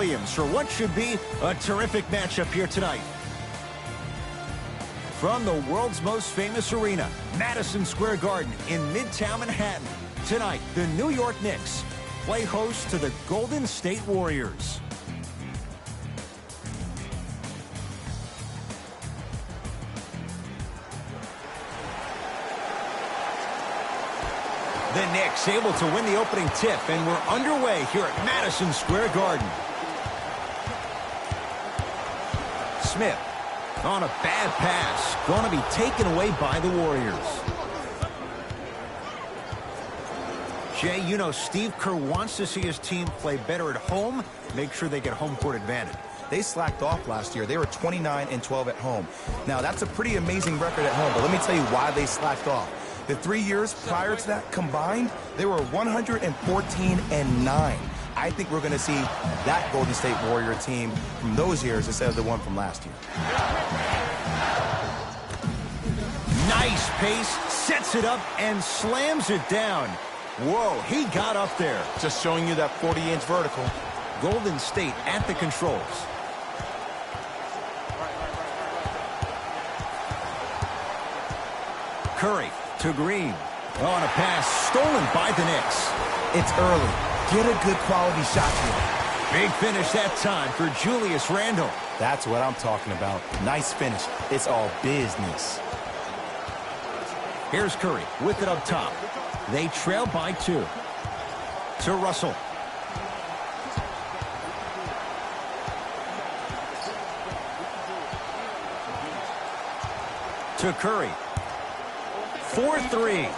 Williams for what should be a terrific matchup here tonight. From the world's most famous arena, Madison Square Garden in Midtown Manhattan, tonight the New York Knicks play host to the Golden State Warriors. The Knicks able to win the opening tip, and we're underway here at Madison Square Garden. Smith on a bad pass, going to be taken away by the Warriors. Jay, you know Steve Kerr wants to see his team play better at home, make sure they get home court advantage. They slacked off last year. They were 29-12 at home. Now, that's a pretty amazing record at home, but let me tell you why they slacked off. The 3 years prior to that combined, they were 114-9. I think we're going to see that Golden State Warrior team from those years instead of the one from last year. Nice pace, sets it up, and slams it down. Whoa, he got up there. Just showing you that 40-inch vertical. Golden State at the controls. Curry to Green. On a pass stolen by the Knicks. It's early. Get a good quality shot here. Big finish that time for Julius Randle. That's what I'm talking about. Nice finish. It's all business. Here's Curry with it up top. They trail by 2. To Russell. To Curry. 4-3.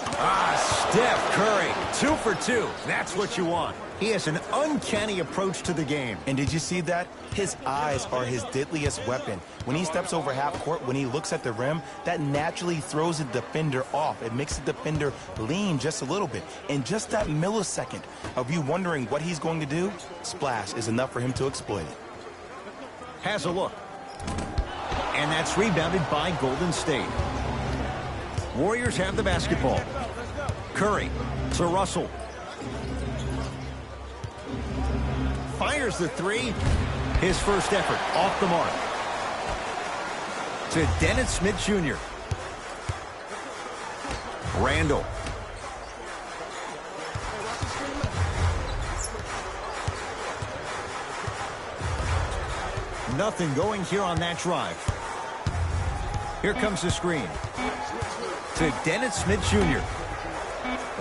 Steph Curry. 2 for 2. That's what you want. He has an uncanny approach to the game. And did you see that? His eyes are his deadliest weapon. When he steps over half court, when he looks at the rim, that naturally throws the defender off. It makes the defender lean just a little bit. And just that millisecond of you wondering what he's going to do, splash is enough for him to exploit it. Has a look. And that's rebounded by Golden State. Warriors have the basketball. Curry to Russell. Fires the 3. His first effort off the mark. To Dennis Smith Jr. Randle. Nothing going here on that drive. Here comes the screen. To Dennis Smith Jr.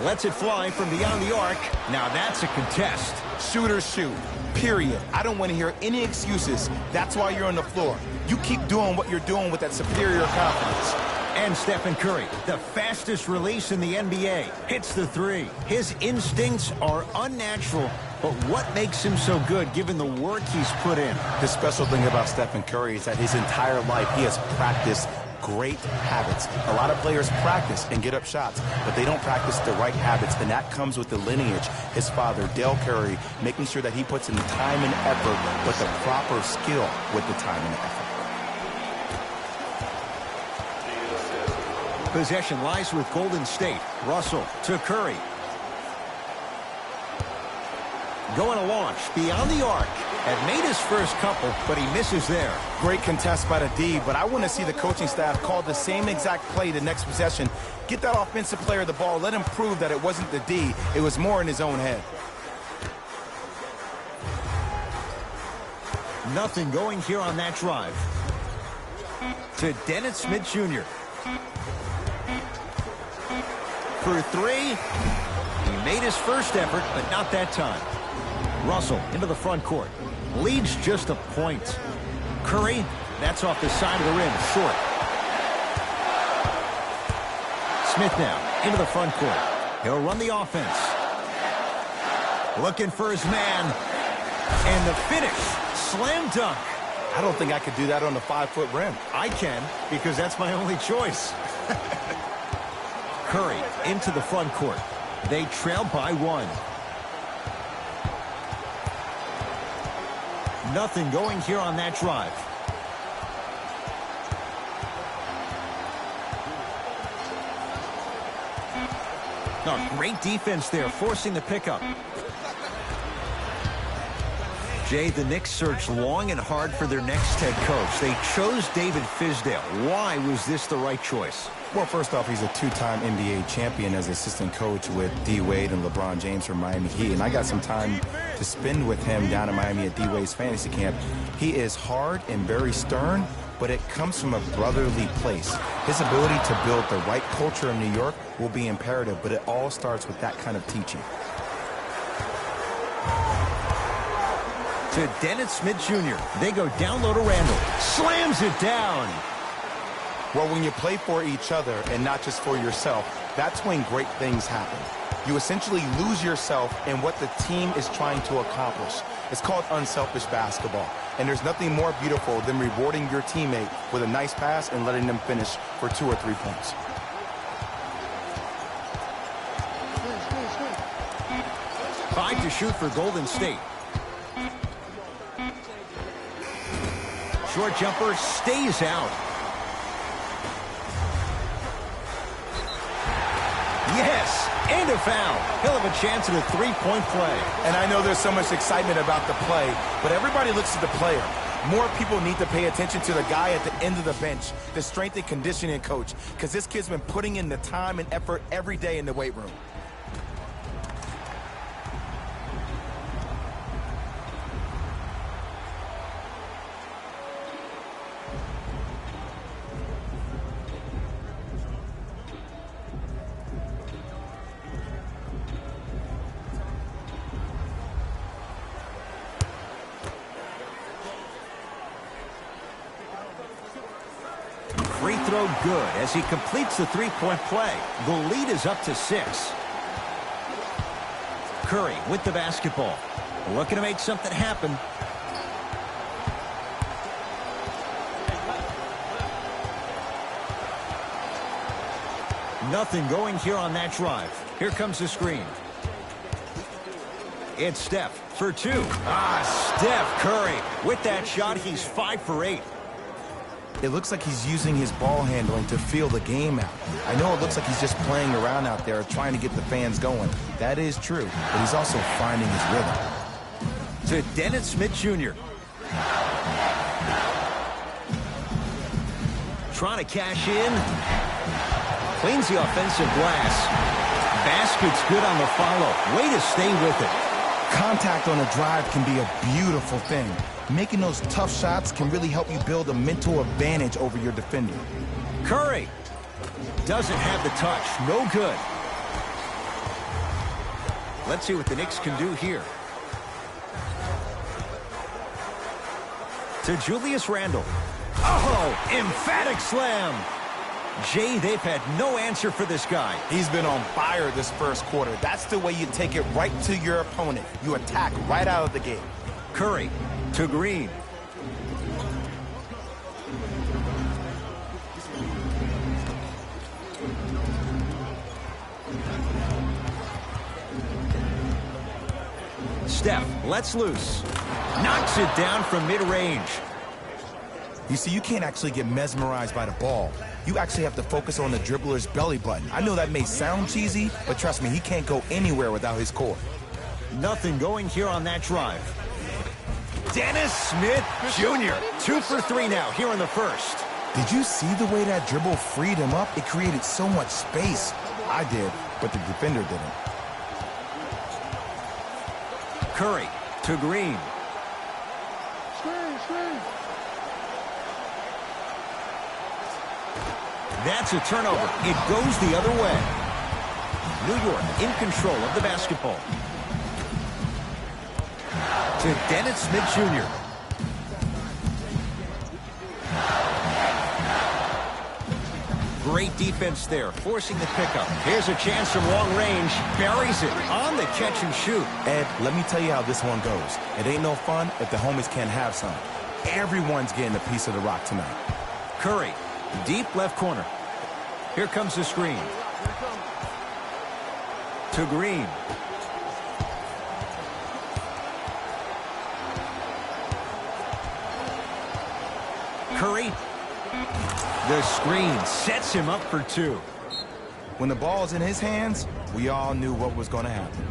Lets it fly from beyond the arc. Now that's a contest. Shooters shoot. Period. I don't want to hear any excuses. That's why you're on the floor. You keep doing what you're doing with that superior confidence. And Stephen Curry, the fastest release in the NBA, hits the 3. His instincts are unnatural, but what makes him so good given the work he's put in? The special thing about Stephen Curry is that his entire life he has practiced great habits. A lot of players practice and get up shots, but they don't practice the right habits, and that comes with the lineage. His father, Dale Curry, making sure that he puts in the time and effort, but the proper skill with the time and effort. Possession lies with Golden State. Russell to Curry. Going to launch beyond the arc. Had made his first couple, but he misses there. Great contest by the D, but I want to see the coaching staff call the same exact play the next possession. Get that offensive player the ball. Let him prove that it wasn't the D. It was more in his own head. Nothing going here on that drive. To Dennis Smith Jr. For 3. He made his first effort, but not that time. Russell into the front court. Leads just a point. Curry, that's off the side of the rim, short. Smith now into the front court. He'll run the offense. Looking for his man. And the finish. Slam dunk. I don't think I could do that on the 5-foot rim. I can, because that's my only choice. Curry into the front court. They trail by 1. Nothing going here on that drive. Great defense there, forcing the pickup. Jay, the Knicks searched long and hard for their next head coach. They chose David Fizdale. Why was this the right choice? Well, first off, he's a two-time NBA champion as assistant coach with D. Wade and LeBron James from Miami Heat. And I got some time to spend with him down in Miami at D. Wade's fantasy camp. He is hard and very stern, but it comes from a brotherly place. His ability to build the right culture in New York will be imperative, but it all starts with that kind of teaching. To Dennis Smith Jr. They go down low to Randall. Slams it down. Well, when you play for each other and not just for yourself, that's when great things happen. You essentially lose yourself in what the team is trying to accomplish. It's called unselfish basketball. And there's nothing more beautiful than rewarding your teammate with a nice pass and letting them finish for 2 or 3 points. Five to shoot for Golden State. Short jumper stays out. Yes, and a foul. He'll have a chance at a three-point play. And I know there's so much excitement about the play, but everybody looks at the player. More people need to pay attention to the guy at the end of the bench, the strength and conditioning coach, because this kid's been putting in the time and effort every day in the weight room. Free throw good as he completes the three-point play. The lead is up to 6. Curry with the basketball. Looking to make something happen. Nothing going here on that drive. Here comes the screen. It's Steph for 2. Steph Curry with that shot. He's 5 for 8. It looks like he's using his ball handling to feel the game out. I know it looks like he's just playing around out there trying to get the fans going. That is true, but he's also finding his rhythm. To Dennis Smith Jr. Trying to cash in. Cleans the offensive glass. Basket's good on the follow. Way to stay with it. Contact on a drive can be a beautiful thing. Making those tough shots can really help you build a mental advantage over your defender. Curry doesn't have the touch. No good. Let's see what the Knicks can do here. To Julius Randle. Oh, emphatic slam. Jay, they've had no answer for this guy. He's been on fire this first quarter. That's the way you take it right to your opponent. You attack right out of the gate. Curry to Green. Steph lets loose. Knocks it down from mid-range. You see, you can't actually get mesmerized by the ball. You actually have to focus on the dribbler's belly button. I know that may sound cheesy, but trust me, he can't go anywhere without his core. Nothing going here on that drive. Dennis Smith Jr. 2 for 3 now here in the first. Did you see the way that dribble freed him up? It created so much space. I did, but the defender didn't. Curry to Green. That's a turnover. It goes the other way. New York in control of the basketball. To Dennis Smith Jr. Great defense there, forcing the pickup. Here's a chance from long range. Buries it on the catch and shoot. Ed, let me tell you how this one goes. It ain't no fun if the homies can't have some. Everyone's getting a piece of the rock tonight. Curry, deep left corner. Here comes the screen. To Green. Curry. The screen sets him up for 2. When the ball's in his hands, we all knew what was going to happen.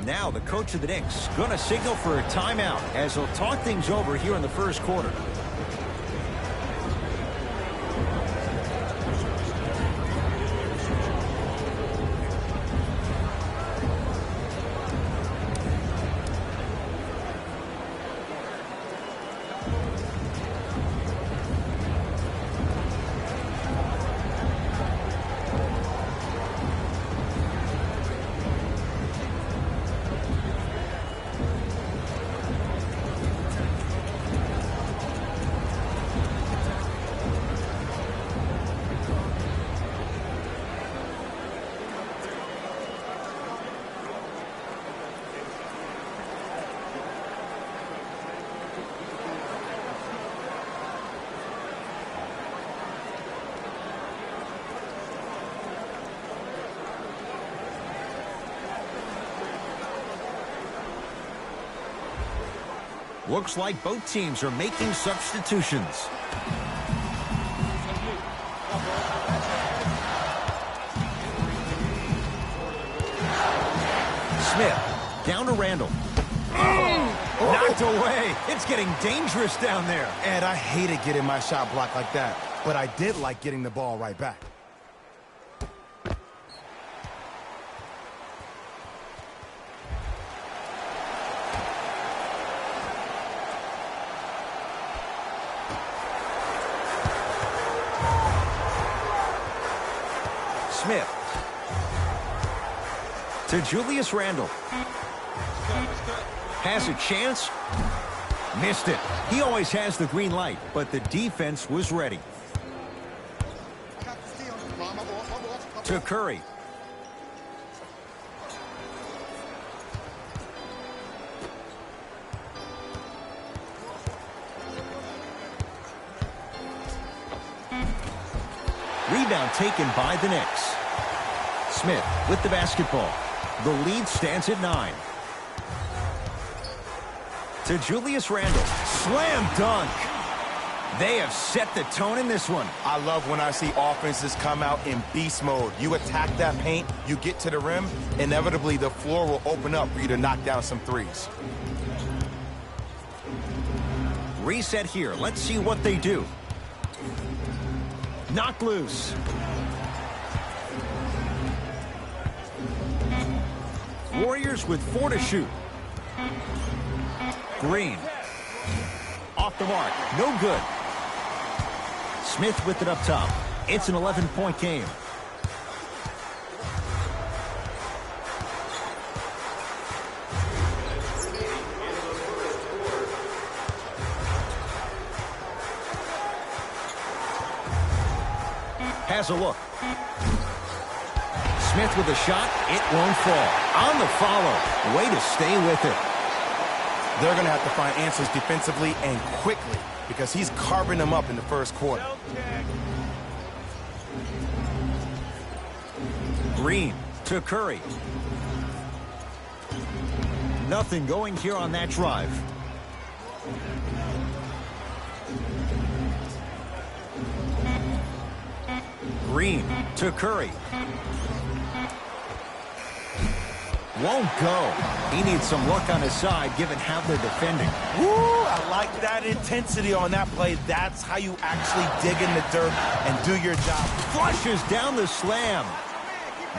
Now the coach of the Knicks going to signal for a timeout as he'll talk things over here in the first quarter. Looks like both teams are making substitutions. Smith, down to Randall. Knocked away. It's getting dangerous down there. And I hated getting my shot blocked like that, but I did like getting the ball right back. Smith to Julius Randle. Has a chance. Missed it. He always has the green light, but the defense was ready. To Curry. Rebound taken by the Knicks. Smith with the basketball. The lead stands at 9. To Julius Randle. Slam dunk. They have set the tone in this one. I love when I see offenses come out in beast mode. You attack that paint, you get to the rim, inevitably the floor will open up for you to knock down some threes. Reset here. Let's see what they do. Knocked loose. Warriors with 4 to shoot. Green. Off the mark. No good. Smith with it up top. It's an 11-point game. Has a look. Smith with a shot. It won't fall. On the follow. Way to stay with it. They're going to have to find answers defensively and quickly because he's carving them up in the first quarter. Green to Curry. Nothing going here on that drive. Green to Curry. Won't go. He needs some luck on his side given how they're defending. Woo, I like that intensity on that play. That's how you actually dig in the dirt and do your job. Flushes down the slam.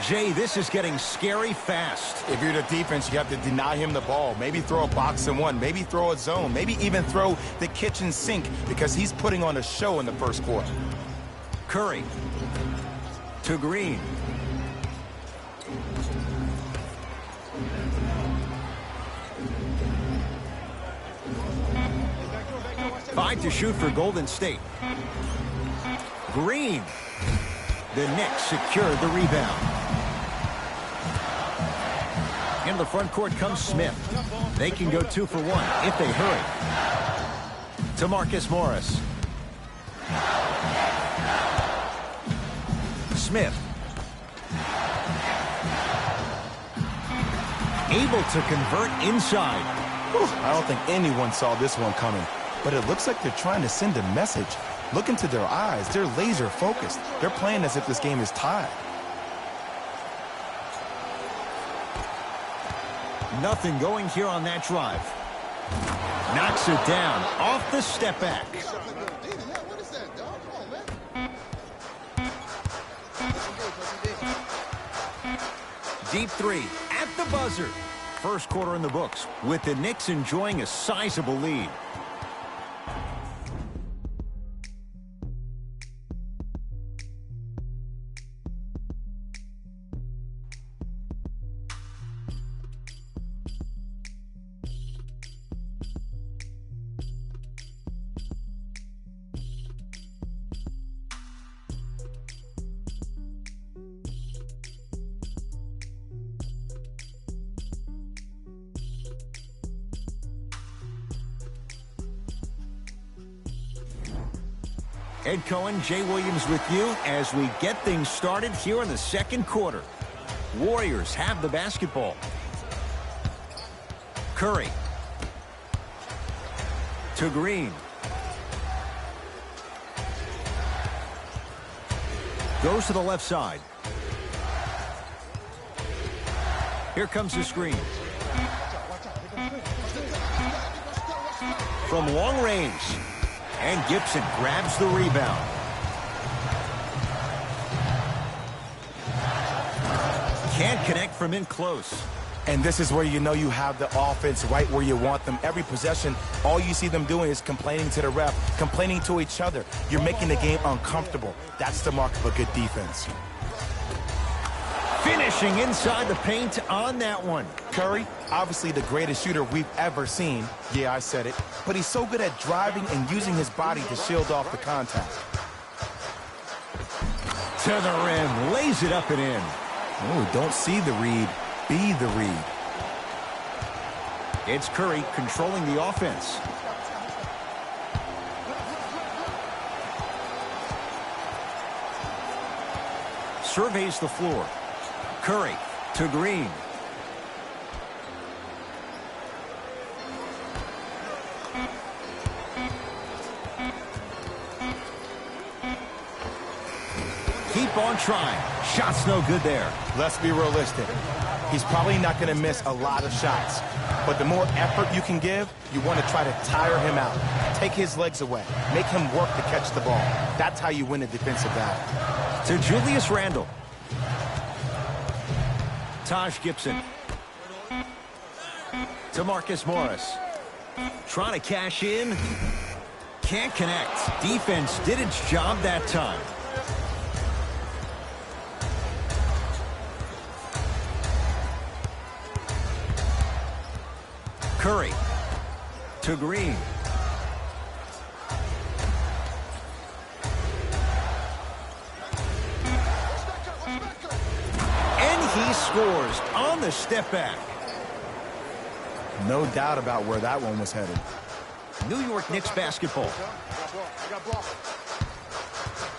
Jay, this is getting scary fast. If you're the defense, you have to deny him the ball. Maybe throw a box and one. Maybe throw a zone. Maybe even throw the kitchen sink because he's putting on a show in the first quarter. Curry to Green. Five to shoot for Golden State. Green. The Knicks secured the rebound. In the front court comes Smith. They can go 2 for 1 if they hurry. To Marcus Morris. Smith. Able to convert inside. I don't think anyone saw this one coming, but it looks like they're trying to send a message. Look into their eyes. They're laser focused. They're playing as if this game is tied. Nothing going here on that drive. Knocks it down off the step back. Deep three at the buzzer. First quarter in the books with the Knicks enjoying a sizable lead. Ed Cohen, Jay Williams with you as we get things started here in the second quarter. Warriors have the basketball. Curry. To Green. Goes to the left side. Here comes the screen. From long range. And Gibson grabs the rebound. Can't connect from in close. And this is where you know you have the offense right where you want them. Every possession, all you see them doing is complaining to the ref, complaining to each other. You're making the game uncomfortable. That's the mark of a good defense. Finishing inside the paint on that one. Curry, obviously the greatest shooter we've ever seen. Yeah, I said it. But he's so good at driving and using his body to shield off the contact. To the rim, lays it up and in. Oh, don't see the read, be the read. It's Curry controlling the offense. Surveys the floor. Curry to Green. Keep on trying. Shot's no good there. Let's be realistic. He's probably not going to miss a lot of shots. But the more effort you can give, you want to try to tire him out. Take his legs away. Make him work to catch the ball. That's how you win a defensive battle. To Julius Randle. Taj Gibson. To Marcus Morris. Trying to cash in. Can't connect. Defense did its job that time. Curry. To Green. He scores on the step back. No doubt about where that one was headed. New York Knicks basketball.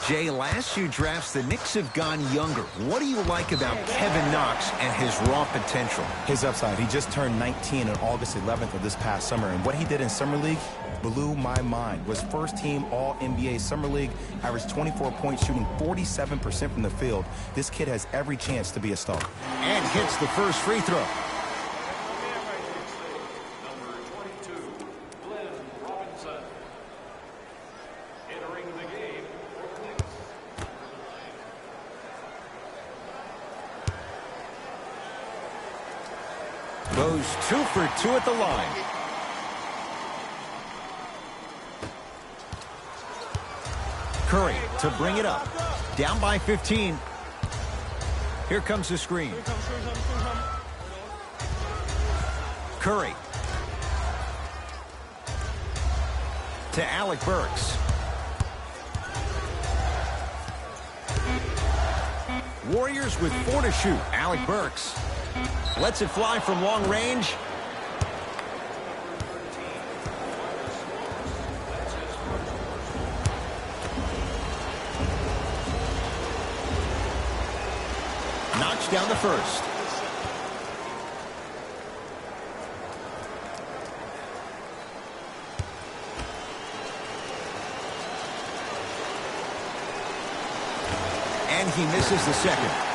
Jay, last few drafts, the Knicks have gone younger. What do you like about Kevin Knox and his raw potential? His upside. He just turned 19 on August 11th of this past summer, and what he did in Summer League blew my mind. Was first-team All-NBA Summer League, averaged 24 points, shooting 47% from the field. This kid has every chance to be a star. And hits the first free throw. Goes 2 for 2 at the line. Curry to bring it up. Down by 15. Here comes the screen. Curry. To Alec Burks. Warriors with 4 to shoot. Alec Burks lets it fly from long range. Knocks down the first. And he misses the second.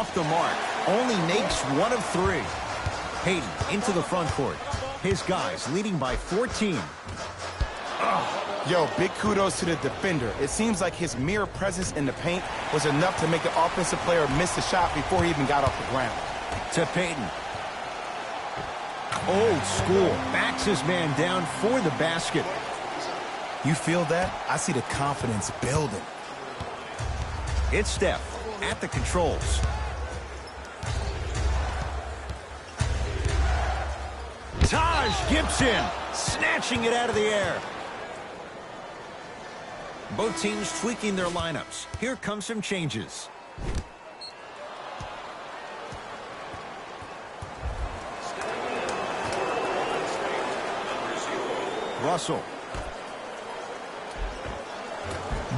off the mark. Only makes 1 of 3. Payton into the front court. His guys leading by 14. Yo, big kudos to the defender. It seems like his mere presence in the paint was enough to make the offensive player miss the shot before he even got off the ground. To Payton. Old school. Backs his man down for the basket. You feel that? I see the confidence building. It's Steph at the controls. Taj Gibson snatching it out of the air. Both teams tweaking their lineups. Here come some changes. Russell.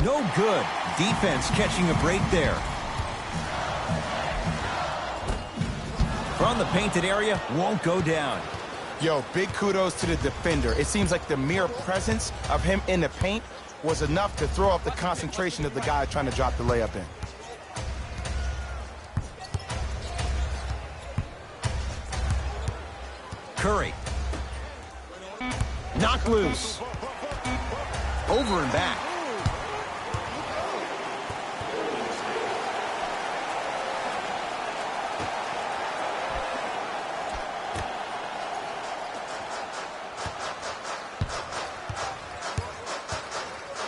No good. Defense catching a break there. From the painted area, won't go down. Yo, big kudos to the defender. It seems like the mere presence of him in the paint was enough to throw off the concentration of the guy trying to drop the layup in. Curry. Knocked loose. Over and back.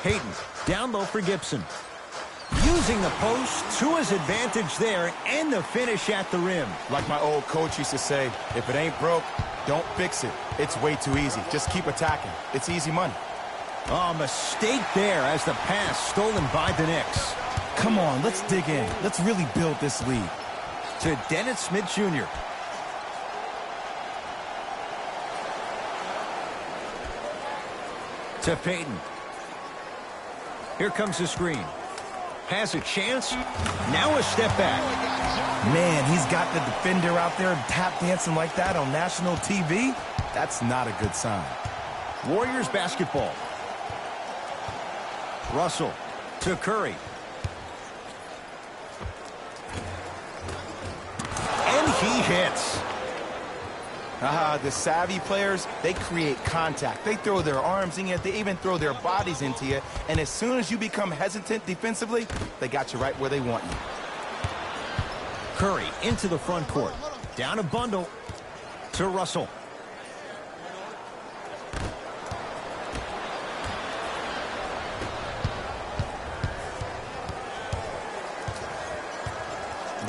Payton down low for Gibson. Using the post to his advantage there and the finish at the rim. Like my old coach used to say, if it ain't broke, don't fix it. It's way too easy. Just keep attacking. It's easy money. Oh, mistake there as the pass stolen by the Knicks. Come on, let's dig in. Let's really build this lead. To Dennis Smith Jr. To Payton. Here comes the screen. Has a chance. Now a step back. Man, he's got the defender out there tap dancing like that on national TV. That's not a good sign. Warriors basketball. Russell to Curry. And he hits. The savvy players, they create contact. They throw their arms in you. They even throw their bodies into you. And as soon as you become hesitant defensively, they got you right where they want you. Curry into the front court. Down a bundle to Russell.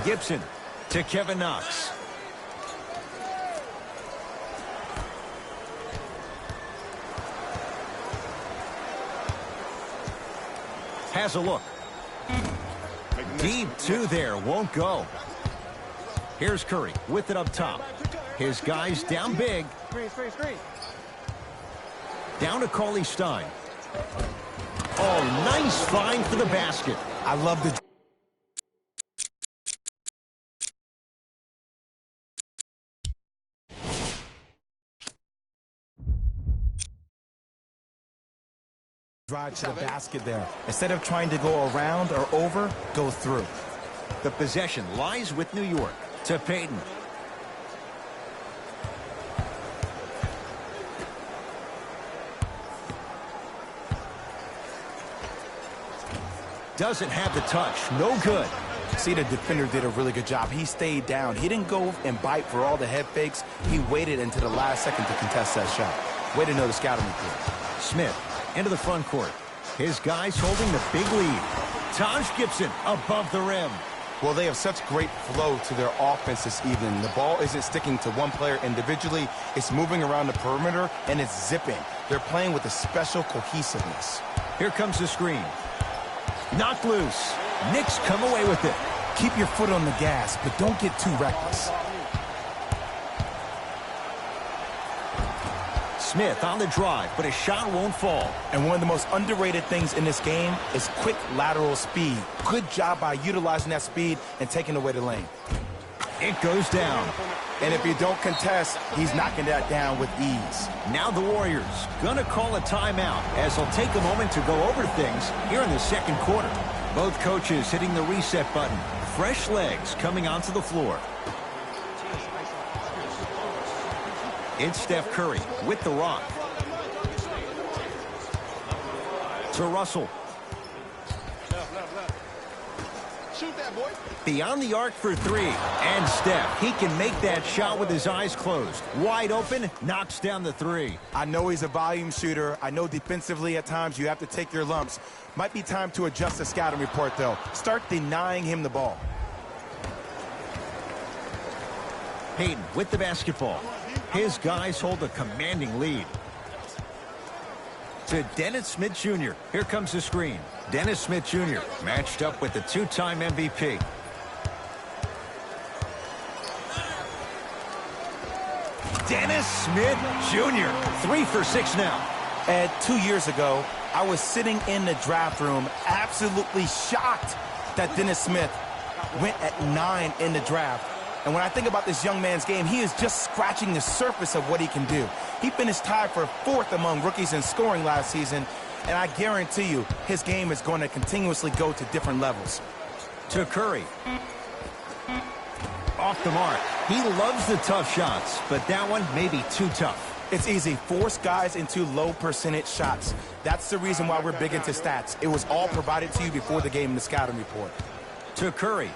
Gibson to Kevin Knox. Has a look. Deep two there, won't go. Here's Curry with it up top. His guys down big. Down to Cauley Stein. Oh, nice find for the basket. I love the drive to the basket there. Instead of trying to go around or over, go through. The possession lies with New York. To Payton. Doesn't have the touch. No good. See, the defender did a really good job. He stayed down. He didn't go and bite for all the head fakes. He waited until the last second to contest that shot. Way to know the scouting report. Smith into the front court. His guys holding the big lead. Taj Gibson above the rim. Well, they have such great flow to their offense this evening. The ball isn't sticking to one player individually. It's moving around the perimeter, and it's zipping. They're playing with a special cohesiveness. Here comes the screen. Knocked loose. Knicks come away with it. Keep your foot on the gas, but don't get too reckless. Smith on the drive, but his shot won't fall. And one of the most underrated things in this game is quick lateral speed. Good job by utilizing that speed and taking away the lane. It goes down. And if you don't contest, he's knocking that down with ease. Now the Warriors gonna call a timeout as they'll take a moment to go over things here in the second quarter. Both coaches hitting the reset button. fresh legs coming onto the floor. It's Steph Curry with the rock. To Russell. Shoot that, boy. Beyond the arc for three. And Steph, he can make that shot with his eyes closed. Wide open, knocks down the three. I know he's a volume shooter. I know defensively at times you have to take your lumps. Might be time to adjust the scouting report, though. Start denying him the ball. Payton with the basketball. His guys hold a commanding lead. To Dennis Smith Jr. Here comes the screen. Dennis Smith Jr. matched up with the two-time MVP. Dennis Smith Jr. 3 for 6 now. Ed, 2 years ago, I was sitting in the draft room absolutely shocked that Dennis Smith went at 9 in the draft. And when I think about this young man's game, he is just scratching the surface of what he can do. He finished tied for 4th among rookies in scoring last season, and I guarantee you his game is going to continuously go to different levels. To Curry. Off the mark. He loves the tough shots, but that one may be too tough. It's easy. Force guys into low percentage shots. That's the reason why we're big into stats. It was all provided to you before the game in the scouting report. To Curry.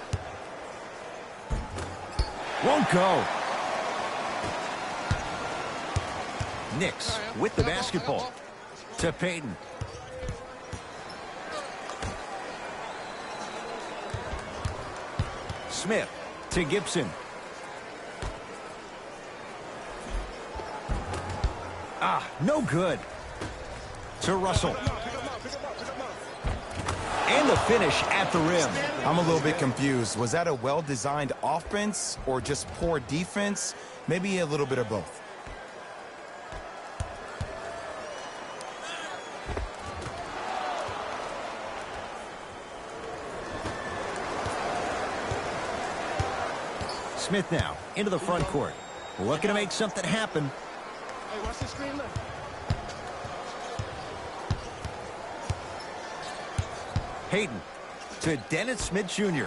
Won't go. Knicks with the basketball. To Payton. Smith to Gibson. No good. To Russell. And the finish at the rim. I'm a little bit confused. Was that a well-designed offense or just poor defense? Maybe a little bit of both. Smith now into the front court. Looking to make something happen. Hey, watch the screen left. Payton to Dennis Smith Jr.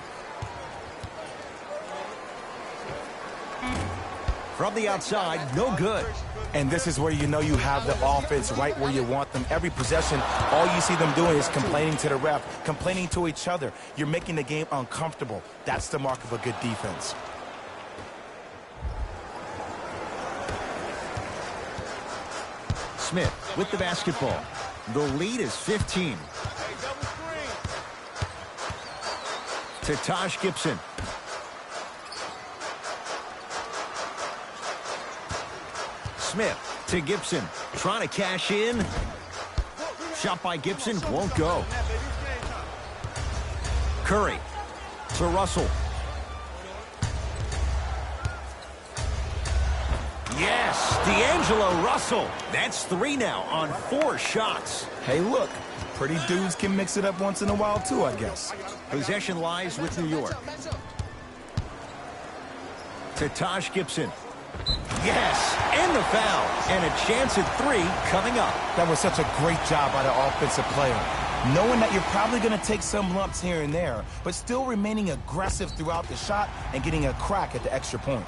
From the outside, no good. And this is where you know you have the offense right where you want them. Every possession, all you see them doing is complaining to the ref, complaining to each other. You're making the game uncomfortable. That's the mark of a good defense. Smith with the basketball. The lead is 15. To Taj Gibson. Smith to Gibson. Trying to cash in. Shot by Gibson. Won't go. Curry to Russell. Yes, D'Angelo Russell. That's 3 now on 4 shots. Hey, look, pretty dudes can mix it up once in a while, too, I guess. Possession lies with New York. To Taj Gibson. Yes, and the foul. And a chance at 3 coming up. That was such a great job by the offensive player. Knowing that you're probably going to take some lumps here and there, but still remaining aggressive throughout the shot and getting a crack at the extra point.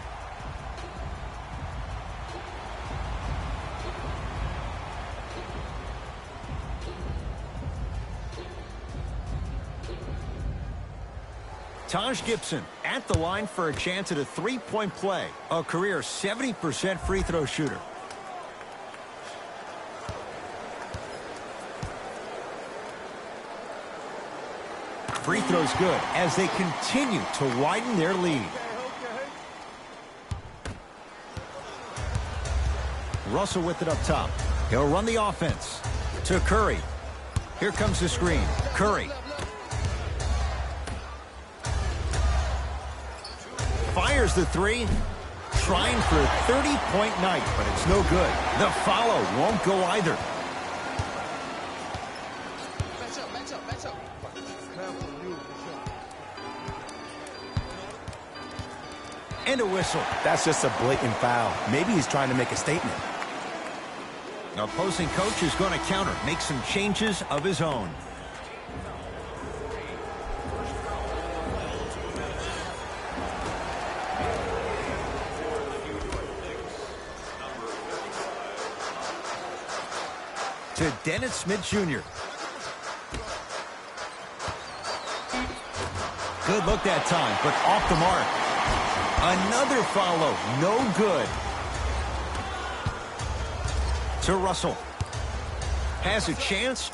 Taj Gibson at the line for a chance at a 3-point play. A career 70% free throw shooter. Free throws good as they continue to widen their lead. Russell with it up top. He'll run the offense. To Curry. Here comes the screen. Curry. Fires the 3, trying for a 30-point night, but it's no good. The follow won't go either. Match up. And a whistle. That's just a blatant foul. Maybe he's trying to make a statement. Opposing coach is going to counter, make some changes of his own. to Dennis Smith Jr. Good look that time, but off the mark. Another follow, no good. To Russell. Has a chance.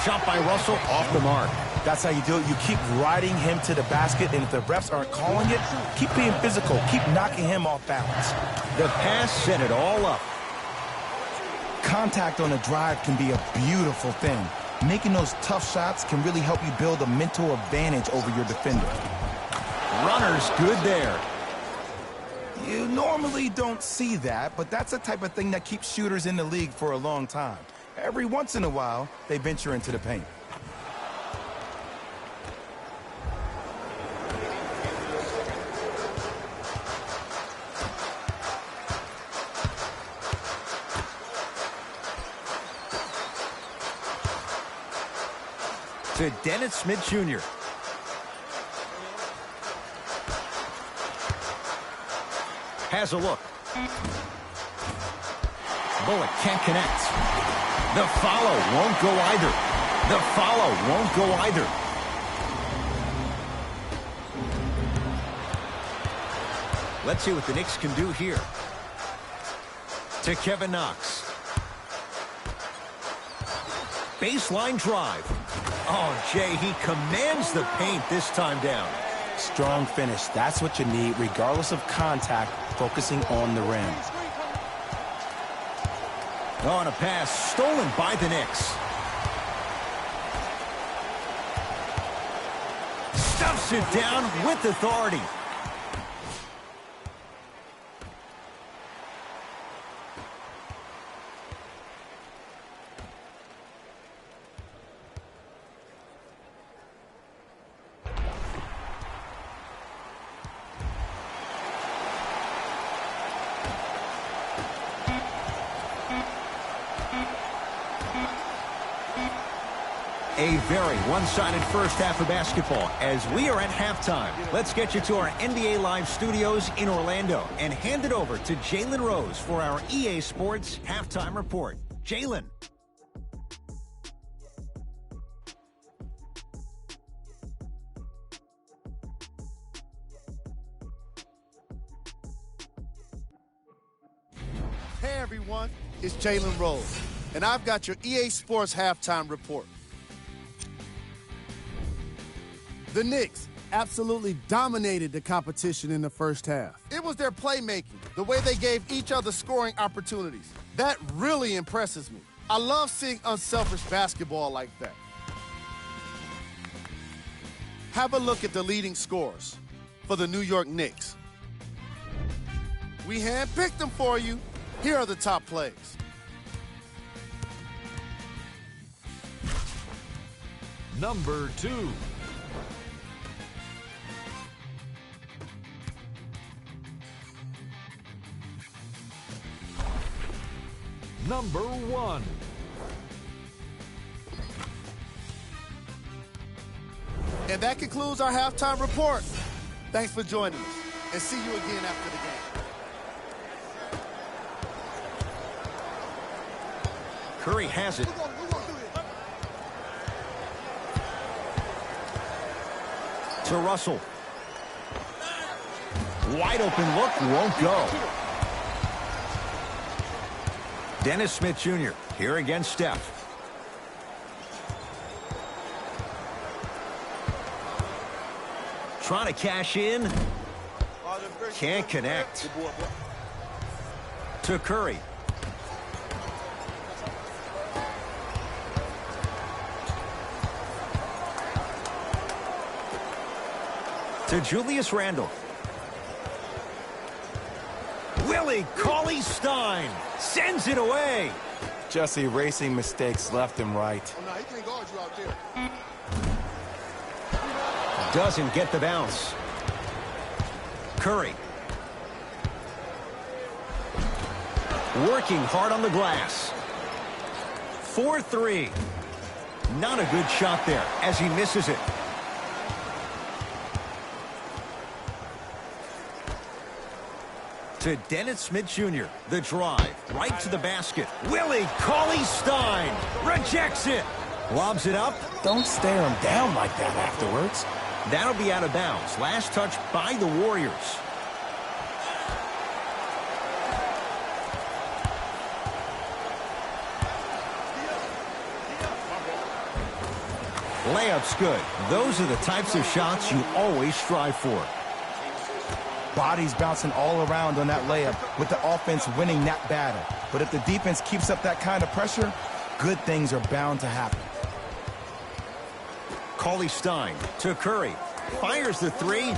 Shot by Russell, off the mark. That's how you do it. You keep riding him to the basket, and if the refs aren't calling it, keep being physical. Keep knocking him off balance. The pass set it all up. Contact on a drive can be a beautiful thing. Making those tough shots can really help you build a mental advantage over your defender. Runner's good there. You normally don't see that, but that's the type of thing that keeps shooters in the league for a long time. Every once in a while, they venture into the paint. To Dennis Smith Jr. Has a look. Bullock can't connect. The follow won't go either. The follow won't go either. Let's see what the Knicks can do here. To Kevin Knox. Baseline drive. Oh, Jay, he commands the paint this time down. Strong finish. That's what you need, regardless of contact, focusing on the rim. On a pass stolen by the Knicks. Stuffs it down with authority. A very one-sided first half of basketball as we are at halftime. Let's get you to our NBA Live studios in Orlando and hand it over to Jalen Rose for our EA Sports Halftime Report. Jalen. Hey everyone, it's Jalen Rose, and I've got your EA Sports Halftime Report. The Knicks absolutely dominated the competition in the first half. It was their playmaking, the way they gave each other scoring opportunities. That really impresses me. I love seeing unselfish basketball like that. Have a look at the leading scorers for the New York Knicks. We handpicked them for you. Here are the top plays. Number 2. Number 1. And that concludes our halftime report. Thanks for joining us, and see you again after the game. Curry has it. To Russell. Wide open look, won't go. Dennis Smith Jr. here against Steph. Trying to cash in. Can't connect. To Curry. To Julius Randle. Willie Cauley-Stein sends it away. Just erasing mistakes left and right. Oh, no, he can't guard you out there. Doesn't get the bounce. Curry. Working hard on the glass. 4-3. Not a good shot there as he misses it. To Dennis Smith Jr. The drive. Right to the basket. Willie Cauley-Stein rejects it. Lobs it up. Don't stare him down like that afterwards. That'll be out of bounds. Last touch by the Warriors. Layup's good. Those are the types of shots you always strive for. Bodies bouncing all around on that layup with the offense winning that battle. But if the defense keeps up that kind of pressure, good things are bound to happen. Cauley-Stein to Curry. Fires the three.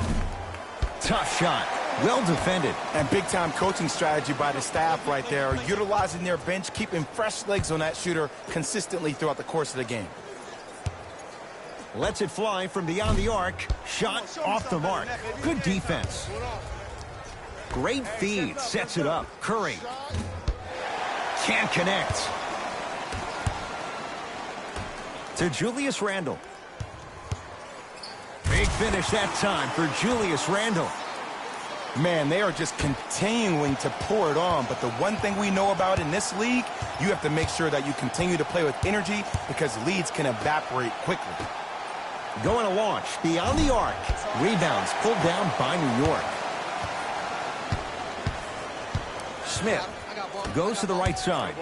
Tough shot. Well defended. And big-time coaching strategy by the staff right there, utilizing their bench, keeping fresh legs on that shooter consistently throughout the course of the game. Lets it fly from beyond the arc. Shot off the mark. Good defense. Great feed. Sets it up. Curry. Can't connect. To Julius Randle. Big finish that time for Julius Randle. Man, they are just continuing to pour it on. But the one thing we know about in this league, you have to make sure that you continue to play with energy because leads can evaporate quickly. Going to launch beyond the arc. Rebounds pulled down by New York. Smith goes to the right side.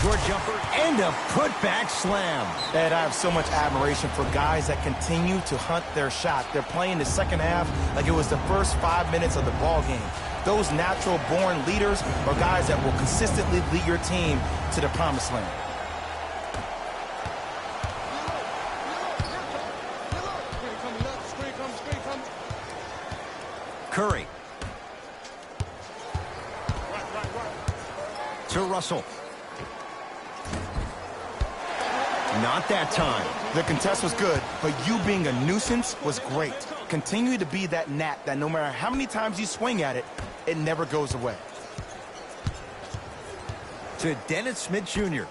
Short jumper and a putback slam. Ed, I have so much admiration for guys that continue to hunt their shot. They're playing the second half like it was the first 5 minutes of the ball game. Those natural-born leaders are guys that will consistently lead your team to the promised land. Curry. To Russell. Not that time. The contest was good, but you being a nuisance was great. Continue to be that gnat that no matter how many times you swing at it, it never goes away. To Dennis Smith Jr.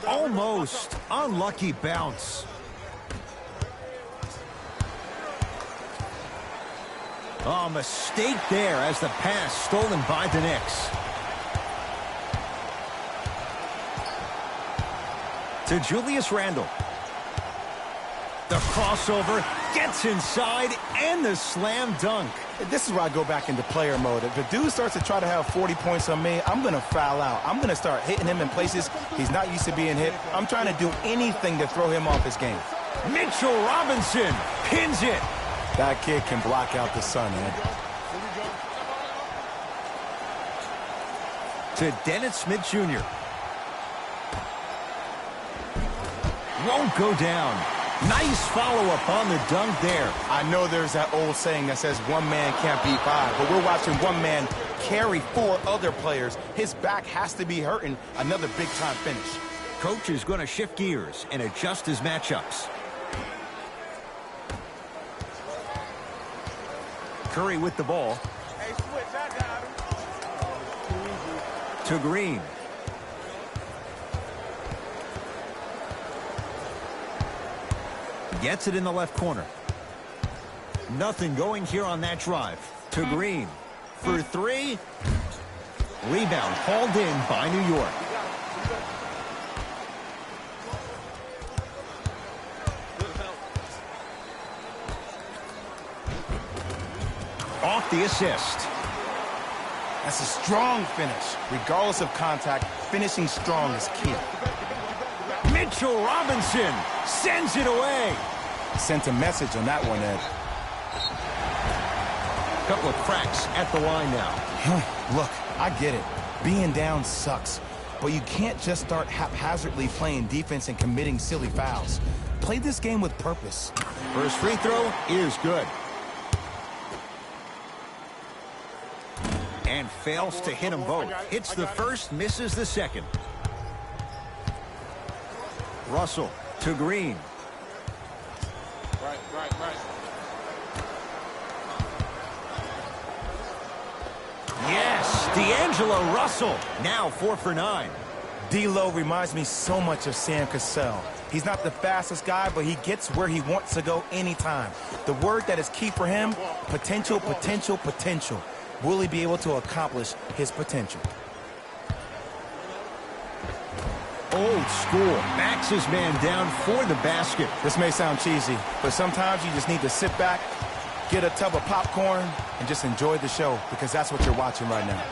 Almost unlucky bounce. Oh, mistake there as the pass stolen by the Knicks. To Julius Randle. The crossover gets inside and the slam dunk. This is where I go back into player mode. If the dude starts to try to have 40 points on me, I'm going to foul out. I'm going to start hitting him in places he's not used to being hit. I'm trying to do anything to throw him off his game. Mitchell Robinson pins it. That kid can block out the sun, Ed. To Dennis Smith Jr. Won't go down. Nice follow-up on the dunk there. I know there's that old saying that says one man can't beat five, but we're watching one man carry four other players. His back has to be hurting. Another big-time finish. Coach is going to shift gears and adjust his matchups. Curry with the ball. To Green. Gets it in the left corner. Nothing going here on that drive. To Green. For three. Rebound hauled in by New York. Off the assist. That's a strong finish. Regardless of contact, finishing strong is key. Mitchell Robinson sends it away. Sent a message on that one, Ed. Couple of cracks at the line now. Look, I get it. Being down sucks. But you can't just start haphazardly playing defense and committing silly fouls. Play this game with purpose. First free throw is good. And fails to hit them both. Hits the first, misses the second. Russell to Green. Right. Yes, D'Angelo Russell. Now 4 for 9. D-Lo reminds me so much of Sam Cassell. He's not the fastest guy, but he gets where he wants to go anytime. The word that is key for him, potential, potential, potential. Will he be able to accomplish his potential? Old school. Backs his man down for the basket. This may sound cheesy, but sometimes you just need to sit back, get a tub of popcorn, and just enjoy the show, because that's what you're watching right now.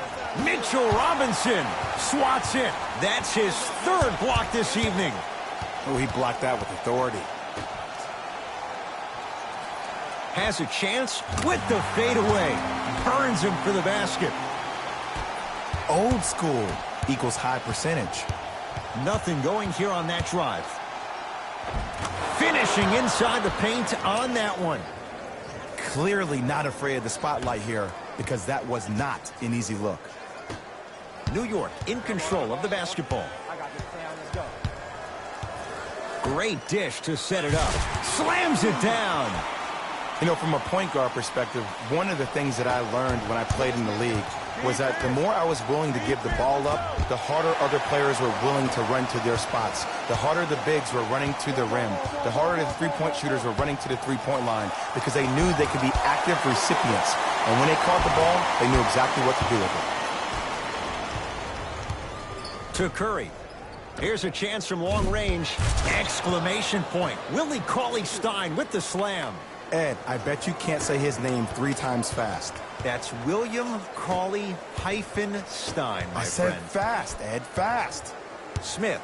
Mitchell Robinson swats it. That's his third block this evening. Oh, he blocked that with authority. Has a chance with the fadeaway. Burns him for the basket. Old school equals high percentage. Nothing going here on that drive. Finishing inside the paint on that one. Clearly not afraid of the spotlight here, because that was not an easy look. New York in control of the basketball. Great dish to set it up. Slams it down. You know, from a point guard perspective, one of the things that I learned when I played in the league was that the more I was willing to give the ball up, the harder other players were willing to run to their spots. The harder the bigs were running to the rim. The harder the three-point shooters were running to the three-point line, because they knew they could be active recipients. And when they caught the ball, they knew exactly what to do with it. To Curry. Here's a chance from long range. Exclamation point. Willie Cauley-Stein with the slam. Ed, I bet you can't say his name 3 times fast. That's William Cauley-Stein, my I said friend. fast, Ed, fast. Smith.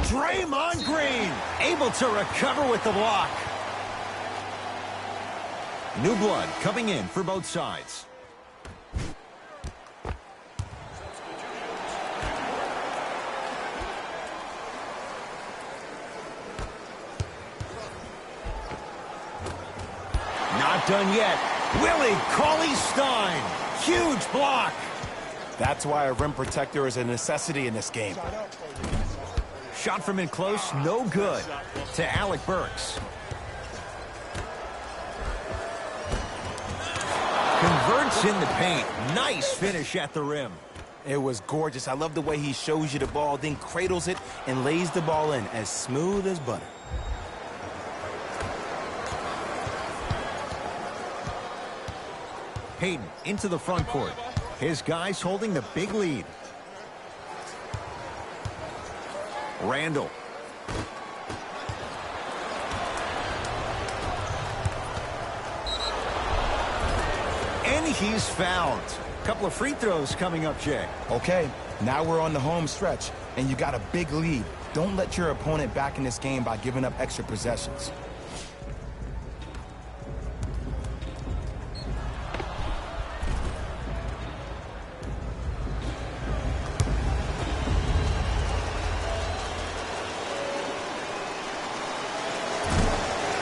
Draymond Green able to recover with the block. New blood coming in for both sides. Not done yet. Willie Cauley-Stein. Huge block. That's why a rim protector is a necessity in this game. Shot from in close, no good. To Alec Burks. Converts in the paint. Nice finish at the rim. It was gorgeous. I love the way he shows you the ball, then cradles it and lays the ball in as smooth as butter. Hayden into the front court. His guys holding the big lead. Randall. And he's fouled. A couple of free throws coming up, Jay. Okay, now we're on the home stretch, and you got a big lead. Don't let your opponent back in this game by giving up extra possessions.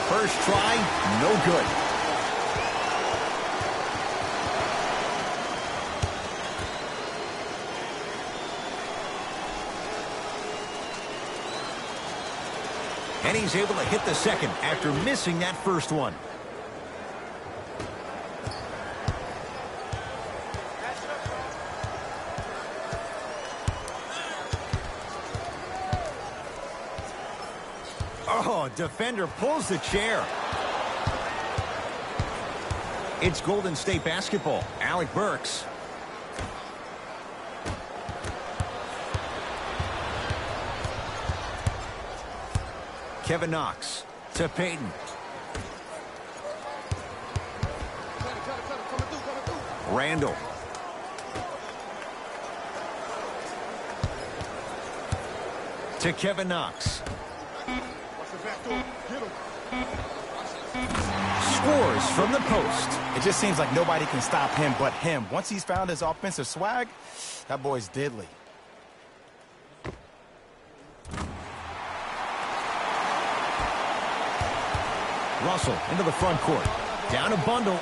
First try, no good. And he's able to hit the second after missing that first one. Oh, defender pulls the chair. It's Golden State basketball. Alec Burks. Kevin Knox to Payton. Randall. To Kevin Knox. Scores from the post. It just seems like nobody can stop him but him. Once he's found his offensive swag, that boy's deadly. Russell into the front court. Down a bundle.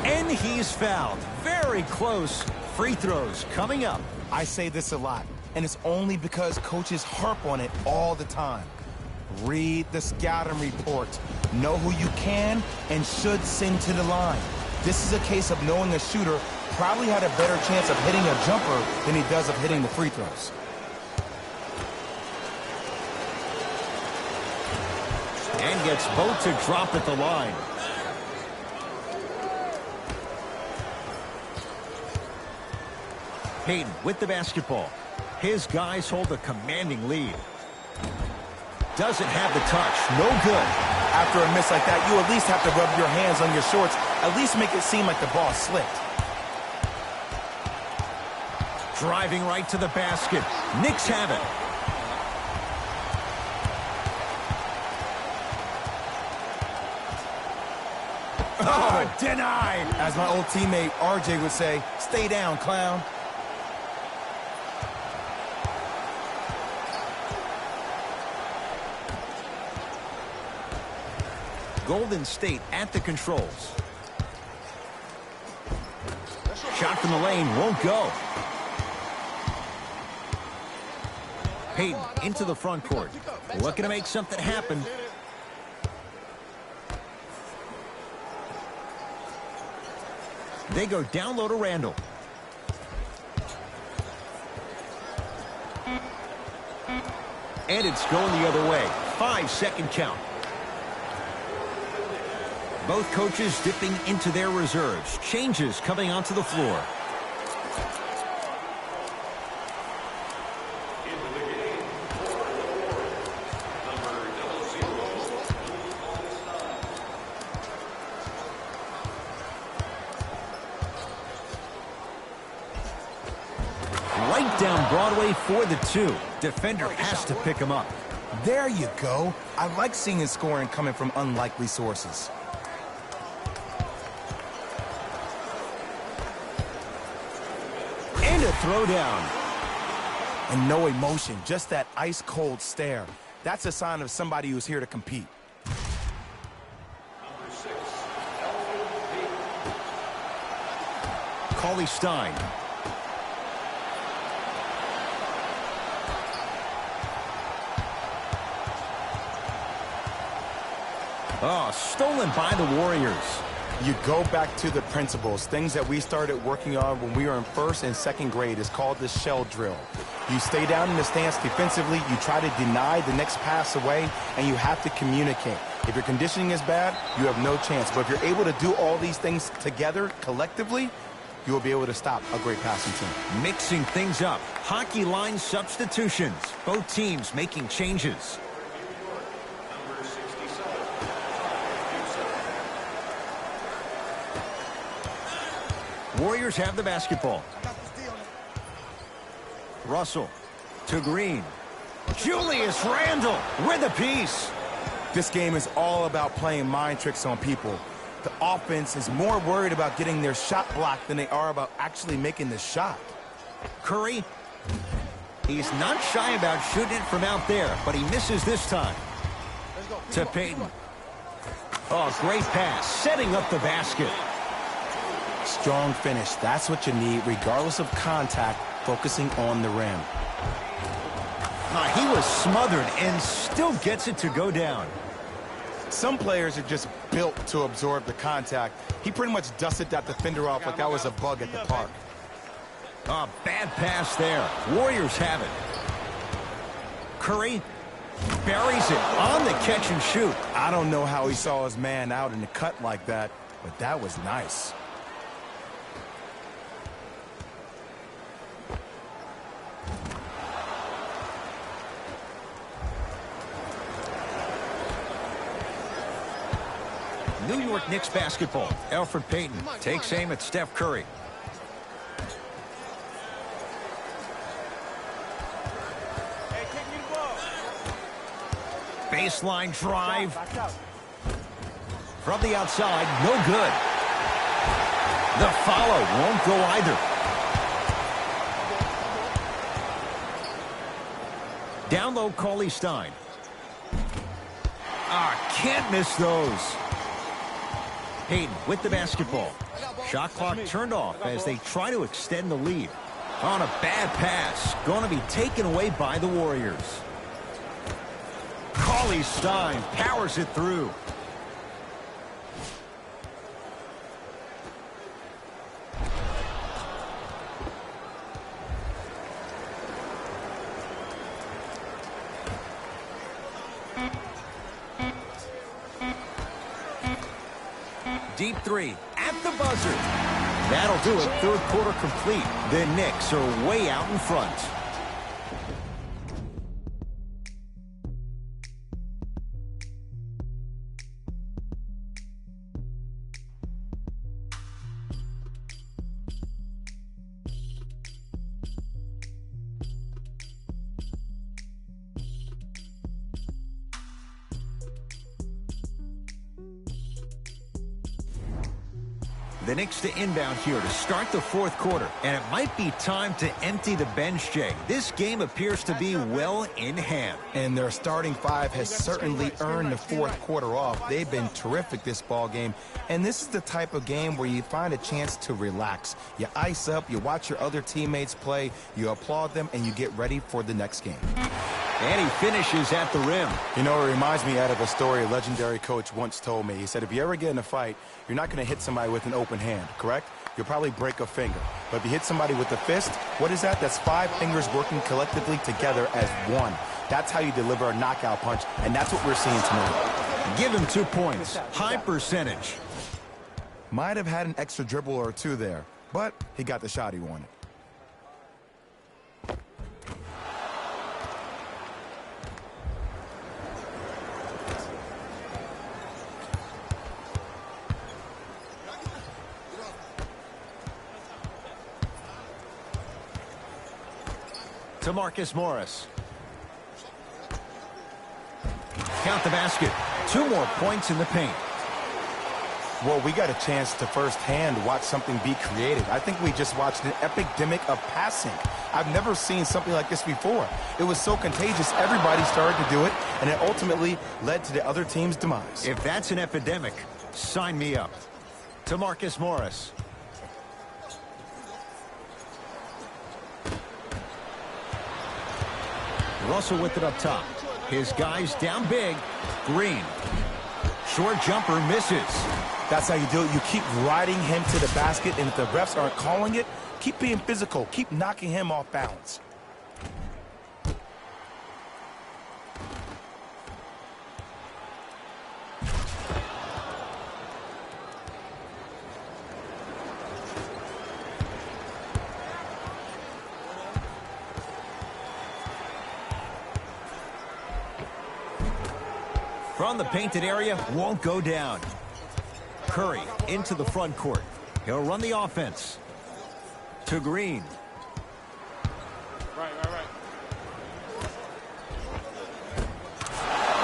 And he's fouled. Very close. Free throws coming up. I say this a lot, and it's only because coaches harp on it all the time. Read the scouting report. Know who you can and should send to the line. This is a case of knowing a shooter probably had a better chance of hitting a jumper than he does of hitting the free throws. And gets both to drop at the line. Payton with the basketball. His guys hold a commanding lead. Doesn't have the touch. No good. After a miss like that, you at least have to rub your hands on your shorts. At least make it seem like the ball slipped. Driving right to the basket. Knicks have it. Oh, denied. As my old teammate RJ would say, stay down, clown. Golden State at the controls. Shot from the lane won't go. Payton into the front court. Looking to make something happen. They go down low to Randall. And it's going the other way. 5-second count. Both coaches dipping into their reserves. Changes coming onto the floor. Right down Broadway for the two. Defender has to pick him up. There you go. I like seeing his scoring coming from unlikely sources. And a throwdown. And no emotion, just that ice-cold stare. That's a sign of somebody who's here to compete. Cauley Stein. Oh, stolen by the Warriors. You go back to the principles, things that we started working on when we were in first and second grade. Is called the shell drill. You stay down in the stance defensively, you try to deny the next pass away, and you have to communicate. If your conditioning is bad, you have no chance. But if you're able to do all these things together, collectively, you will be able to stop a great passing team. Mixing things up. Hockey line substitutions. Both teams making changes. Warriors have the basketball. Russell to Green. Julius Randle with a piece. This game is all about playing mind tricks on people. The offense is more worried about getting their shot blocked than they are about actually making the shot. Curry, he's not shy about shooting it from out there, but he misses this time. To Payton. Oh, great pass, setting up the basket. Strong finish. That's what you need, regardless of contact, focusing on the rim. He was smothered and still gets it to go down. Some players are just built to absorb the contact. He pretty much dusted that defender off like that was a bug at the park. A bad pass there. Warriors have it. Curry buries it on the catch and shoot. I don't know how he saw his man out in the cut like that, but that was nice. New York Knicks basketball. Elfrid Payton takes aim at Steph Curry. Baseline drive. From the outside, no good. The follow won't go either. Down low, Cauley Stein. Can't miss those. Payton with the basketball. Shot clock turned off as they try to extend the lead. On a bad pass. Going to be taken away by the Warriors. Cauley Charlie Stein powers it through. Deep three at the buzzer. That'll do it. Third quarter complete. The Knicks are way out in front. The Knicks to inbound here to start the fourth quarter. And it might be time to empty the bench, Jay. This game appears to be well in hand. And their starting five has certainly earned the fourth quarter off. They've been terrific this ball game. And this is the type of game where you find a chance to relax. You ice up, you watch your other teammates play, you applaud them, and you get ready for the next game. And he finishes at the rim. You know, it reminds me of a story a legendary coach once told me. He said, if you ever get in a fight, you're not going to hit somebody with an open hand, correct? You'll probably break a finger. But if you hit somebody with a fist, what is that? That's 5 fingers working collectively together as one. That's how you deliver a knockout punch, and that's what we're seeing tonight. Give him 2 points. High percentage. Might have had an extra dribble or two there, but he got the shot he wanted. To Marcus Morris. Count the basket. 2 more points in the paint. Well, we got a chance to firsthand watch something be created. I think we just watched an epidemic of passing. I've never seen something like this before. It was so contagious, everybody started to do it, and it ultimately led to the other team's demise. If that's an epidemic, sign me up. To Marcus Morris. Russell with it up top. His guys down big. Green. Short jumper misses. That's how you do it. You keep riding him to the basket, and if the refs aren't calling it, keep being physical. Keep knocking him off balance. From the painted area, won't go down. Curry into the front court. He'll run the offense. To Green. Right.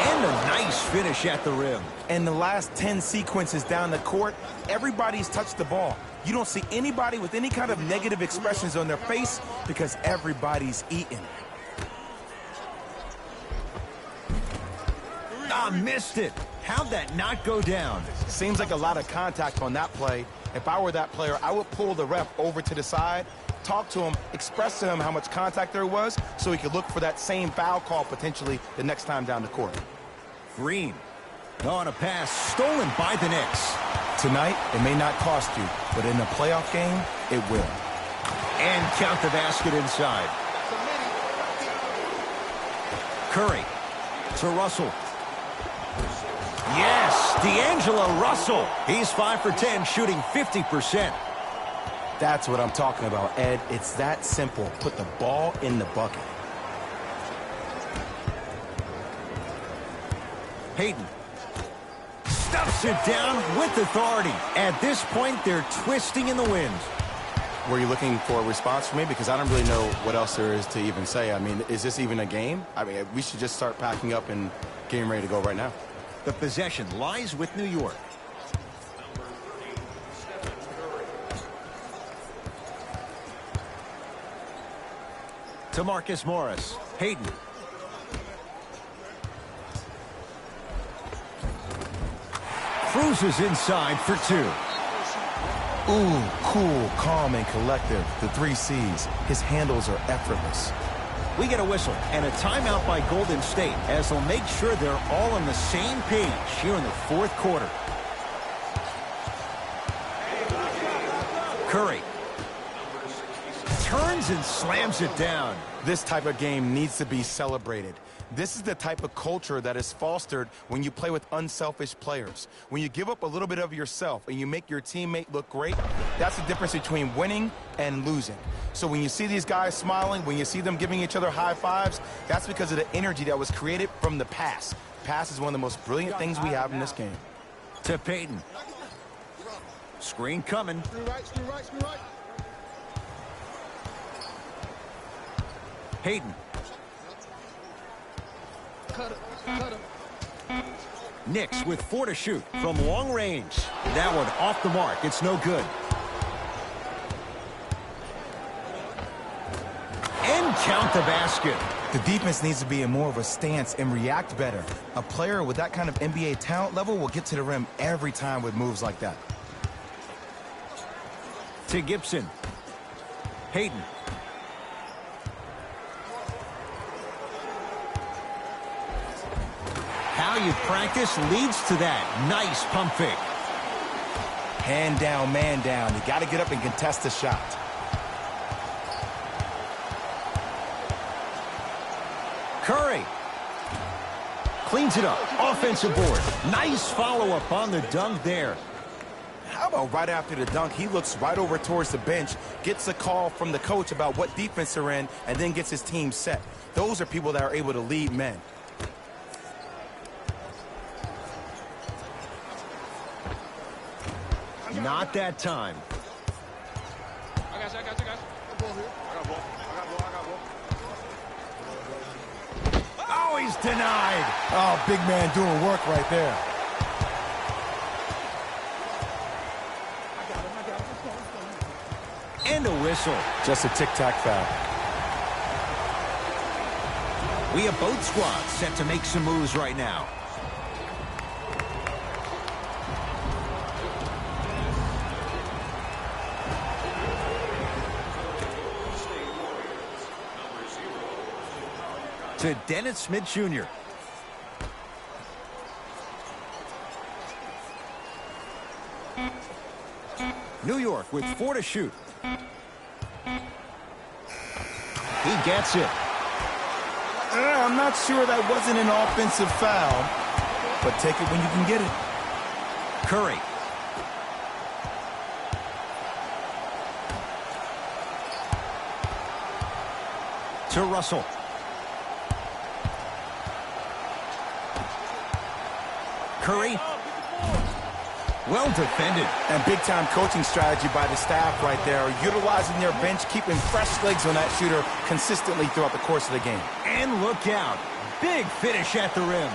And a nice finish at the rim. And the last 10 sequences down the court, everybody's touched the ball. You don't see anybody with any kind of negative expressions on their face because everybody's eating. Missed it. How'd that not go down? Seems like a lot of contact on that play. If I were that player, I would pull the ref over to the side, talk to him, express to him how much contact there was so he could look for that same foul call potentially the next time down the court. Green. On a pass stolen by the Knicks. Tonight, it may not cost you, but in a playoff game, it will. And count the basket inside. Curry to Russell. Yes, D'Angelo Russell. He's 5 for 10, shooting 50%. That's what I'm talking about, Ed. It's that simple. Put the ball in the bucket. Payton stuffs it down with authority. At this point, they're twisting in the wind. Were you looking for a response from me? Because I don't really know what else there is to even say. I mean, is this even a game? I mean, we should just start packing up and getting ready to go right now. The possession lies with New York. To Marcus Morris. Hayden. Cruises inside for 2. Ooh, cool, calm, and collective. The 3 C's. His handles are effortless. We get a whistle and a timeout by Golden State as they'll make sure they're all on the same page here in the fourth quarter. Curry turns and slams it down. This type of game needs to be celebrated. This is the type of culture that is fostered when you play with unselfish players. When you give up a little bit of yourself and you make your teammate look great, that's the difference between winning and losing. So when you see these guys smiling, when you see them giving each other high fives, that's because of the energy that was created from the pass. Pass is one of the most brilliant things we have in this game. To Payton. Screen coming. Screw right. Payton. Knicks with 4 to shoot from long range. That one off the mark. It's no good. And count the basket. The defense needs to be in more of a stance and react better. A player with that kind of NBA talent level will get to the rim every time with moves like that. To Gibson. Payton. How you practice leads to that. Nice pump fake. Hand down, man down. You got to get up and contest the shot. Curry. Cleans it up. Offensive board. Nice follow-up on the dunk there. How about right after the dunk, he looks right over towards the bench, gets a call from the coach about what defense they're in, and then gets his team set. Those are people that are able to lead men. Not that time. I got you. Oh, he's denied. Oh, big man doing work right there. And a whistle. Just a tic-tac foul. We have both squads set to make some moves right now. To Dennis Smith Jr. New York with 4 to shoot. He gets it. I'm not sure that wasn't an offensive foul, but take it when you can get it. Curry. To Russell. Curry. Well defended. And big-time coaching strategy by the staff right there, utilizing their bench, keeping fresh legs on that shooter consistently throughout the course of the game. And look out. Big finish at the rim.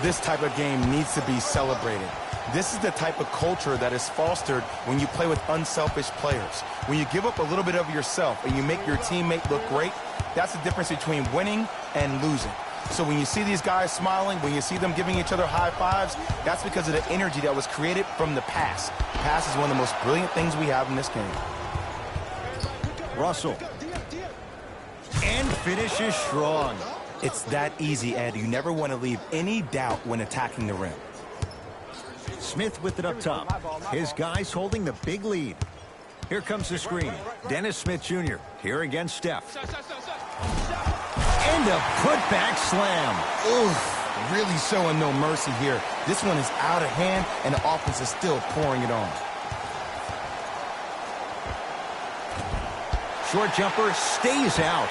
This type of game needs to be celebrated. This is the type of culture that is fostered when you play with unselfish players. When you give up a little bit of yourself and you make your teammate look great, that's the difference between winning and losing. So when you see these guys smiling, when you see them giving each other high fives, that's because of the energy that was created from the pass. Pass is one of the most brilliant things we have in this game. Russell. And finishes strong. It's that easy, Ed. You never want to leave any doubt when attacking the rim. Smith with it up top. His guys holding the big lead. Here comes the screen. Dennis Smith Jr. here against Steph. And a putback slam. Oof, really showing no mercy here. This one is out of hand, and the offense is still pouring it on. Short jumper stays out.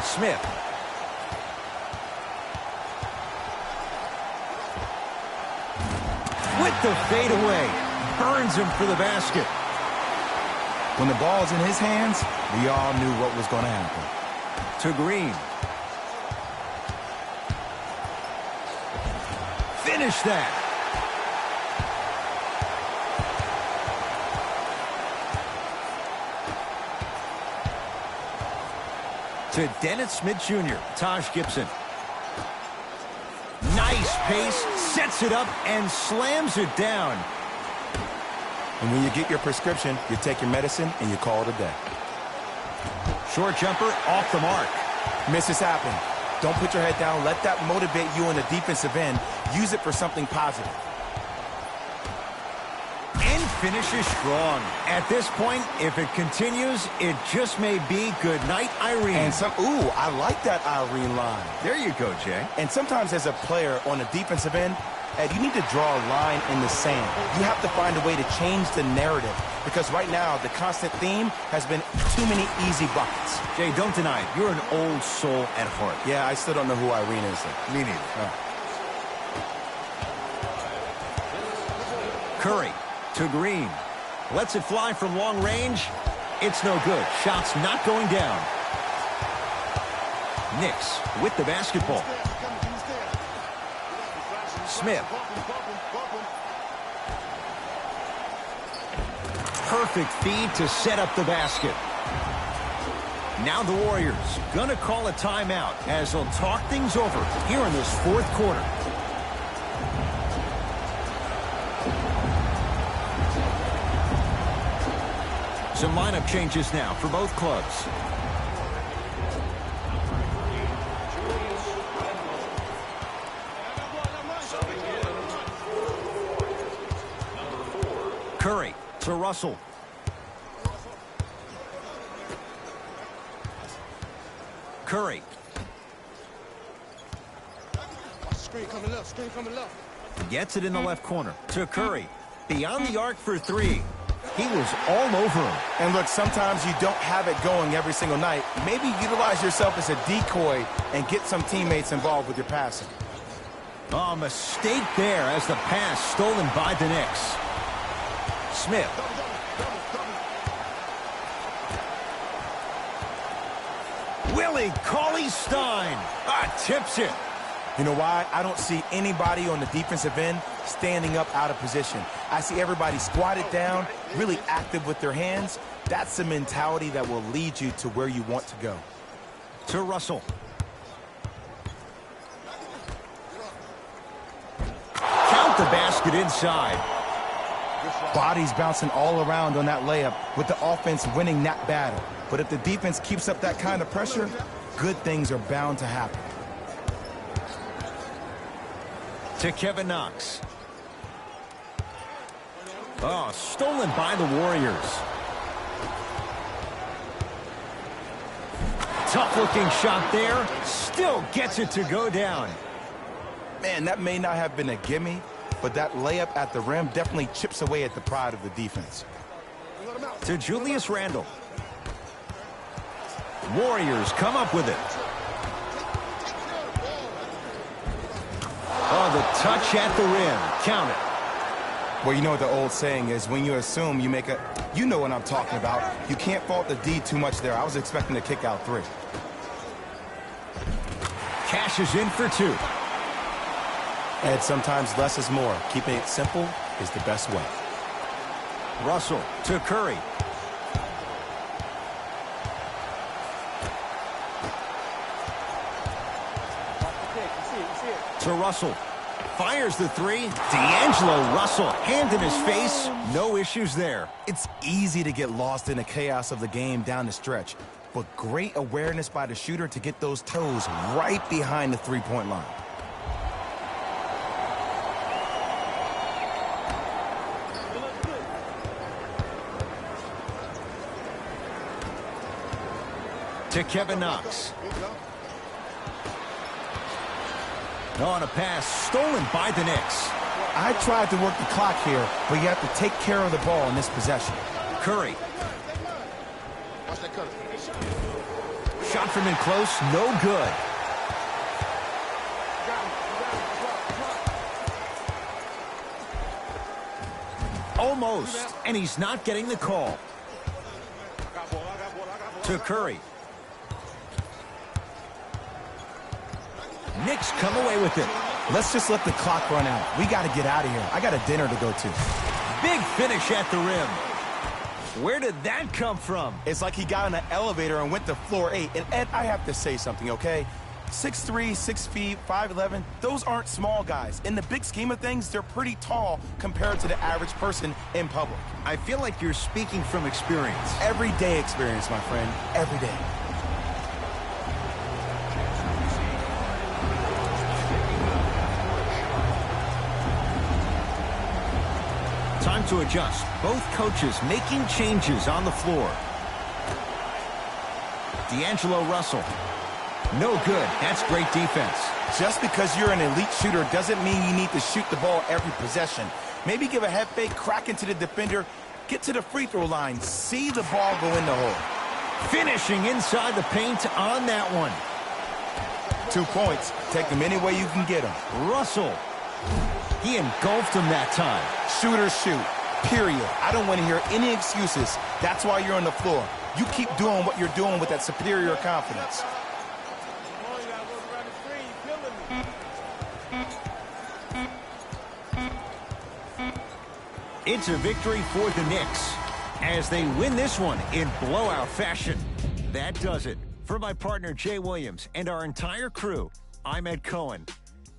Smith. With the fadeaway. Burns him for the basket. When the ball is in his hands, we all knew what was going to happen. To Green. Finish that. To Dennis Smith Jr. Taj Gibson. Nice pace, sets it up, and slams it down. And when you get your prescription, you take your medicine and you call it a day. Short jumper off the mark. Misses happen. Don't put your head down. Let that motivate you in the defensive end. Use it for something positive. And finishes strong. At this point, if it continues, it just may be good night, Irene. And I like that Irene line. There you go, Jay. And sometimes as a player on the defensive end, Ed, you need to draw a line in the sand. You have to find a way to change the narrative because right now the constant theme has been too many easy buckets. Jay, don't deny it. You're an old soul at heart. Yeah, I still don't know who Irene is. Me neither. Curry to Green. Lets it fly from long range. It's no good. Shot's not going down. Knicks with the basketball. Smith. Perfect feed to set up the basket. Now the Warriors gonna call a timeout as they'll talk things over here in this fourth quarter. Some lineup changes now for both clubs. Curry to Russell. Curry. Screen coming left, screen coming left. Gets it in the left corner to Curry. Beyond the arc for three. He was all over him. And look, sometimes you don't have it going every single night. Maybe utilize yourself as a decoy and get some teammates involved with your passing. Oh, mistake there as the pass stolen by the Knicks. Smith. Willie Cauley-Stein tips it. You know why? I don't see anybody on the defensive end standing up out of position. I see everybody squatted down, really active with their hands. That's the mentality that will lead you to where you want to go. To Russell. Count the basket inside. Bodies bouncing all around on that layup with the offense winning that battle. But if the defense keeps up that kind of pressure, good things are bound to happen. To Kevin Knox. Oh, stolen by the Warriors. Tough-looking shot there. Still gets it to go down. Man, that may not have been a gimme, but that layup at the rim definitely chips away at the pride of the defense. To Julius Randle. Warriors come up with it. Oh, the touch at the rim. Count it. Well, you know what the old saying is, when you assume you make a... You know what I'm talking about. You can't fault the D too much there. I was expecting to kick out three. Cashes in for two. And sometimes less is more. Keeping it simple is the best way. Russell to Curry. To Russell. Fires the three. D'Angelo Russell, hand in his face. No issues there. It's easy to get lost in the chaos of the game down the stretch, but great awareness by the shooter to get those toes right behind the three-point line. To Kevin Knox. On a pass stolen by the Knicks. I tried to work the clock here, but you have to take care of the ball in this possession. Curry. Shot from in close, no good. Almost, and he's not getting the call. To Curry. Knicks come away with it. Let's just let the clock run out. We got to get out of here. I got a dinner to go to. Big finish at the rim. Where did that come from? It's like he got in an elevator and went to floor 8. And Ed, I have to say something, okay? 6'3", 6 feet, 5'11", those aren't small guys. In the big scheme of things, they're pretty tall compared to the average person in public. I feel like you're speaking from experience. Everyday experience, my friend. Every day. Time to adjust. Both coaches making changes on the floor. D'Angelo Russell. No good. That's great defense. Just because you're an elite shooter doesn't mean you need to shoot the ball every possession. Maybe give a head fake, crack into the defender, get to the free throw line, see the ball go in the hole. Finishing inside the paint on that one. 2 points. Take them any way you can get them. Russell. He engulfed him that time. Shooters shoot. Period. I don't want to hear any excuses. That's why you're on the floor. You keep doing what you're doing with that superior confidence. It's a victory for the Knicks as they win this one in blowout fashion. That does it. For my partner Jay Williams and our entire crew, I'm Ed Cohen.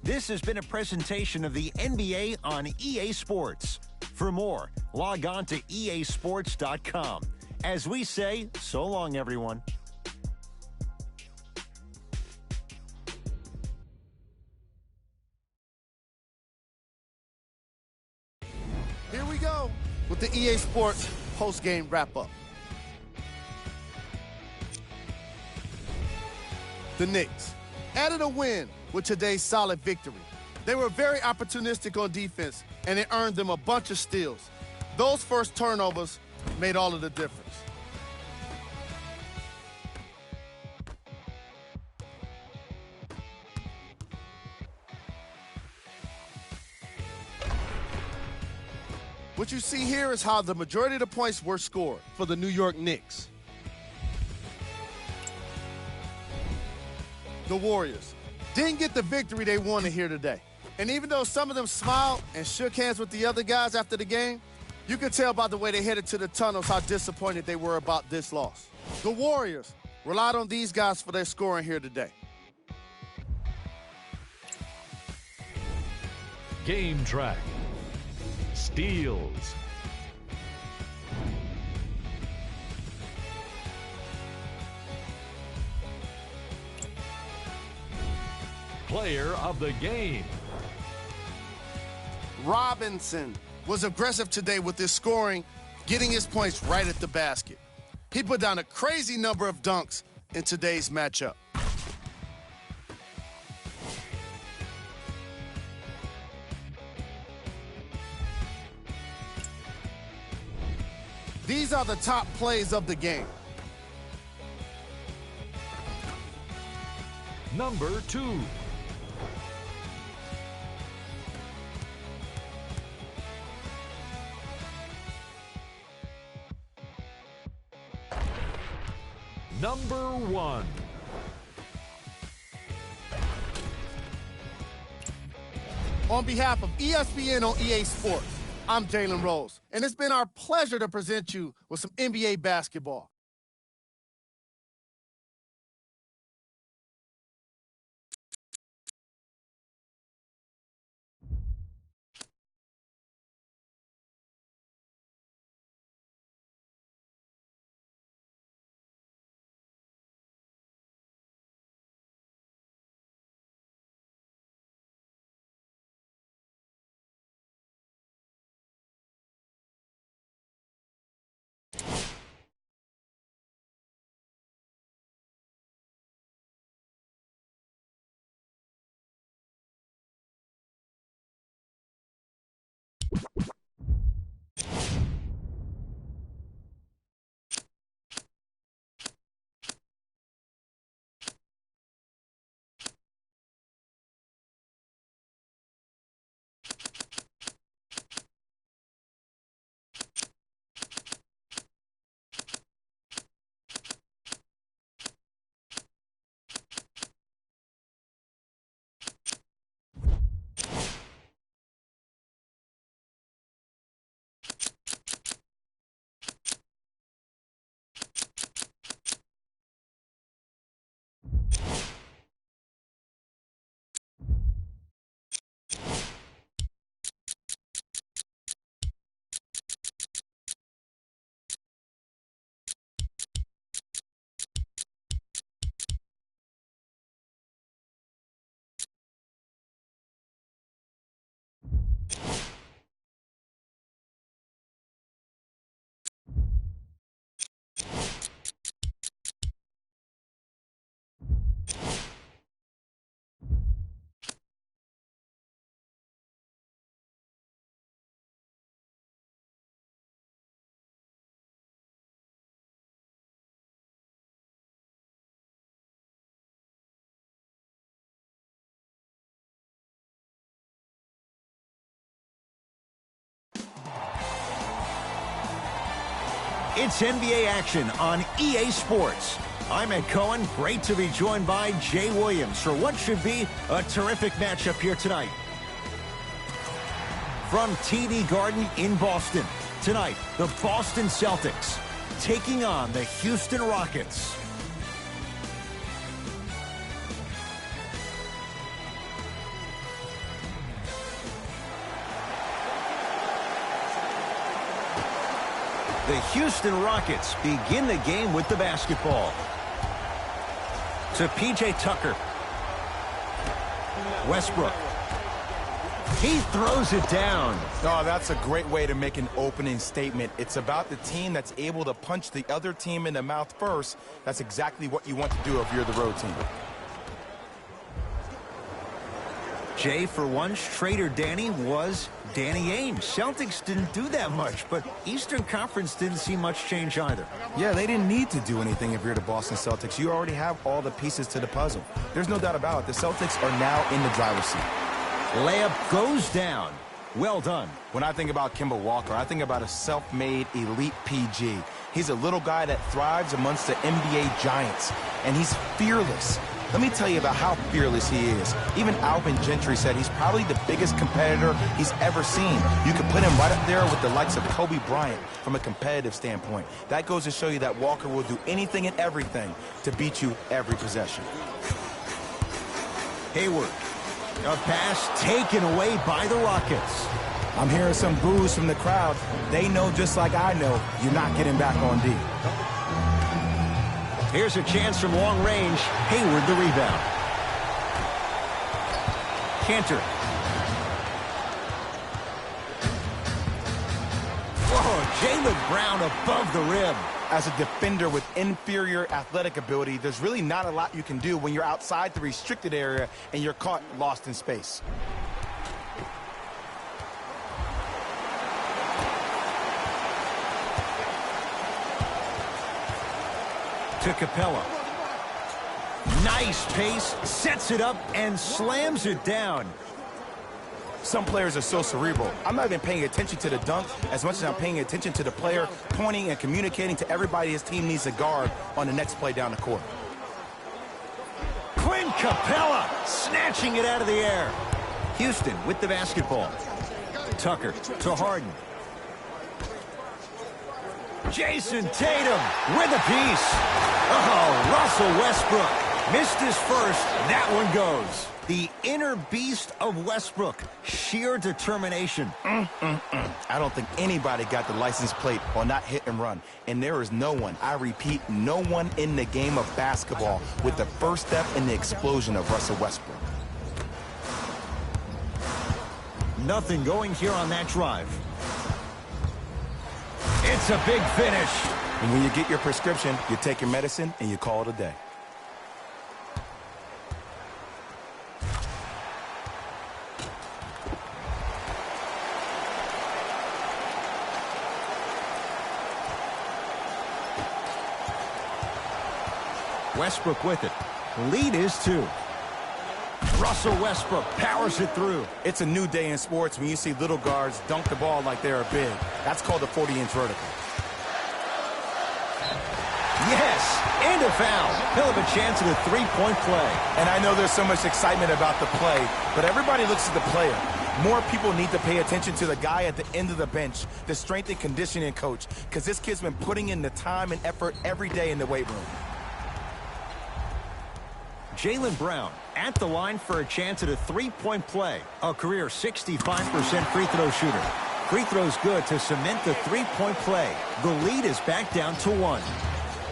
This has been a presentation of the NBA on EA Sports. For more, log on to easports.com. As we say, so long, everyone. Here we go with the EA Sports post-game wrap-up. The Knicks added a win with today's solid victory. They were very opportunistic on defense, and it earned them a bunch of steals. Those first turnovers made all of the difference. What you see here is how the majority of the points were scored for the New York Knicks. The Warriors didn't get the victory they wanted here today. And even though some of them smiled and shook hands with the other guys after the game, you could tell by the way they headed to the tunnels how disappointed they were about this loss. The Warriors relied on these guys for their scoring here today. Game track. Steals. Player of the game. Robinson was aggressive today with his scoring, getting his points right at the basket. He put down a crazy number of dunks in today's matchup. These are the top plays of the game. Number 2. Number 1. On behalf of ESPN on EA Sports, I'm Jalen Rose, and it's been our pleasure to present you with some NBA basketball. It's NBA action on EA Sports. I'm Ed Cohen. Great to be joined by Jay Williams for what should be a terrific matchup here tonight. From TD Garden in Boston, tonight, the Boston Celtics taking on the Houston Rockets. The Houston Rockets begin the game with the basketball. To P.J. Tucker. Westbrook. He throws it down. Oh, that's a great way to make an opening statement. It's about the team that's able to punch the other team in the mouth first. That's exactly what you want to do if you're the road team. Jay, for once, Trader Danny was Danny Ainge. Celtics didn't do that much, but Eastern Conference didn't see much change either. Yeah, they didn't need to do anything if you're the Boston Celtics. You already have all the pieces to the puzzle. There's no doubt about it. The Celtics are now in the driver's seat. Layup goes down. Well done. When I think about Kemba Walker, I think about a self-made elite PG. He's a little guy that thrives amongst the NBA giants, and he's fearless. Let me tell you about how fearless he is. Even Alvin Gentry said he's probably the biggest competitor he's ever seen. You could put him right up there with the likes of Kobe Bryant from a competitive standpoint. That goes to show you that Walker will do anything and everything to beat you every possession. Hayward. A pass taken away by the Rockets. I'm hearing some boos from the crowd. They know just like I know you're not getting back on D. Here's a chance from long range. Hayward the rebound. Cantor. Whoa, Jaylen Brown above the rim. As a defender with inferior athletic ability, there's really not a lot you can do when you're outside the restricted area and you're caught lost in space. To Capella. Nice pace, sets it up, and slams it down. Some players are so cerebral. I'm not even paying attention to the dunk as much as I'm paying attention to the player pointing and communicating to everybody his team needs to guard on the next play down the court. Clint Capella snatching it out of the air. Houston with the basketball. Tucker to Harden. Jason Tatum with a piece. Oh, Russell Westbrook missed his first. That one goes. The inner beast of Westbrook. Sheer determination. I don't think anybody got the license plate on that hit and run. And there is no one, I repeat, no one in the game of basketball with the first step in the explosion of Russell Westbrook. Nothing going here on that drive. It's a big finish. And when you get your prescription, you take your medicine and you call it a day. Westbrook with it. Lead is 2. Russell Westbrook powers it through. It's a new day in sports when you see little guards dunk the ball like they're big. That's called a 40-inch vertical. Yes, and a foul. He'll have a chance at a three-point play. And I know there's so much excitement about the play, but everybody looks at the player. More people need to pay attention to the guy at the end of the bench, the strength and conditioning coach, because this kid's been putting in the time and effort every day in the weight room. Jaylen Brown at the line for a chance at a three-point play. A career 65% free throw shooter. Free throws good to cement the three-point play. The lead is back down to 1.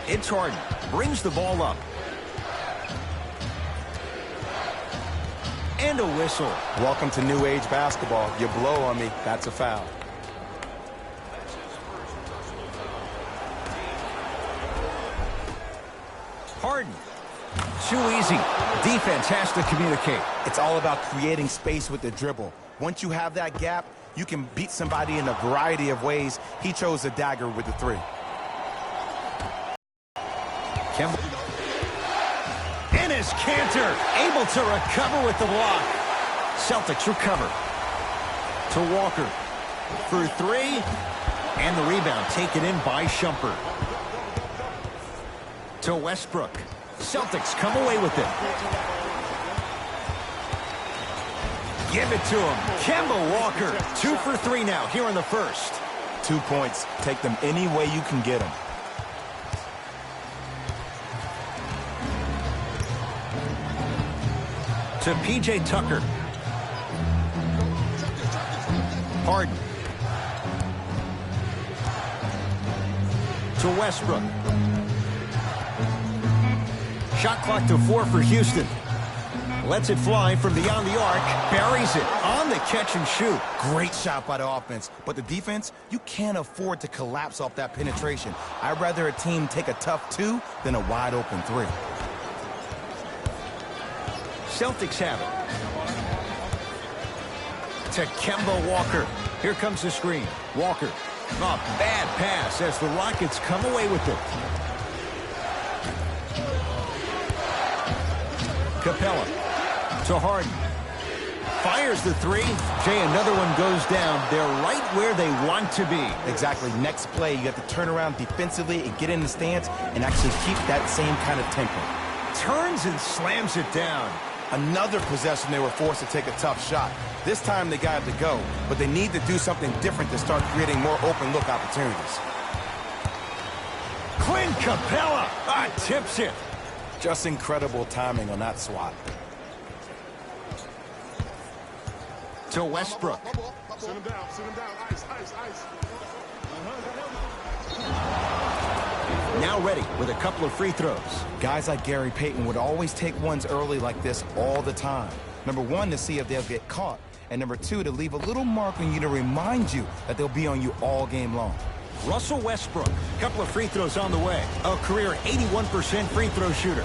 It's Harden. Brings the ball up. And a whistle. Welcome to new age basketball. You blow on me, that's a foul. Harden. Too easy. Defense has to communicate. It's all about creating space with the dribble. Once you have that gap, you can beat somebody in a variety of ways. He chose a dagger with the 3. Kemba. Enes Kanter able to recover with the block. Celtics recover. To Walker. For 3. And the rebound taken in by Shumpert. To Westbrook. Celtics come away with it. Give it to him. Kemba Walker. 2 for 3 now here in the first. 2 points. Take them any way you can get them. To P.J. Tucker. Harden. To Westbrook. Shot clock to 4 for Houston. Lets it fly from beyond the arc. Buries it on the catch and shoot. Great shot by the offense. But the defense, you can't afford to collapse off that penetration. I'd rather a team take a tough 2 than a wide open 3. Celtics have it. To Kemba Walker. Here comes the screen. Walker. Oh, bad pass as the Rockets come away with it. Capella to Harden. Fires the 3. Jay, another one goes down. They're right where they want to be. Exactly. Next play, you have to turn around defensively and get in the stance and actually keep that same kind of tempo. Turns and slams it down. Another possession they were forced to take a tough shot. This time they got it to go, but they need to do something different to start creating more open look opportunities. Clint Capella tips it. Just incredible timing on that swat. To Westbrook. Sit him down, sit him down. Ice, ice, ice. Now ready with a couple of free throws. Guys like Gary Payton would always take ones early like this all the time. Number 1, to see if they'll get caught. And number 2, to leave a little mark on you to remind you that they'll be on you all game long. Russell Westbrook, a couple of free throws on the way. A career 81% free throw shooter.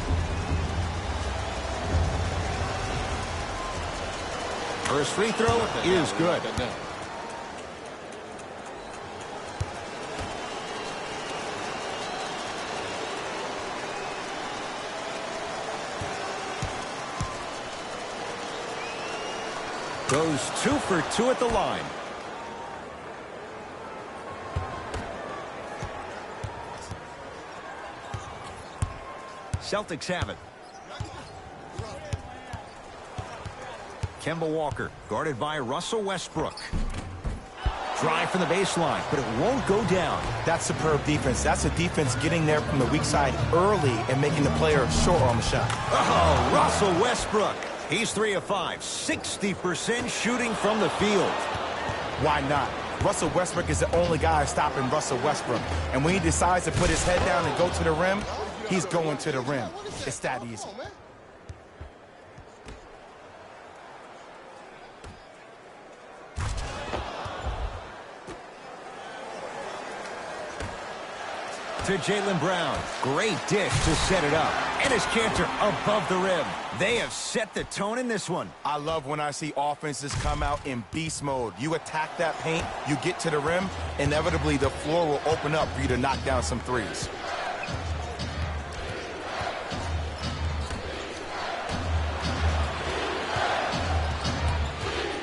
First free throw is good. Goes 2 for 2 at the line. Celtics have it. Kemba Walker, guarded by Russell Westbrook. Drive from the baseline, but it won't go down. That's superb defense. That's a defense getting there from the weak side early and making the player short on the shot. Oh, Russell Westbrook. He's 3 of 5, 60% shooting from the field. Why not? Russell Westbrook is the only guy stopping Russell Westbrook. And when he decides to put his head down and go to the rim, he's going to the rim. It's that easy. To Jaylen Brown. Great dish to set it up. And his canter above the rim. They have set the tone in this one. I love when I see offenses come out in beast mode. You attack that paint, you get to the rim, inevitably the floor will open up for you to knock down some threes.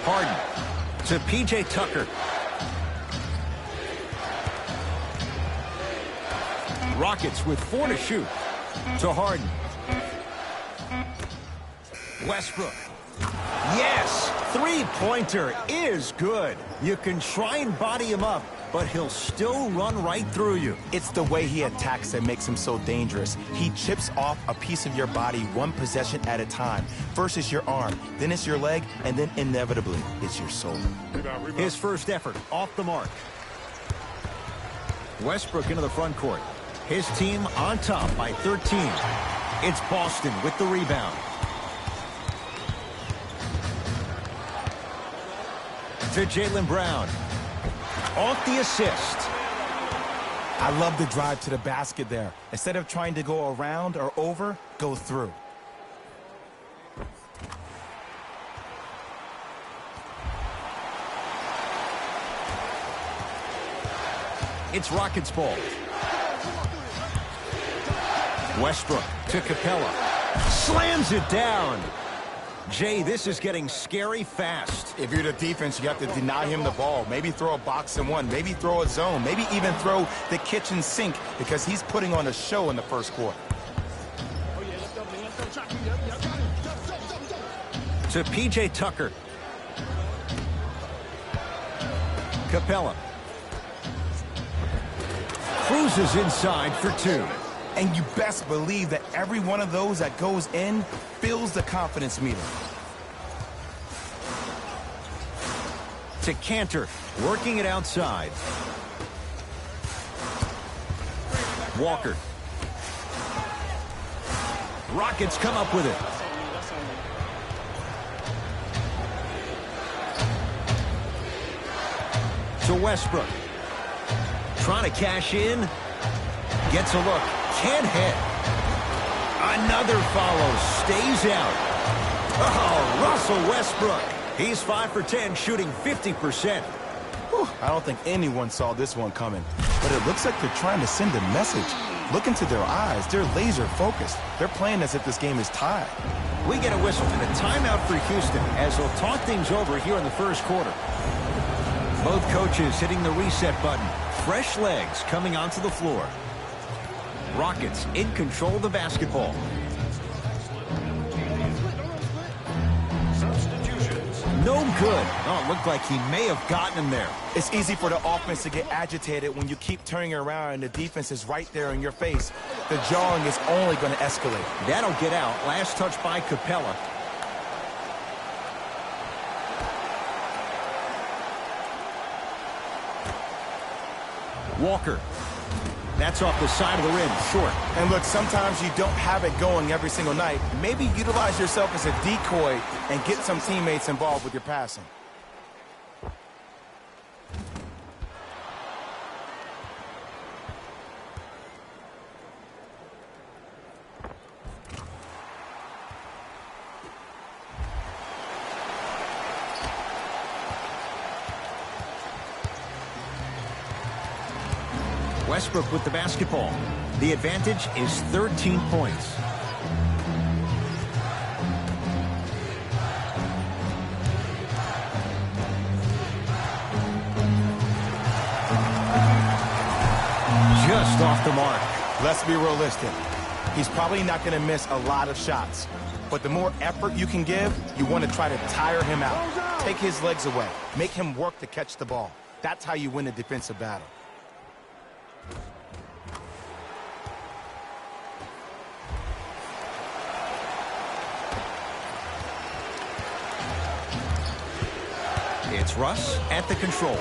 Harden to P.J. Tucker. Rockets with 4 to shoot. To Harden. Westbrook. Yes! Three-pointer is good. You can try and body him up, but he'll still run right through you. It's the way he attacks that makes him so dangerous. He chips off a piece of your body one possession at a time. First it's your arm, then it's your leg, and then inevitably it's your soul. His first effort off the mark. Westbrook into the front court. His team on top by 13. It's Boston with the rebound. To Jaylen Brown. Off the assist. I love the drive to the basket there. Instead of trying to go around or over, go through. It's Rockets ball. Westbrook to Capella. Slams it down. Jay, this is getting scary fast. If you're the defense, you have to deny him the ball. Maybe throw a box and one. Maybe throw a zone. Maybe even throw the kitchen sink because he's putting on a show in the first quarter. To P.J. Tucker. Capella. Cruises inside for two. And you best believe that every one of those that goes in fills the confidence meter. To Cantor, working it outside. Walker. Rockets come up with it. To Westbrook. Trying to cash in. Gets a look. Can't hit. Another follow. Stays out. Oh, Russell Westbrook. He's 5 for 10, shooting 50%. Whew, I don't think anyone saw this one coming. But it looks like they're trying to send a message. Look into their eyes. They're laser focused. They're playing as if this game is tied. We get a whistle and a timeout for Houston as they'll talk things over here in the first quarter. Both coaches hitting the reset button. Fresh legs coming onto the floor. Rockets in control of the basketball. Substitutions. No good. Oh, it looked like he may have gotten him there. It's easy for the offense to get agitated when you keep turning around and the defense is right there in your face. The jawing is only going to escalate. That'll get out. Last touch by Capella. Walker. That's off the side of the rim, short. And look, sometimes you don't have it going every single night. Maybe utilize yourself as a decoy and get some teammates involved with your passing. Westbrook with the basketball. The advantage is 13 points. Just off the mark. Let's be realistic. He's probably not going to miss a lot of shots. But the more effort you can give, you want to try to tire him out. Take his legs away. Make him work to catch the ball. That's how you win a defensive battle. It's Russ at the controls.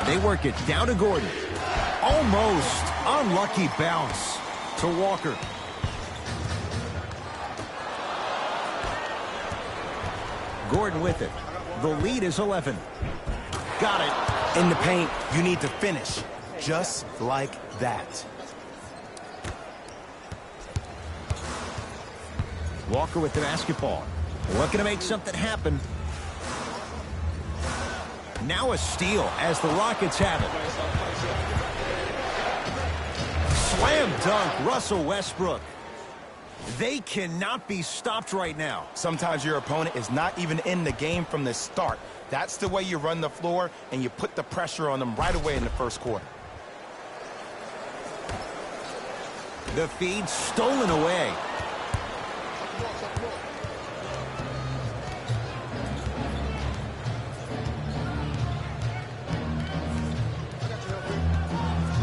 They work it down to Gordon. Almost unlucky bounce to Walker. Gordon with it. The lead is 11. Got it. In the paint, you need to finish. Just like that. Walker with the basketball. Looking to make something happen. Now a steal as the Rockets have it. Slam dunk, Russell Westbrook. They cannot be stopped right now. Sometimes your opponent is not even in the game from the start. That's the way you run the floor, and you put the pressure on them right away in the first quarter. The feed stolen away.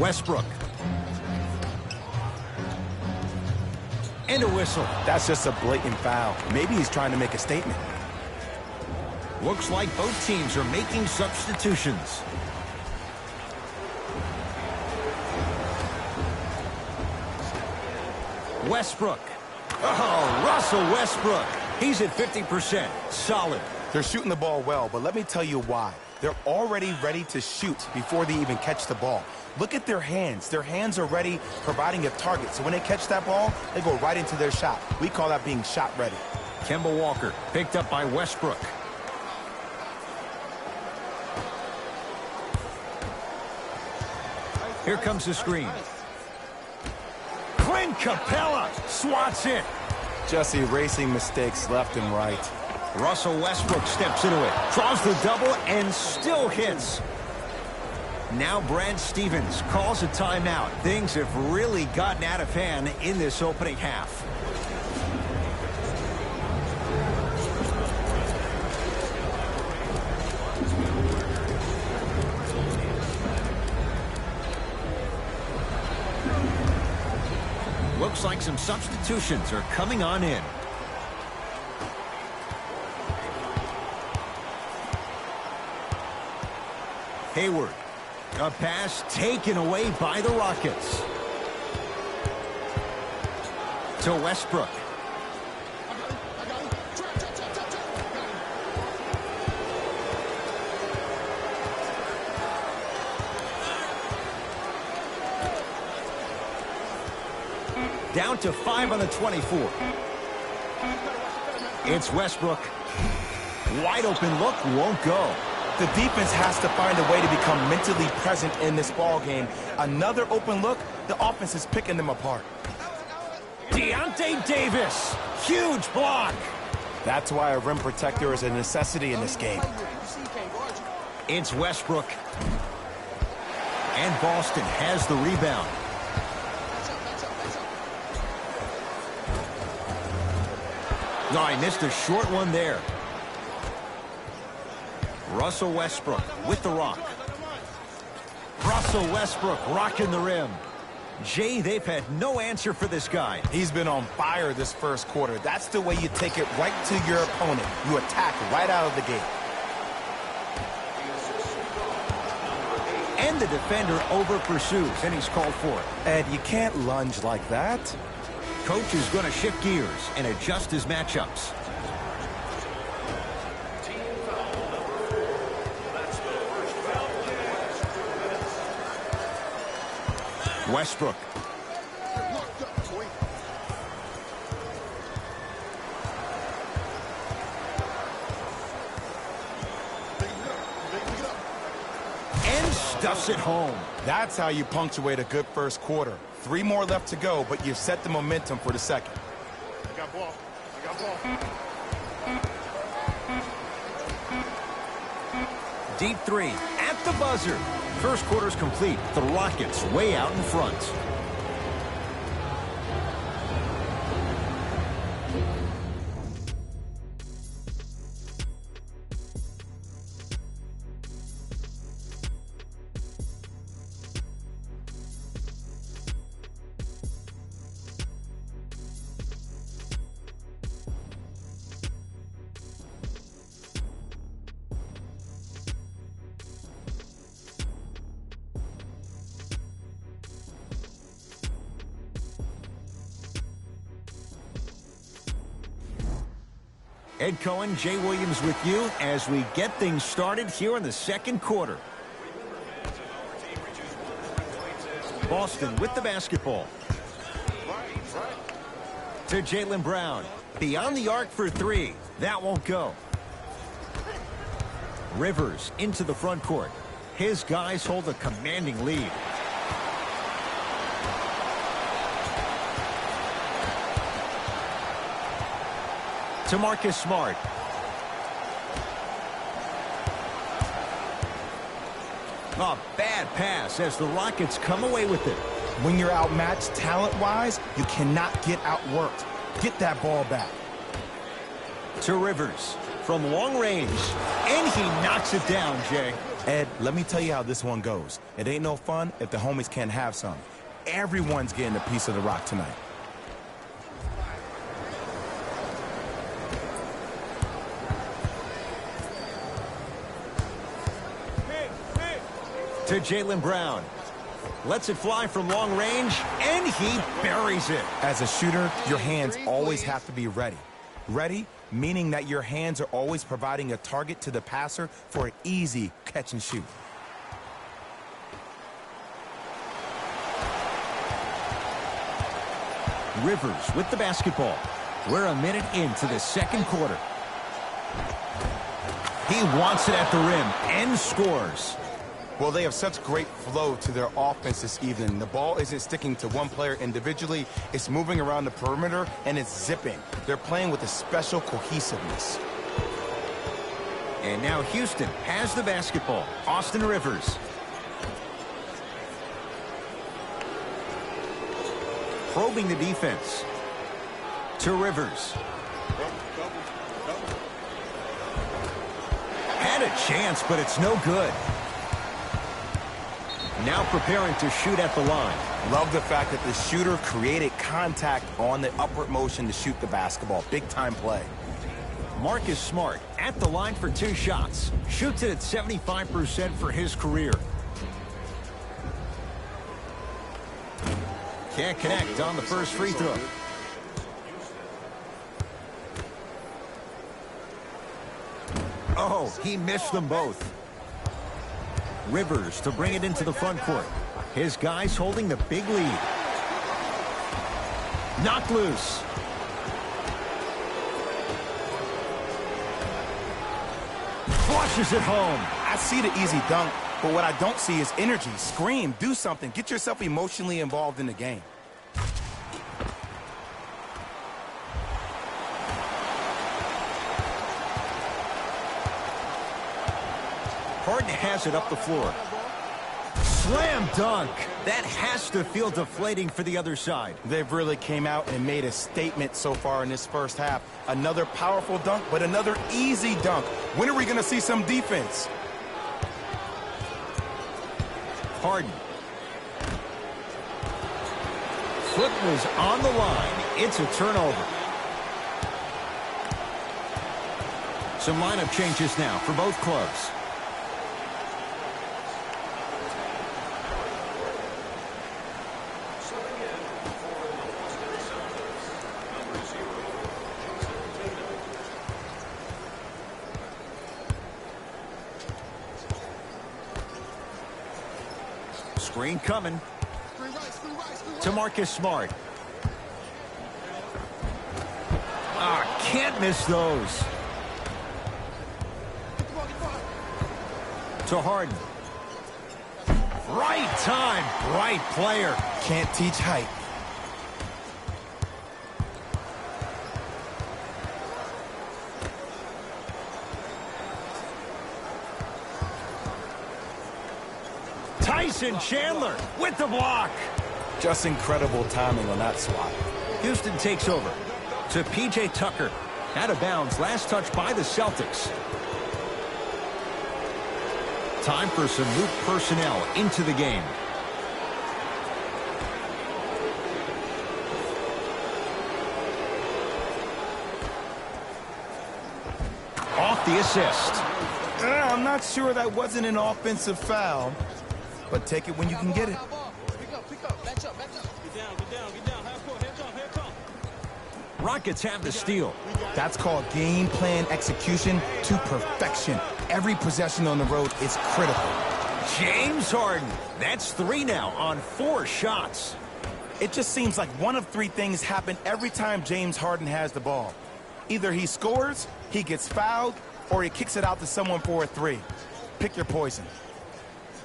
Westbrook. And a whistle. That's just a blatant foul. Maybe he's trying to make a statement. Looks like both teams are making substitutions. Westbrook. Oh, Russell Westbrook. He's at 50%. Solid. They're shooting the ball well, but let me tell you why. They're already ready to shoot before they even catch the ball. Look at their hands. Their hands are ready, providing a target. So when they catch that ball, they go right into their shot. We call that being shot ready. Kemba Walker picked up by Westbrook. Here comes the screen. Clint Capella swats it. Just erasing mistakes left and right. Russell Westbrook steps into it, draws the double, and still hits. Now Brad Stevens calls a timeout. Things have really gotten out of hand in this opening half. Looks like some substitutions are coming on in. Hayward. A pass taken away by the Rockets. To Westbrook. Down to 5 on the 24. It's Westbrook. Wide open look, won't go. The defense has to find a way to become mentally present in this ball game. Another open look, the offense is picking them apart. Deontay Davis, huge block. That's why a rim protector is a necessity in this game. It's Westbrook. And Boston has the rebound. No, I missed a short one there. Russell Westbrook with the rock. Russell Westbrook rocking the rim. Jay, they've had no answer for this guy. He's been on fire this first quarter. That's the way you take it right to your opponent. You attack right out of the gate. And the defender over pursues, and he's called for it. Ed, you can't lunge like that. Coach is going to shift gears and adjust his matchups. Westbrook. And stuffs it home. That's how you punctuate a good first quarter. 3 more left to go, but you've set the momentum for the second. I got ball. I got ball. Deep 3 at the buzzer. First quarter's complete. The Rockets way out in front. Ed Cohen, Jay Williams with you as we get things started here in the second quarter. Boston with the basketball. To Jaylen Brown. Beyond the arc for 3. That won't go. Rivers into the front court. His guys hold a commanding lead. To Marcus Smart. A bad pass as the Rockets come away with it. When you're outmatched talent-wise, you cannot get outworked. Get that ball back. To Rivers from long range. And he knocks it down, Jay. Ed, let me tell you how this one goes. It ain't no fun if the homies can't have some. Everyone's getting a piece of the rock tonight. To Jaylen Brown. Lets it fly from long range, and he buries it. As a shooter, your hands always have to be ready. Ready, meaning that your hands are always providing a target to the passer for an easy catch and shoot. Rivers with the basketball. We're a minute into the second quarter. He wants it at the rim and scores. Well, they have such great flow to their offense this evening. The ball isn't sticking to one player individually. It's moving around the perimeter, and it's zipping. They're playing with a special cohesiveness. And now Houston has the basketball. Austin Rivers. Probing the defense. To Rivers. Had a chance, but it's no good. Now preparing to shoot at the line. Love the fact that the shooter created contact on the upward motion to shoot the basketball. Big time play. Marcus Smart at the line for 2 shots. Shoots it at 75% for his career. Can't connect on the first free throw. Oh, he missed them both. Rivers to bring it into the front court. His guys holding the big lead. Knocked loose. Flushes it home. I see the easy dunk, but what I don't see is energy. Scream, do something. Get yourself emotionally involved in the game. Harden has it up the floor. Slam dunk. That has to feel deflating for the other side. They've really came out and made a statement so far in this first half. Another powerful dunk, but another easy dunk. When are we going to see some defense? Harden. Foot was on the line. It's a turnover. Some lineup changes now for both clubs. Screen coming to Marcus Smart. Can't miss those. To Harden. Right time, right player. Can't teach height. Tyson Chandler with the block. Just incredible timing on that swat. Houston takes over to P.J. Tucker. Out of bounds, last touch by the Celtics. Time for some new personnel into the game. Off the assist. I'm not sure that wasn't an offensive foul, but take it when you can get it. Rockets have the steal. That's called game plan execution to perfection. Every possession on the road is critical. James Harden. That's 3 now on 4 shots. It just seems like one of 3 things happen every time James Harden has the ball. Either he scores, he gets fouled, or he kicks it out to someone for a 3. Pick your poison.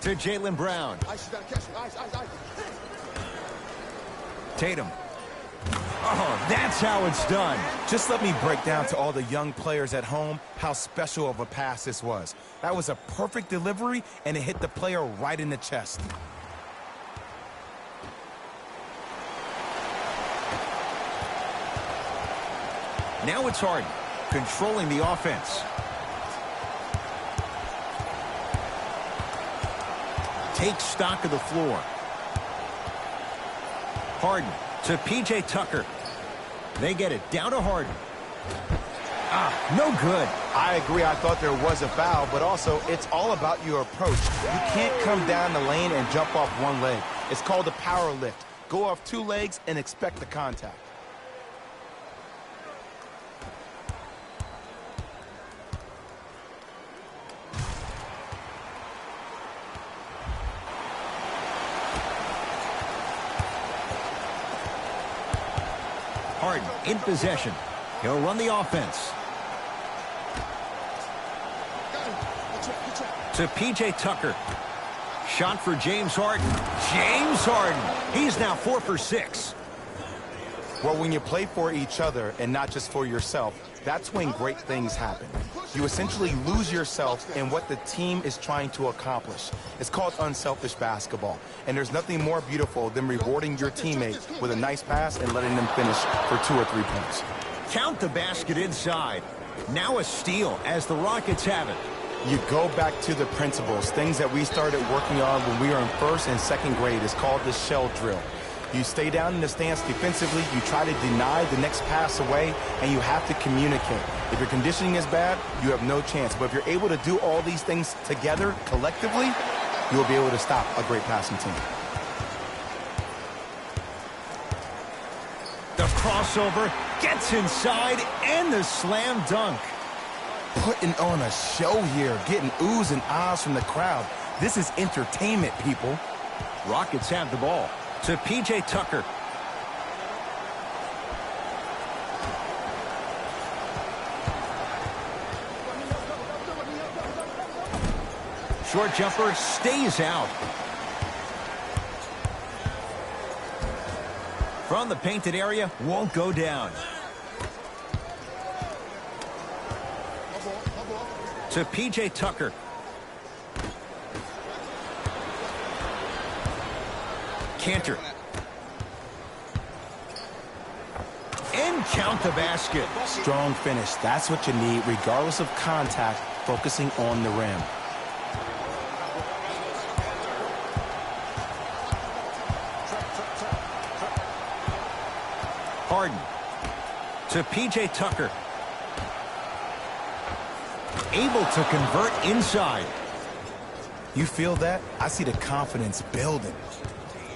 To Jaylen Brown. Tatum. Oh, that's how it's done. Just let me break down to all the young players at home how special of a pass this was. That was a perfect delivery, and it hit the player right in the chest. Now it's Harden, controlling the offense. Takes stock of the floor. Harden to P.J. Tucker. They get it down to Harden. No good. I agree. I thought there was a foul, but also it's all about your approach. You can't come down the lane and jump off one leg. It's called a power lift. Go off 2 legs and expect the contact. Harden in possession. He'll run the offense. To P.J. Tucker. Shot for James Harden. James Harden. He's now 4 for 6. Well, when you play for each other and not just for yourself, that's when great things happen. You essentially lose yourself in what the team is trying to accomplish. It's called unselfish basketball. And there's nothing more beautiful than rewarding your teammate with a nice pass and letting them finish for 2 or 3 points. Count the basket inside. Now a steal as the Rockets have it. You go back to the principles, things that we started working on when we were in 1st and 2nd grade. It's called the shell drill. You stay down in the stance defensively, you try to deny the next pass away, and you have to communicate. If your conditioning is bad, you have no chance. But if you're able to do all these things together, collectively, you will be able to stop a great passing team. The crossover gets inside, and the slam dunk. Putting on a show here, getting oohs and ahs from the crowd. This is entertainment, people. Rockets have the ball. To P.J. Tucker. Short jumper stays out. From the painted area, won't go down. To P.J. Tucker. Cantor. And count the basket. Strong finish. That's what you need, regardless of contact, focusing on the rim. Harden. To P.J. Tucker. Able to convert inside. You feel that? I see the confidence building.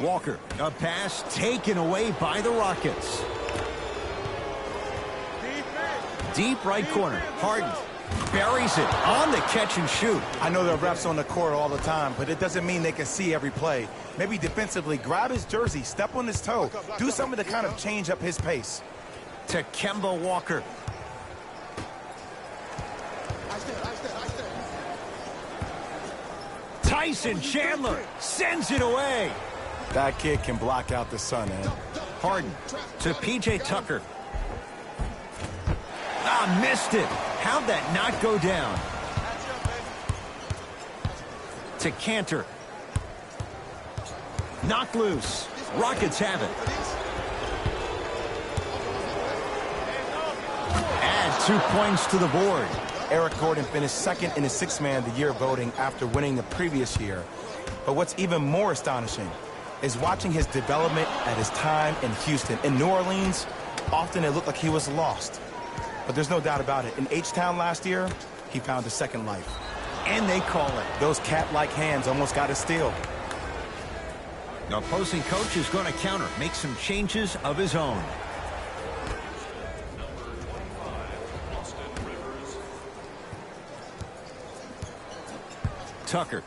Walker, a pass taken away by the Rockets. Deep right corner, Harden buries it on the catch and shoot. I know there are refs on the court all the time, but it doesn't mean they can see every play. Maybe defensively, grab his jersey, step on his toe, do something to kind of change up his pace. To Kemba Walker. Tyson Chandler sends it away. That kid can block out the sun, man. Harden to P.J. Tucker. Ah, missed it. How'd that not go down? To Cantor. Knocked loose. Rockets have it. Add 2 points to the board. Eric Gordon finished 2nd in the Sixth Man of the Year voting after winning the previous year. But what's even more astonishing is watching his development at his time in Houston. In New Orleans, often it looked like he was lost. But there's no doubt about it. In H-Town last year, he found a second life. And they call it. Those cat-like hands almost got a steal. The opposing coach is going to counter, make some changes of his own. Tucker.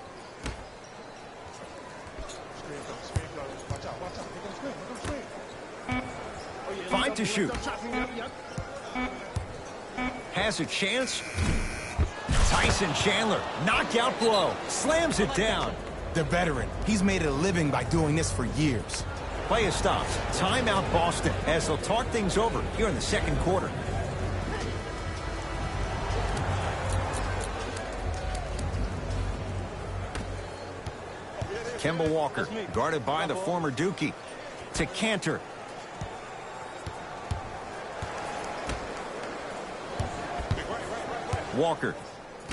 5 to shoot. Has a chance. Tyson Chandler, knockout blow, slams it down. The veteran, he's made a living by doing this for years. Play stops. Timeout Boston as they'll talk things over here in the second quarter. Kemba Walker, guarded by the former Dookie. To Cantor. Walker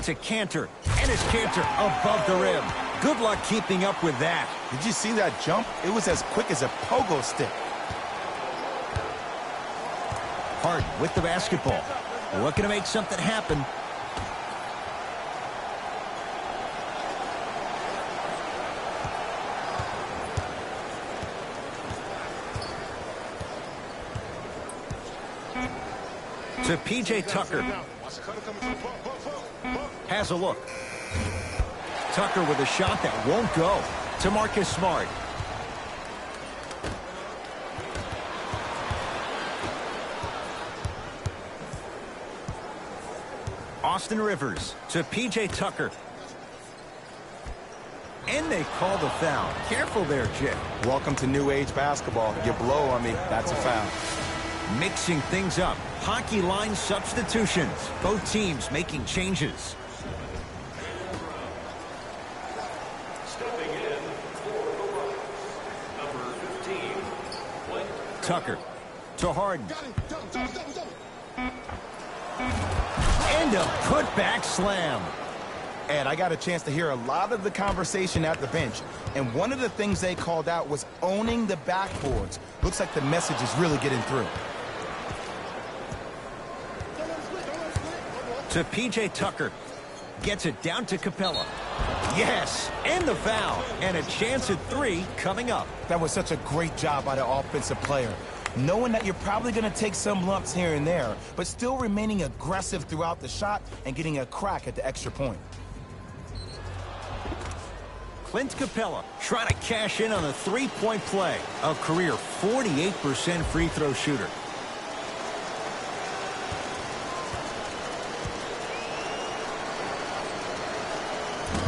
to Cantor. And it's Cantor above the rim. Good luck keeping up with that. Did you see that jump? It was as quick as a pogo stick. Harden with the basketball. Looking to make something happen. To P.J. Tucker. Has a look. Tucker with a shot that won't go. To Marcus Smart. Austin Rivers to P.J. Tucker. And they call the foul. Careful there, Jay. Welcome to new age basketball. You blow on me, that's a foul. Mixing things up. Hockey line substitutions. Both teams making changes. Stepping in for the Rockets, number 15, Tucker to Harden. And a putback slam. And I got a chance to hear a lot of the conversation at the bench. And one of the things they called out was owning the backboards. Looks like the message is really getting through. To P.J. Tucker. Gets it down to Capella. Yes, and the foul. And a chance at 3 coming up. That was such a great job by the offensive player. Knowing that you're probably going to take some lumps here and there, but still remaining aggressive throughout the shot and getting a crack at the extra point. Clint Capella trying to cash in on a 3-point play. A career 48% free throw shooter.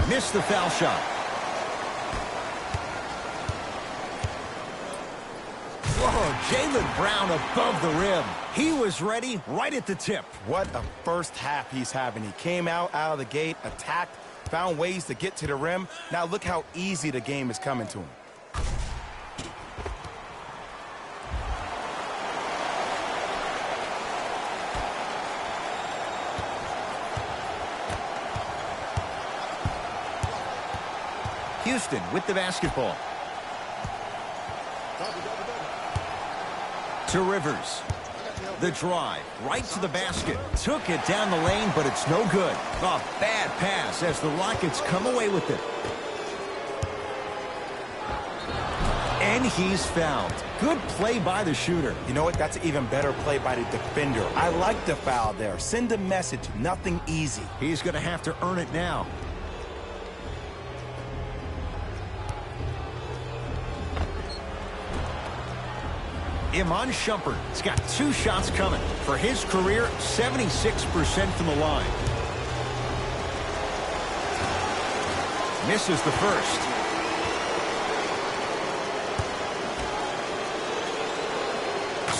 Missed the foul shot. Whoa, Jaylen Brown above the rim. He was ready right at the tip. What a first half he's having. He came out of the gate, attacked, found ways to get to the rim. Now look how easy the game is coming to him. Houston with the basketball. To Rivers. The drive right to the basket. Took it down the lane, but it's no good. A bad pass as the Rockets come away with it. And he's fouled. Good play by the shooter. You know what? That's an even better play by the defender. I like the foul there. Send a message. Nothing easy. He's going to have to earn it now. Iman Shumpert has got 2 shots coming. For his career, 76% from the line. Misses the first.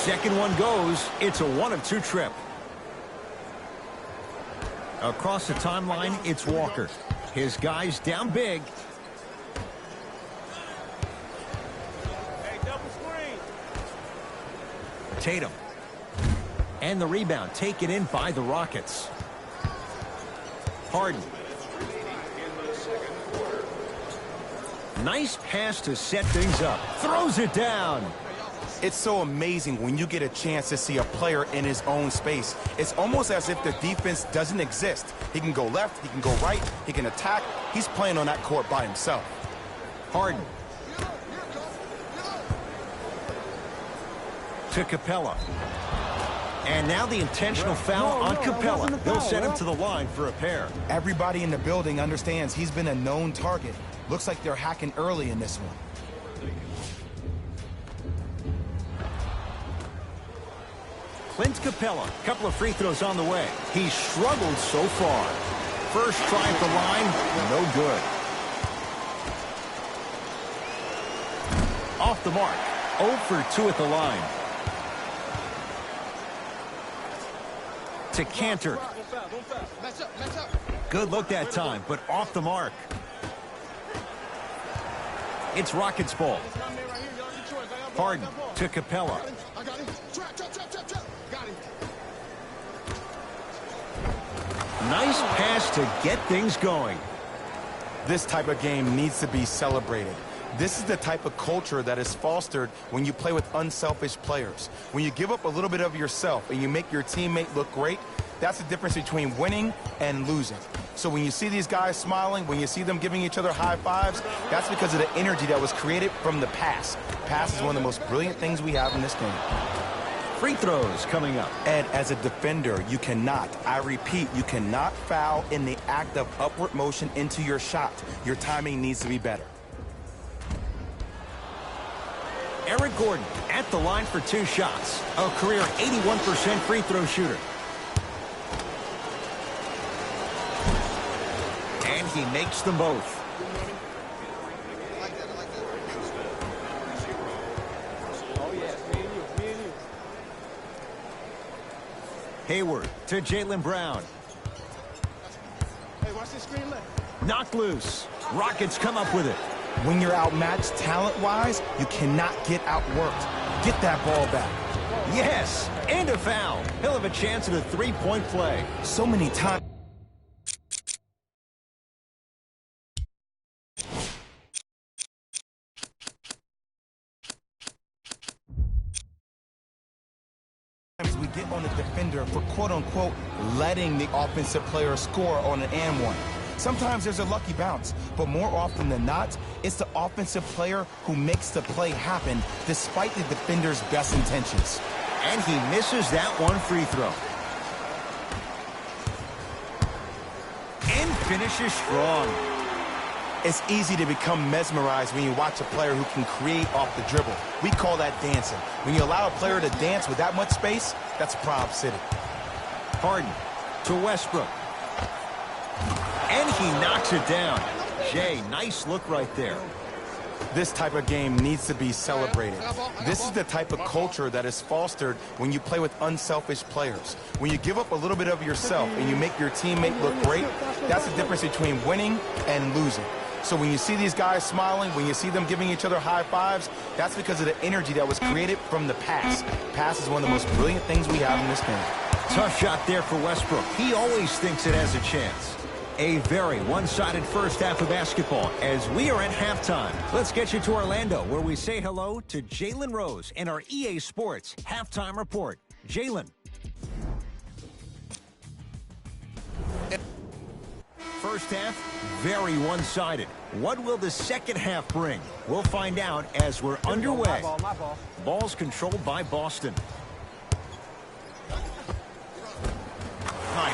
Second one goes. It's a 1 of 2 trip. Across the timeline, it's Walker. His guys down big. Tatum. And the rebound taken in by the Rockets. Harden. Nice pass to set things up. Throws it down. It's so amazing when you get a chance to see a player in his own space. It's almost as if the defense doesn't exist. He can go left, he can go right, he can attack. He's playing on that court by himself. Harden. To Capella. And now the intentional foul on Capella. They'll send him to the line for a pair. Everybody in the building understands he's been a known target. Looks like they're hacking early in this one. Clint Capella, couple of free throws on the way. He's struggled so far. First try at the line, no good. Off the mark, 0 for 2 at the line. To Cantor. Good look that time, but off the mark. It's Rockets ball. Harden to Capella. Nice pass to get things going. This type of game needs to be celebrated. This is the type of culture that is fostered when you play with unselfish players. When you give up a little bit of yourself and you make your teammate look great, that's the difference between winning and losing. So when you see these guys smiling, when you see them giving each other high fives, that's because of the energy that was created from the pass. Pass is one of the most brilliant things we have in this game. Free throws coming up. And as a defender, you cannot, I repeat, you cannot foul in the act of upward motion into your shot. Your timing needs to be better. Eric Gordon at the line for 2 shots. A career 81% free throw shooter. And he makes them both. Hayward to Jaylen Brown. Hey, watch this screen left. Knocked loose. Rockets come up with it. When you're outmatched talent-wise, you cannot get outworked. Get that ball back. Yes, and a foul. He'll have a chance at a three-point play. So many times. We get on the defender for quote-unquote letting the offensive player score on an and one. Sometimes there's a lucky bounce, but more often than not, it's the offensive player who makes the play happen despite the defender's best intentions. And he misses that one free throw. And finishes strong. It's easy to become mesmerized when you watch a player who can create off the dribble. We call that dancing. When you allow a player to dance with that much space, that's Prob City. Harden to Westbrook. And he knocks it down. Jay, nice look right there. This type of game needs to be celebrated. This is the type of culture that is fostered when you play with unselfish players. When you give up a little bit of yourself and you make your teammate look great, that's the difference between winning and losing. So when you see these guys smiling, when you see them giving each other high fives, that's because of the energy that was created from the pass. Pass is one of the most brilliant things we have in this game. Tough shot there for Westbrook. He always thinks it has a chance. A very one-sided first half of basketball as we are at halftime. Let's get you to Orlando, where we say hello to Jalen Rose in our EA Sports Halftime Report. Jalen. First half, very one-sided. What will the second half bring? We'll find out as we're underway. My ball. Ball's controlled by Boston.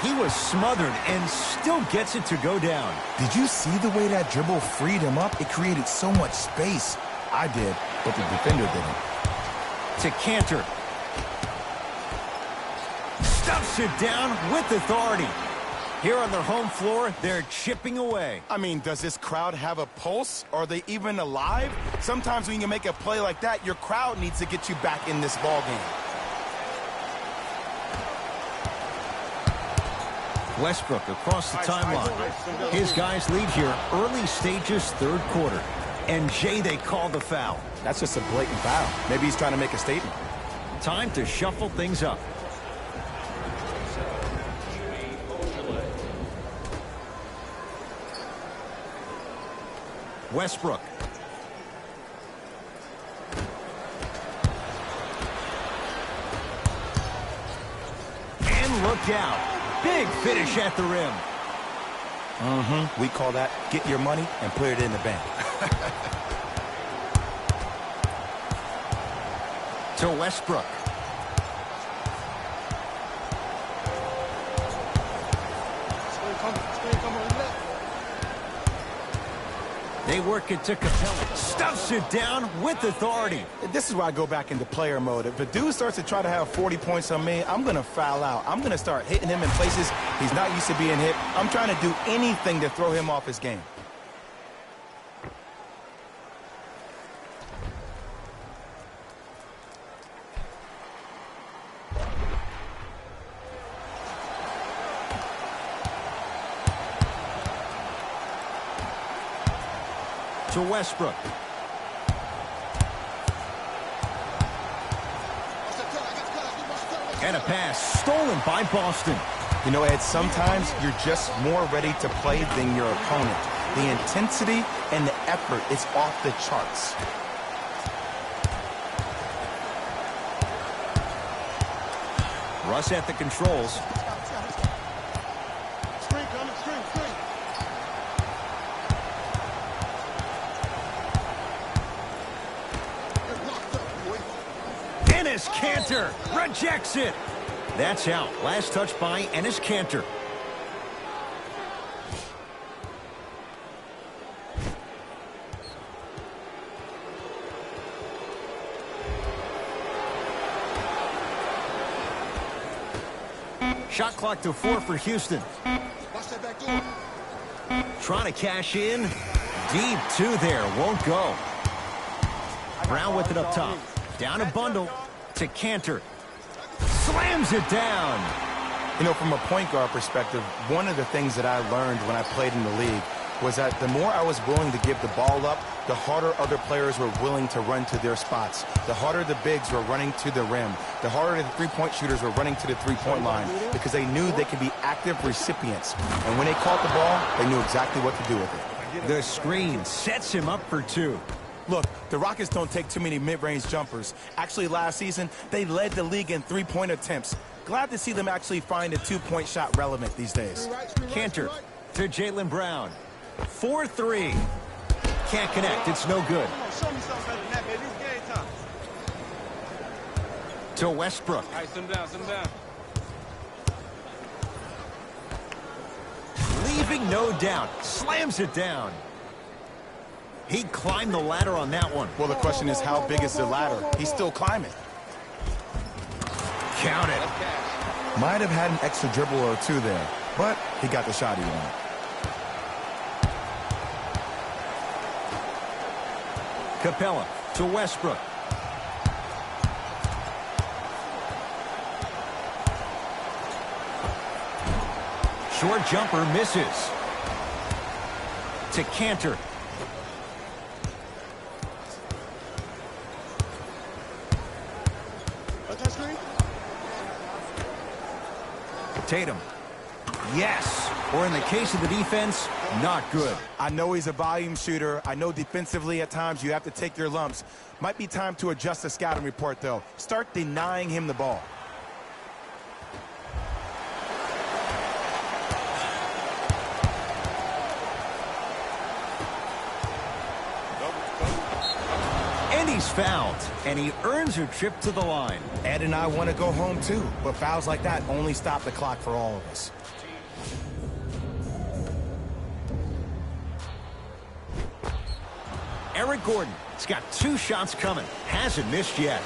He was smothered and still gets it to go down. Did you see the way that dribble freed him up? It created so much space. I did, but the defender didn't. To Cantor. Stuffs it down with authority. Here on their home floor, they're chipping away. I mean, does this crowd have a pulse? Are they even alive? Sometimes when you make a play like that, your crowd needs to get you back in this ball game. Westbrook across the timeline. His guys lead here early stages, third quarter. And Jay, they call the foul. That's just a blatant foul. Maybe he's trying to make a statement. Time to shuffle things up. Westbrook. And look out. Big finish at the rim. We call that get your money and put it in the bank. To Westbrook. They work it to Capella. Stuffs it down with authority. This is why I go back into player mode. If a dude starts to try to have 40 points on me, I'm going to foul out. I'm going to start hitting him in places he's not used to being hit. I'm trying to do anything to throw him off his game. To Westbrook. And a pass stolen by Boston. You know, Ed, sometimes you're just more ready to play than your opponent. The intensity and the effort is off the charts. Russ at the controls. Screen coming, screen. Enes Kanter rejects it. That's out. Last touch by Enes Kanter. Shot clock to 4 for Houston. Watch that back door. Trying to cash in. Deep two there. Won't go. Brown with it up top. Down a bundle to Cantor. Slams it down. You know, from a point guard perspective, one of the things that I learned when I played in the league was that the more I was willing to give the ball up, the harder other players were willing to run to their spots. The harder the bigs were running to the rim. The harder the three-point shooters were running to the three-point line because they knew they could be active recipients. And when they caught the ball, they knew exactly what to do with it. The screen sets him up for two. Look, the Rockets don't take too many mid-range jumpers. Actually, last season, they led the league in three-point attempts. Glad to see them actually find a two-point shot relevant these days. Cantor to Jaylen Brown. 4-3. Can't connect. It's no good. Show me something better than that, baby. It's game time. To Westbrook. All right, sit down, sit down. Leaving no doubt. Slams it down. He climbed the ladder on that one. Well, the question is, how big is the ladder? He's still climbing. Count it. Might have had an extra dribble or two there, but he got the shot he wanted. Capella to Westbrook. Short jumper misses. To Cantor. Touch screen. Tatum. Yes. Or in the case of the defense, not good. I know he's a volume shooter. I know defensively at times you have to take your lumps. Might be time to adjust the scouting report, though. Start denying him the ball. And he's fouled. And he earns a trip to the line. Ed and I want to go home, too. But fouls like that only stop the clock for all of us. Eric Gordon has got two shots coming. Hasn't missed yet.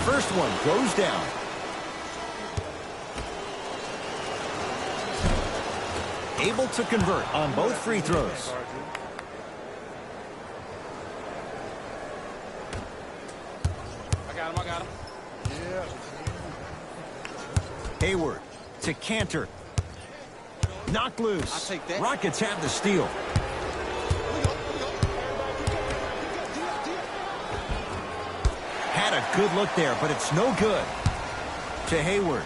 First one goes down. Able to convert on both free throws. I got him. Yeah. Hayward to Cantor. Knocked loose. I'll take that. Rockets have the steal. Had a good look there, but it's no good. To Hayward.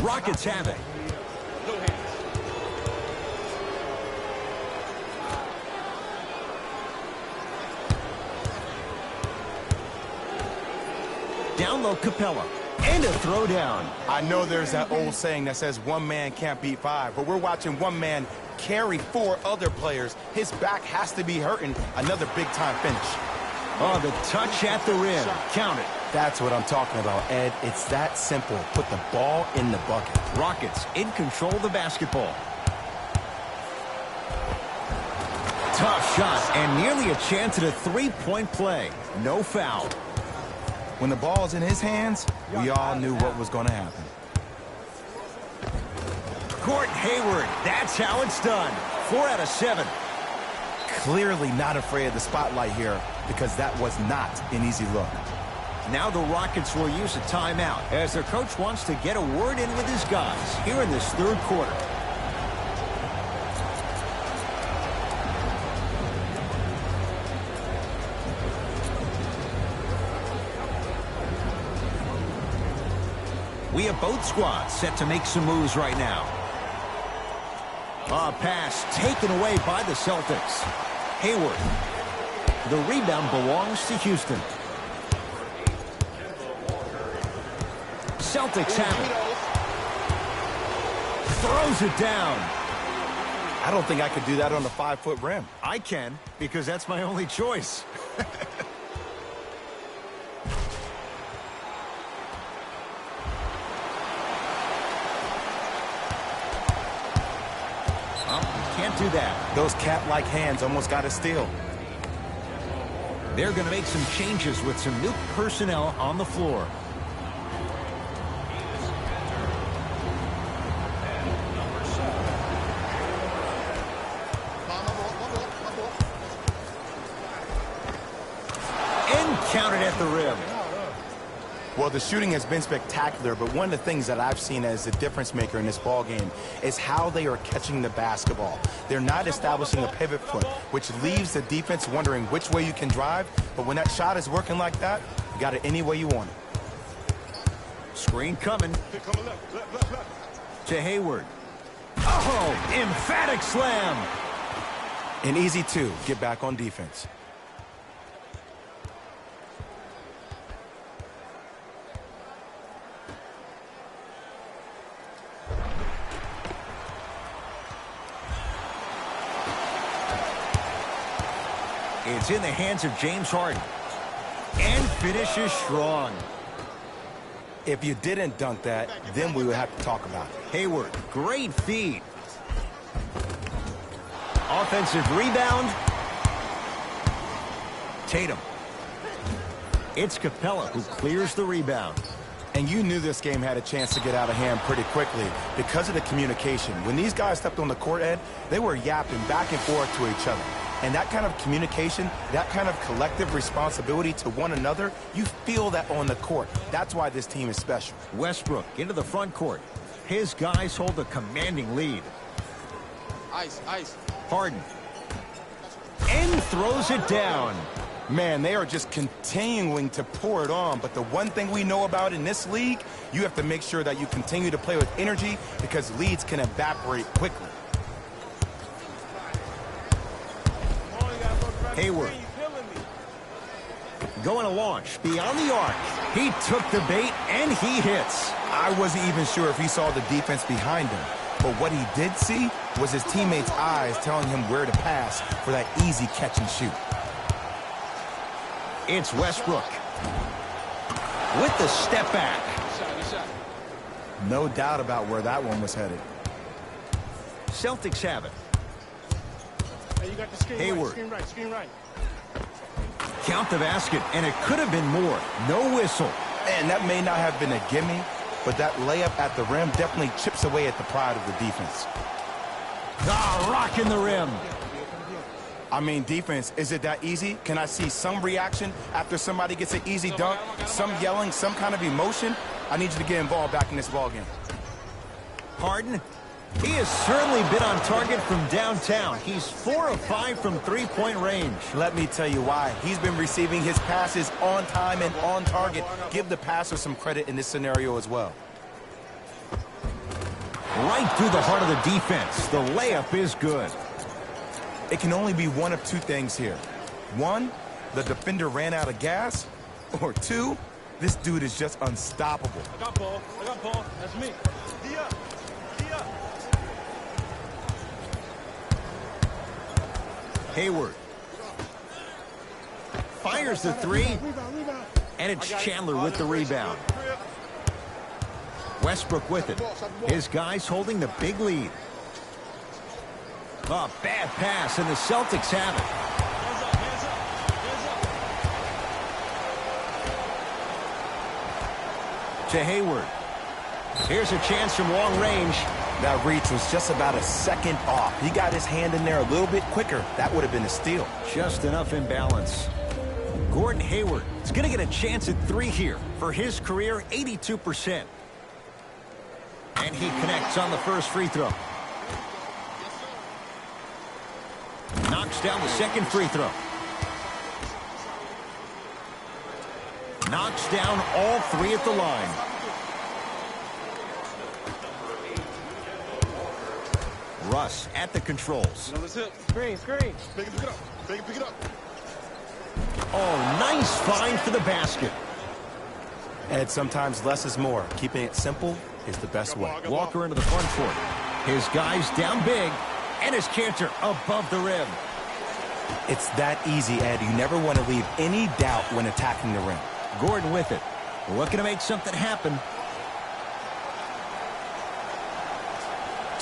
Rockets have it. No hands. Down low, Capella. And a throwdown. I know there's that old saying that says one man can't beat five, but we're watching one man carry four other players. His back has to be hurting. Another big-time finish. Oh, the touch at the rim. Count it. That's what I'm talking about, Ed. It's that simple. Put the ball in the bucket. Rockets in control of the basketball. Tough shot and nearly a chance at a three-point play. No foul. When the ball's in his hands, we all knew what was going to happen. Gordon Hayward, that's how it's done. 4 out of 7. Clearly not afraid of the spotlight here because that was not an easy look. Now the Rockets will use a timeout as their coach wants to get a word in with his guys here in this third quarter. We have both squads set to make some moves right now. A pass taken away by the Celtics. Hayward. The rebound belongs to Houston. Celtics have it. Throws it down. I don't think I could do that on a 5-foot rim. I can, because that's my only choice. Can't do that. Those cat-like hands almost got a steal. They're going to make some changes with some new personnel on the floor. And counted at the rim. Well, the shooting has been spectacular, but one of the things that I've seen as a difference maker in this ball game is how they are catching the basketball. They're not establishing a pivot foot, which leaves the defense wondering which way you can drive, but when that shot is working like that, you got it any way you want it. Screen coming. To Hayward. Oh, emphatic slam. An easy two, get back on defense. It's in the hands of James Harden. And finishes strong. If you didn't dunk that, then we would have to talk about it. Hayward, great feed. Offensive rebound. Tatum. It's Capella who clears the rebound. And you knew this game had a chance to get out of hand pretty quickly because of the communication. When these guys stepped on the court, Ed, they were yapping back and forth to each other. And that kind of communication, that kind of collective responsibility to one another, you feel that on the court. That's why this team is special. Westbrook into the front court. His guys hold a commanding lead. Ice. Harden. And throws it down. Man, they are just continuing to pour it on. But the one thing we know about in this league, you have to make sure that you continue to play with energy because leads can evaporate quickly. Hayward. Going to launch beyond the arc. He took the bait and he hits. I wasn't even sure if he saw the defense behind him. But what he did see was his teammates' eyes telling him where to pass for that easy catch and shoot. It's Westbrook. With the step back. No doubt about where that one was headed. Celtics have it. Hey, you got the screen Hayward. Right, screen right. Count the basket, and it could have been more. No whistle. And that may not have been a gimme, but that layup at the rim definitely chips away at the pride of the defense. Ah, rocking the rim. I mean, defense, is it that easy? Can I see some reaction after somebody gets an easy dunk? Some yelling, some kind of emotion? I need you to get involved back in this ballgame. Harden. He has certainly been on target from downtown. He's 4 of 5 from three-point range. Let me tell you why. He's been receiving his passes on time and on target. Give the passer some credit in this scenario as well. Right through the heart of the defense. The layup is good. It can only be one of two things here. One, the defender ran out of gas. Or two, this dude is just unstoppable. I got ball. That's me. Dia. Hayward. Fires the three. And it's Chandler with the rebound. Westbrook with it. His guys holding the big lead. A bad pass, and the Celtics have it. To Hayward. Here's a chance from long range. That reach was just about a second off. He got his hand in there a little bit quicker. That would have been a steal. Just enough imbalance. Gordon Hayward is going to get a chance at three here. For his career, 82%. And he connects on the first free throw. Knocks down the second free throw. Knocks down all three at the line. Russ at the controls. Screen. Pick it up. Oh, nice find for the basket. And sometimes less is more. Keeping it simple is the best way. Walker into the front court. His guys down big. And his canter above the rim. It's that easy, Ed. You never want to leave any doubt when attacking the rim. Gordon with it. Looking to make something happen.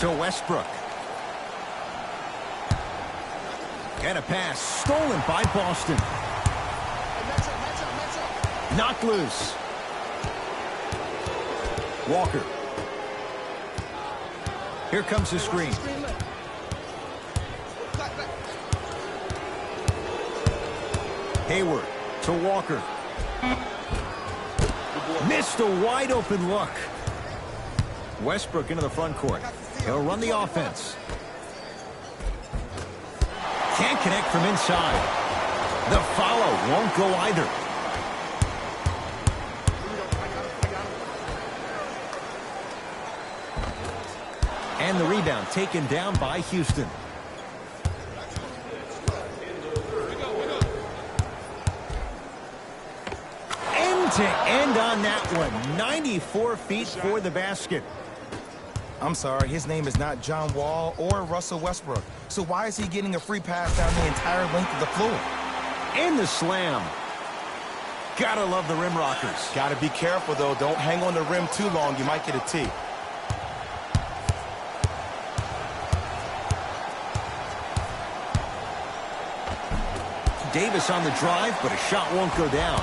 To Westbrook. And a pass stolen by Boston. Knocked loose. Walker. Here comes the screen. Hayward to Walker. Missed a wide open look. Westbrook into the front court. He'll run the offense. Can't connect from inside. The follow won't go either. And the rebound taken down by Houston. End to end on that one. 94 feet for the basket. I'm sorry, his name is not John Wall or Russell Westbrook. So why is he getting a free pass down the entire length of the floor? And the slam. Gotta love the rim rockers. Gotta be careful, though. Don't hang on the rim too long. You might get a tee. Davis on the drive, but a shot won't go down.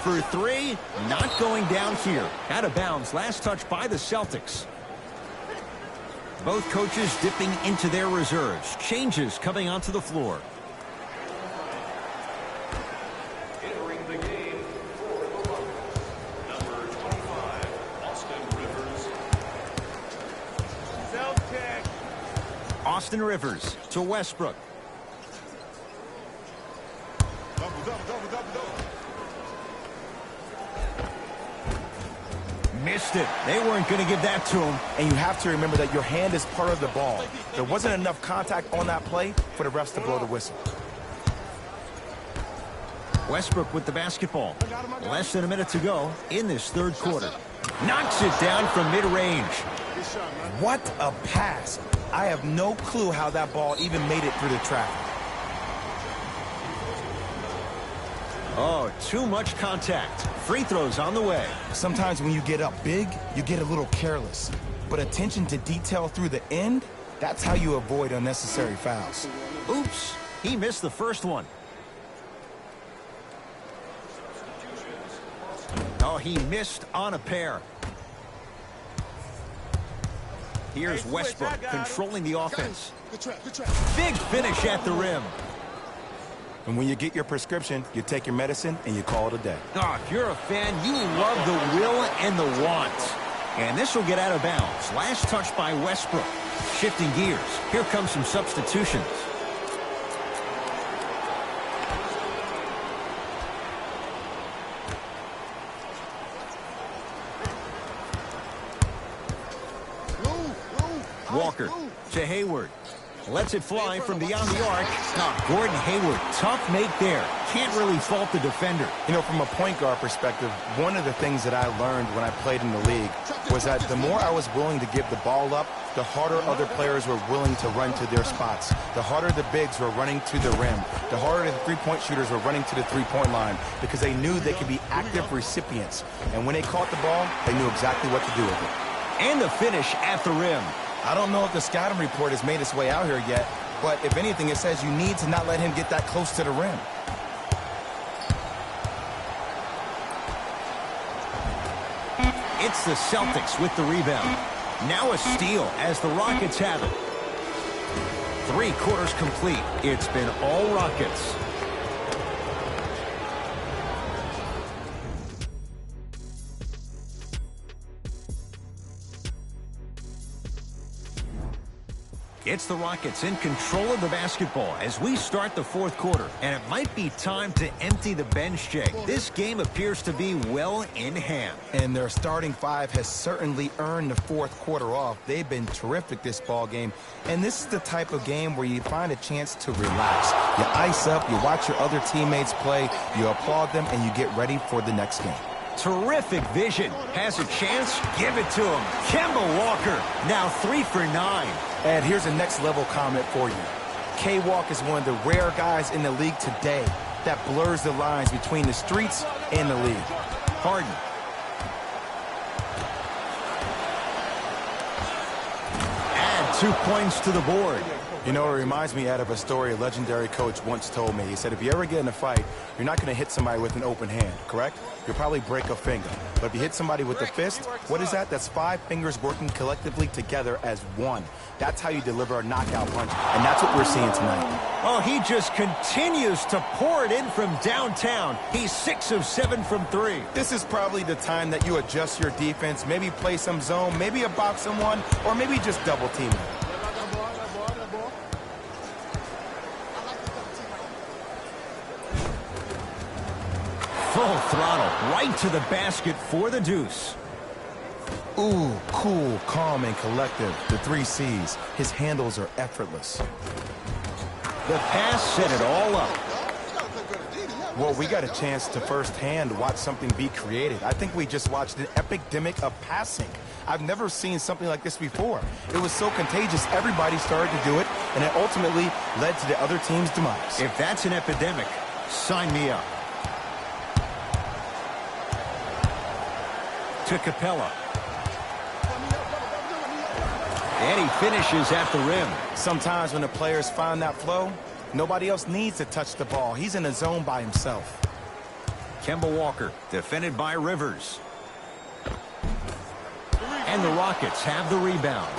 For three, not going down here. Out of bounds, last touch by the Celtics. Both coaches dipping into their reserves. Changes coming onto the floor. Entering the game for the Rockets, number 25, Austin Rivers. Celtics. Austin Rivers to Westbrook. Missed it. They weren't going to give that to him. And you have to remember that your hand is part of the ball. There wasn't enough contact on that play for the refs to blow the whistle. Westbrook with the basketball. Less than a minute to go in this third quarter. Knocks it down from mid-range. What a pass. I have no clue how that ball even made it through the traffic. Oh, too much contact. Free throws on the way. Sometimes when you get up big, you get a little careless. But attention to detail through the end, that's how you avoid unnecessary fouls. Oops, he missed the first one. Oh, he missed on a pair. Here's Westbrook controlling the offense. Big finish at the rim. And when you get your prescription, you take your medicine and you call it a day. Oh, if you're a fan, you love the will and the want. And this will get out of bounds. Last touch by Westbrook. Shifting gears. Here comes some substitutions. Walker to Hayward. Lets it fly from beyond the arc. Oh, Gordon Hayward, tough make there. Can't really fault the defender. You know, from a point guard perspective, one of the things that I learned when I played in the league was that the more I was willing to give the ball up, the harder other players were willing to run to their spots. The harder the bigs were running to the rim. The harder the three-point shooters were running to the three-point line because they knew they could be active recipients. And when they caught the ball, they knew exactly what to do with it. And the finish at the rim. I don't know if the scouting report has made its way out here yet, but if anything, it says you need to not let him get that close to the rim. It's the Celtics with the rebound. Now a steal as the Rockets have it. 3 quarters complete. It's been all Rockets. It's the Rockets in control of the basketball as we start the fourth quarter. And it might be time to empty the bench, Jay. This game appears to be well in hand. And their starting five has certainly earned the fourth quarter off. They've been terrific this ball game. And this is the type of game where you find a chance to relax. You ice up, you watch your other teammates play, you applaud them, and you get ready for the next game. Terrific vision. Has a chance? Give it to him. Kemba Walker, now 3 for 9. And here's a next-level comment for you. K-Walk is one of the rare guys in the league today that blurs the lines between the streets and the league. Harden. Add 2 points to the board. You know, it reminds me, Ed, of a story a legendary coach once told me. He said, if you ever get in a fight, you're not going to hit somebody with an open hand, correct? You'll probably break a finger. But if you hit somebody with a fist, what is that? That's 5 fingers working collectively together as one. That's how you deliver a knockout punch, and that's what we're seeing tonight. Oh, he just continues to pour it in from downtown. He's 6 of 7 from 3. This is probably the time that you adjust your defense, maybe play some zone, maybe a box someone, or maybe just double team them. Full throttle, right to the basket for the deuce. Ooh, cool, calm, and collective. The 3 C's. His handles are effortless. The pass set it all up. Well, we got a chance to firsthand watch something be created. I think we just watched an epidemic of passing. I've never seen something like this before. It was so contagious, everybody started to do it, and it ultimately led to the other team's demise. If that's an epidemic, sign me up. To Capella. And he finishes at the rim. Sometimes when the players find that flow, nobody else needs to touch the ball. He's in a zone by himself. Kemba Walker, defended by Rivers. And the Rockets have the rebound.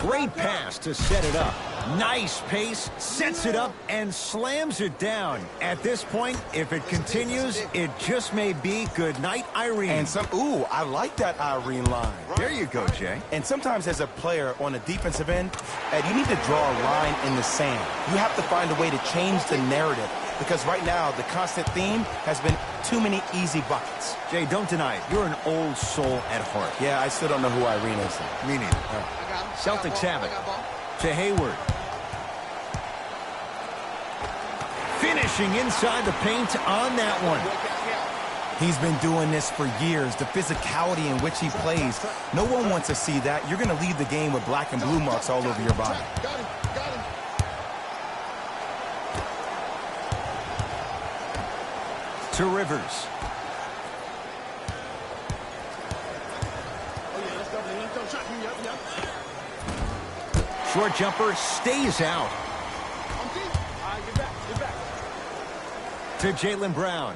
Great pass to set it up. Nice pace, sets it up, and slams it down. At this point, if it continues, it just may be good night, Irene. And ooh, I like that Irene line. There you go, Jay. And sometimes as a player on a defensive end, Ed, you need to draw a line in the sand. You have to find a way to change the narrative. Because right now, the constant theme has been too many easy buckets. Jay, don't deny it. You're an old soul at heart. Yeah, I still don't know who Irene is. Me neither. Celtics have it. To Hayward. Finishing inside the paint on that one. He's been doing this for years. The physicality in which he plays. No one wants to see that. You're going to leave the game with black and blue marks all over your body. To Rivers. Short jumper stays out. To Jaylen Brown.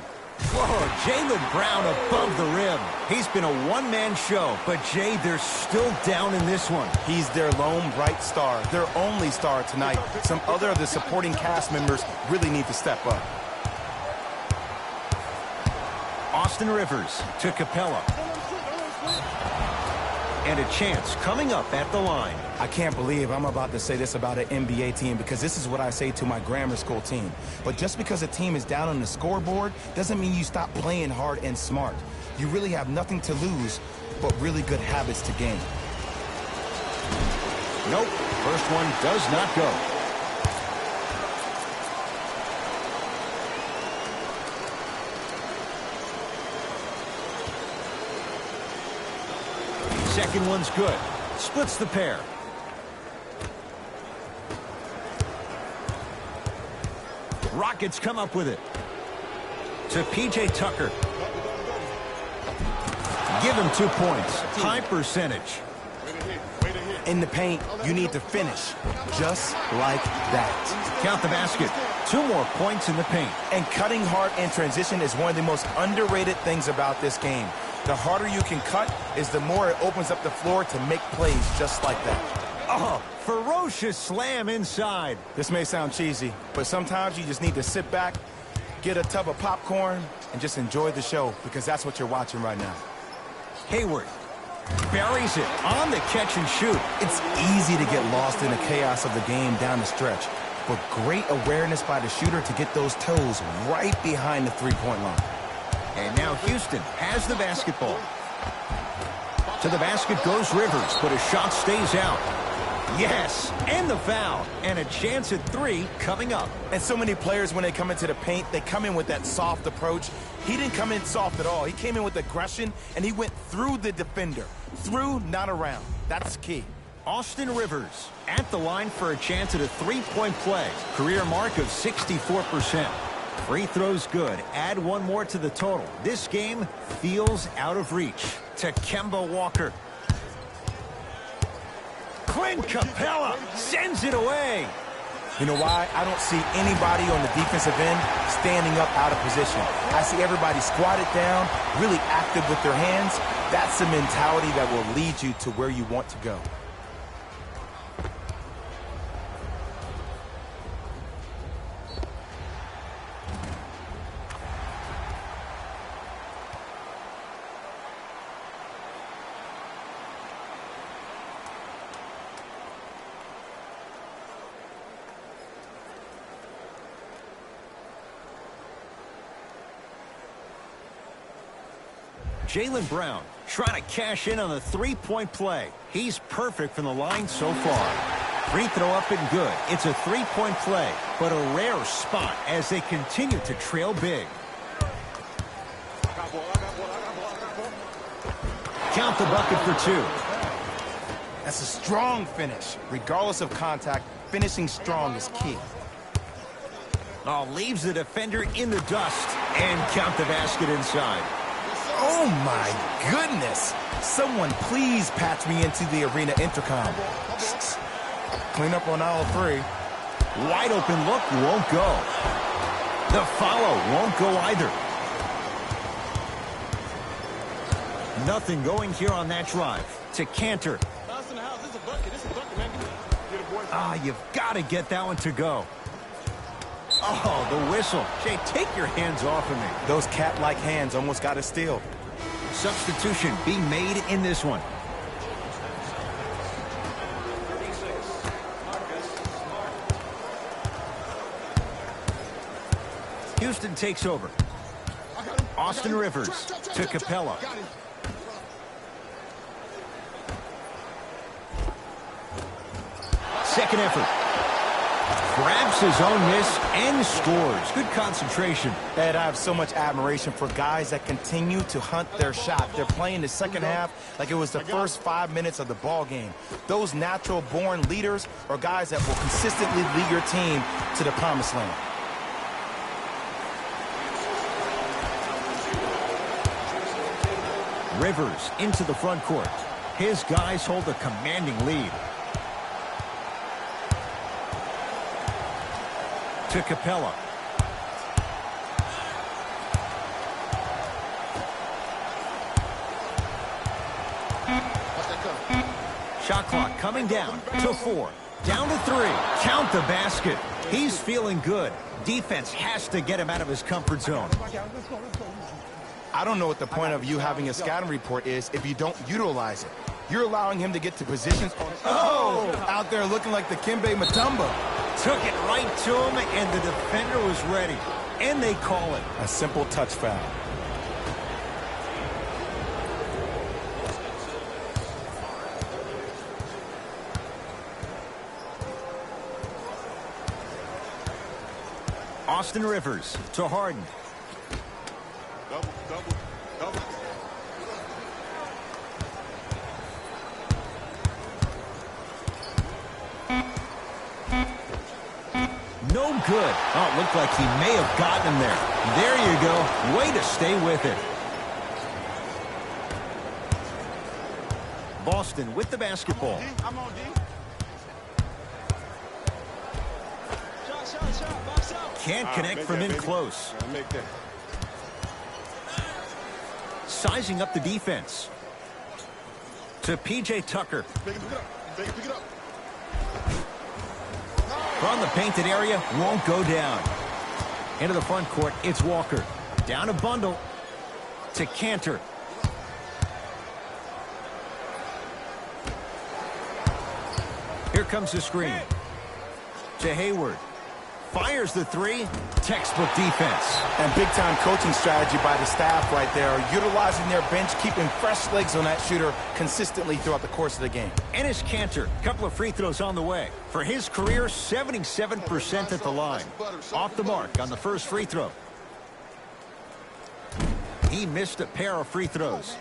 Whoa, Jaylen Brown above the rim. He's been a one-man show, but Jay, they're still down in this one. He's their lone bright star, their only star tonight. Some other of the supporting cast members really need to step up. Austin Rivers to Capella. And a chance coming up at the line. I can't believe I'm about to say this about an NBA team because this is what I say to my grammar school team. But just because a team is down on the scoreboard doesn't mean you stop playing hard and smart. You really have nothing to lose but really good habits to gain. Nope. First one does not go. Second one's good. Splits the pair. Rockets come up with it. To P.J. Tucker. Give him 2 points. High percentage. In the paint, you need to finish. Just like that. Count the basket. 2 more points in the paint. And cutting hard in transition is one of the most underrated things about this game. The harder you can cut is the more it opens up the floor to make plays just like that. Oh, ferocious slam inside. This may sound cheesy, but sometimes you just need to sit back, get a tub of popcorn, and just enjoy the show because that's what you're watching right now. Hayward buries it on the catch and shoot. It's easy to get lost in the chaos of the game down the stretch, but great awareness by the shooter to get those toes right behind the three-point line. And now Houston has the basketball. To the basket goes Rivers, but his shot stays out. Yes, and the foul. And a chance at 3 coming up. And so many players, when they come into the paint, they come in with that soft approach. He didn't come in soft at all. He came in with aggression, and he went through the defender. Through, not around. That's key. Austin Rivers at the line for a chance at a 3-point play. Career mark of 64%. Free throws good. Add 1 more to the total. This game feels out of reach. To Kemba Walker. Clint Capella sends it away. You know why? I don't see anybody on the defensive end standing up out of position. I see everybody squatted down, really active with their hands. That's the mentality that will lead you to where you want to go. Jaylen Brown trying to cash in on the three-point play. He's perfect from the line so far. Free throw up and good. It's a three-point play, but a rare spot as they continue to trail big. Count the bucket for two. That's a strong finish. Regardless of contact, finishing strong is key. Oh, leaves the defender in the dust and count the basket inside. Oh, my goodness. Someone please patch me into the arena intercom. Clean up on aisle 3. Wide open look won't go. The follow won't go either. Nothing going here on that drive. To Cantor. You've got to get that one to go. Oh, the whistle. Jay, take your hands off of me. Those cat-like hands almost got a steal. Substitution being made in this one. Houston takes over. Austin Rivers to Capella. Second effort. Grabs his own miss and scores. Good concentration. Ed, I have so much admiration for guys that continue to hunt their shot. They're playing the second half like it was the first 5 minutes of the ball game. Those natural-born leaders are guys that will consistently lead your team to the promised land. Rivers into the front court. His guys hold a commanding lead. To Capella. Shot clock coming down to 4. Down to 3. Count the basket. He's feeling good. Defense has to get him out of his comfort zone. I don't know what the point of you having a scouting report is if you don't utilize it. You're allowing him to get to positions. Out there looking like the Kimbe Mutombo. Took it right to him, and the defender was ready. And they call it. A simple touch foul. Austin Rivers to Harden. Double. No good. Oh, it looked like he may have gotten him there. There you go. Way to stay with it. Boston with the basketball. I'm on D. Shot, box out. Can't connect from in close. Make that. Sizing up the defense. To P.J. Tucker. Pick it up. From the painted area, won't go down. Into the front court, it's Walker. Down a bundle to Cantor. Here comes the screen. To Hayward. Fires the 3. Textbook defense. And big-time coaching strategy by the staff right there, utilizing their bench, keeping fresh legs on that shooter consistently throughout the course of the game. Enes Kanter, couple of free throws on the way. For his career, 77% at the line. Off the mark on the first free throw. He missed a pair of free throws.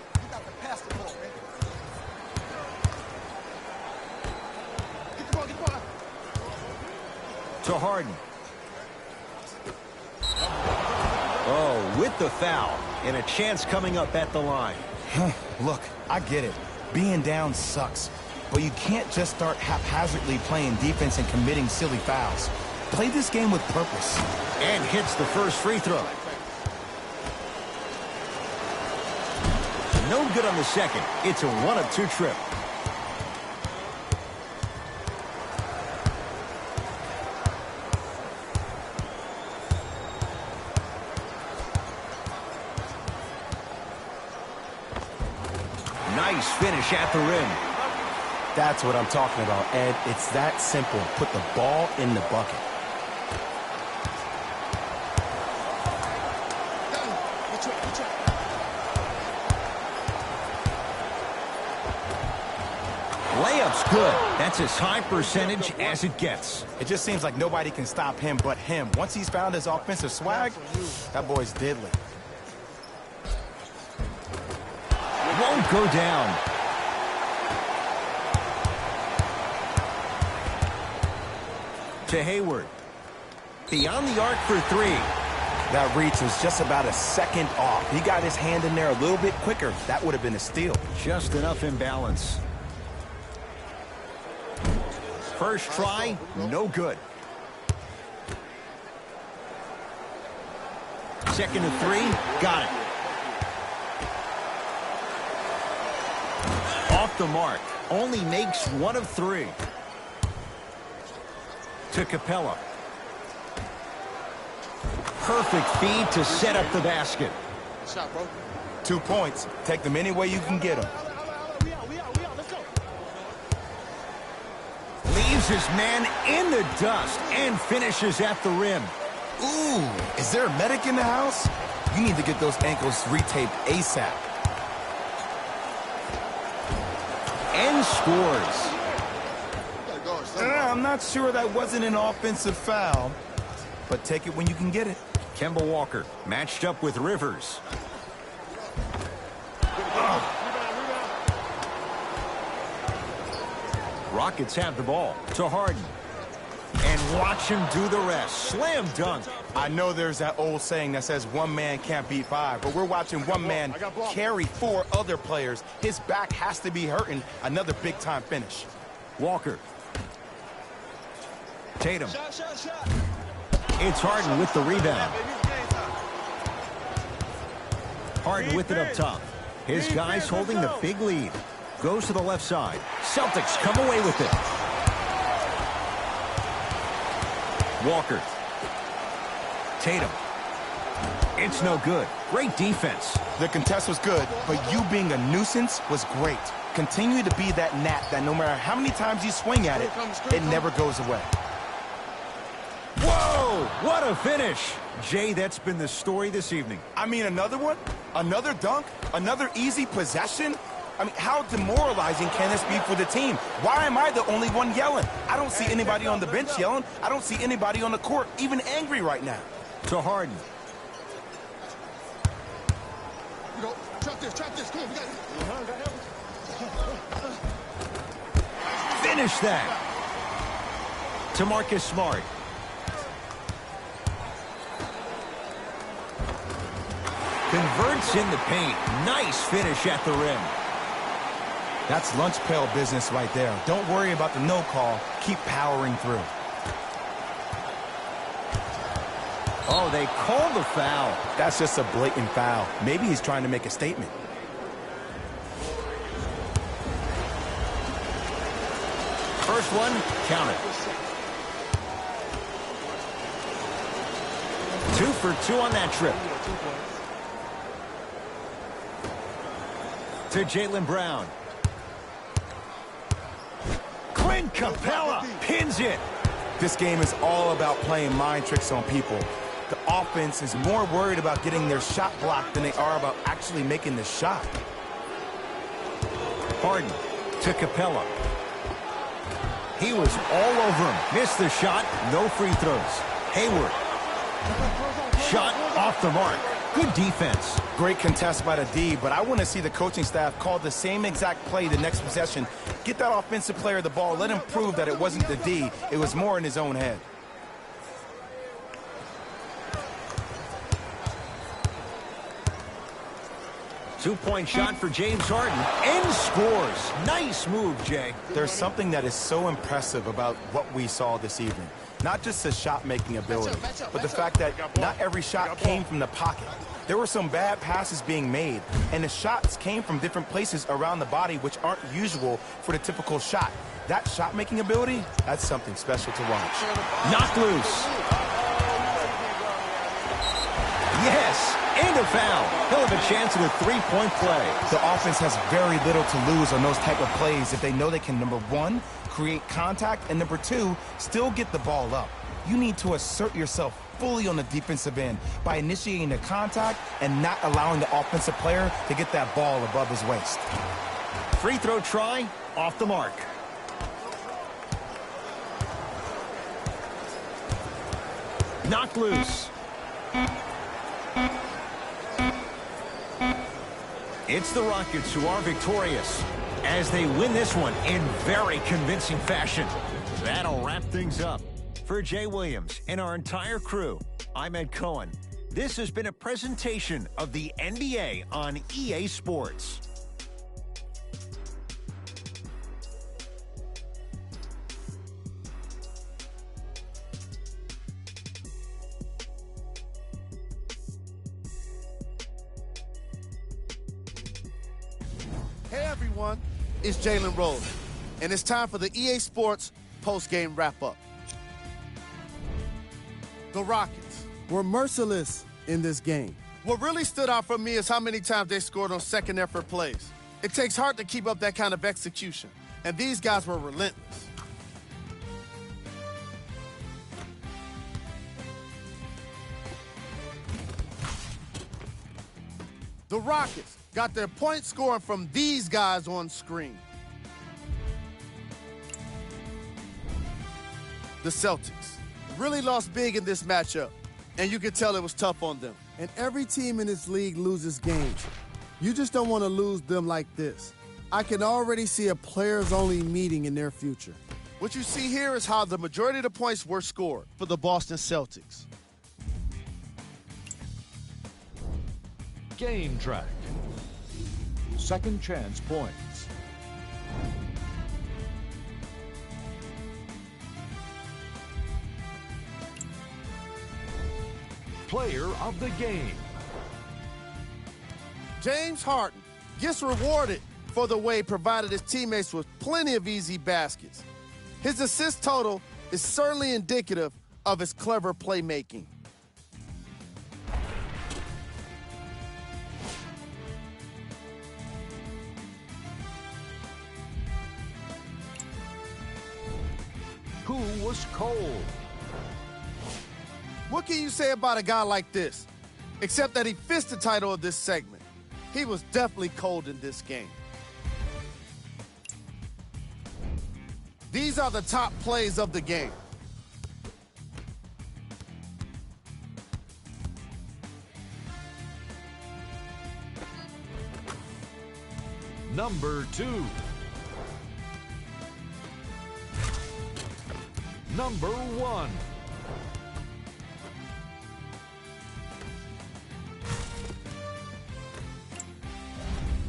To Harden. Oh, with the foul. And a chance coming up at the line. Look, I get it. Being down sucks. but you can't just start haphazardly playing defense and committing silly fouls. Play this game with purpose. And hits the first free throw. No good on the second. It's a 1-of-2 trip. Nice finish at the rim. That's what I'm talking about, Ed. It's that simple. Put the ball in the bucket. Layup's good. That's as high percentage as it gets. It just seems like nobody can stop him but him. Once he's found his offensive swag, that boy's deadly. Won't go down. To Hayward. Beyond the arc for three. That reach was just about a second off. He got his hand in there a little bit quicker. That would have been a steal. Just enough imbalance. First try, no good. Second to three, got it. Off the mark, only makes 1 of 3. To Capella. Perfect feed to set up the basket. Shot, bro. 2 points. Take them any way you can get them. Leaves his man in the dust and finishes at the rim. Ooh, is there a medic in the house? You need to get those ankles retaped ASAP. And scores. I'm not sure that wasn't an offensive foul, but take it when you can get it. Kemba Walker matched up with Rivers. Rockets have the ball to Harden. And watch him do the rest. Slam dunk. I know there's that old saying that says one man can't beat 5, but we're watching one man carry 4 other players. His back has to be hurting. Another big-time finish. Walker. Tatum. It's Harden with the rebound. Harden with it up top. His guys holding the big lead. Goes to the left side. Celtics come away with it. Walker. Tatum. It's no good. Great defense. The contest was good, but you being a nuisance was great. Continue to be that gnat that no matter how many times you swing at it, it never goes away. Whoa! What a finish. Jay, that's been the story this evening. I mean, another one? Another dunk? Another easy possession? I mean, how demoralizing can this be for the team? Why am I the only one yelling? I don't see anybody on the bench yelling. I don't see anybody on the court even angry right now. To Harden. You know, trap this, come on, we got it. Finish that. To Marcus Smart. Converts in the paint. Nice finish at the rim. That's lunch pail business right there. Don't worry about the no call. Keep powering through. Oh, they called the foul. That's just a blatant foul. Maybe he's trying to make a statement. First one, count it. 2 for 2 on that trip. To Jaylen Brown. Clint Capella pins it. This game is all about playing mind tricks on people. The offense is more worried about getting their shot blocked than they are about actually making the shot. Harden to Capella. He was all over him. Missed the shot. No free throws. Hayward. Shot off the mark. Good defense. Great contest by the D, but I want to see the coaching staff call the same exact play the next possession. Get that offensive player the ball. Let him prove that it wasn't the D. It was more in his own head. Two-point shot for James Harden. And scores. Nice move, Jay. There's something that is so impressive about what we saw this evening. Not just the shot-making ability, but the fact that not every shot came from the pocket. There were some bad passes being made, and the shots came from different places around the body which aren't usual for the typical shot. That shot-making ability, that's something special to watch. Knocked loose. Yes, and a foul. He'll have a chance at a three-point play. The offense has very little to lose on those type of plays if they know they can, number one, create contact, and number two, still get the ball up. You need to assert yourself fully on the defensive end by initiating the contact and not allowing the offensive player to get that ball above his waist. Free throw try, off the mark. Knocked loose. It's the Rockets who are victorious as they win this one in very convincing fashion. That'll wrap things up. For Jay Williams and our entire crew, I'm Ed Cohen. This has been a presentation of the NBA on EA Sports. Hey everyone, it's Jalen Rose, and it's time for the EA Sports post-game wrap-up. The Rockets were merciless in this game. What really stood out for me is how many times they scored on second effort plays. It takes heart to keep up that kind of execution, and these guys were relentless. The Rockets got their point scoring from these guys on screen. The Celtics really lost big in this matchup, and you could tell it was tough on them. And every team in this league loses games. You just don't want to lose them like this. I can already see a players-only meeting in their future. What you see here is how the majority of the points were scored for the Boston Celtics. Game track. Second chance points. Player of the game. James Harden gets rewarded for the way he provided his teammates with plenty of easy baskets. His assist total is certainly indicative of his clever playmaking. Who was cold? What can you say about a guy like this? Except that he fits the title of this segment. He was definitely cold in this game. These are the top plays of the game. Number 2. Number 1.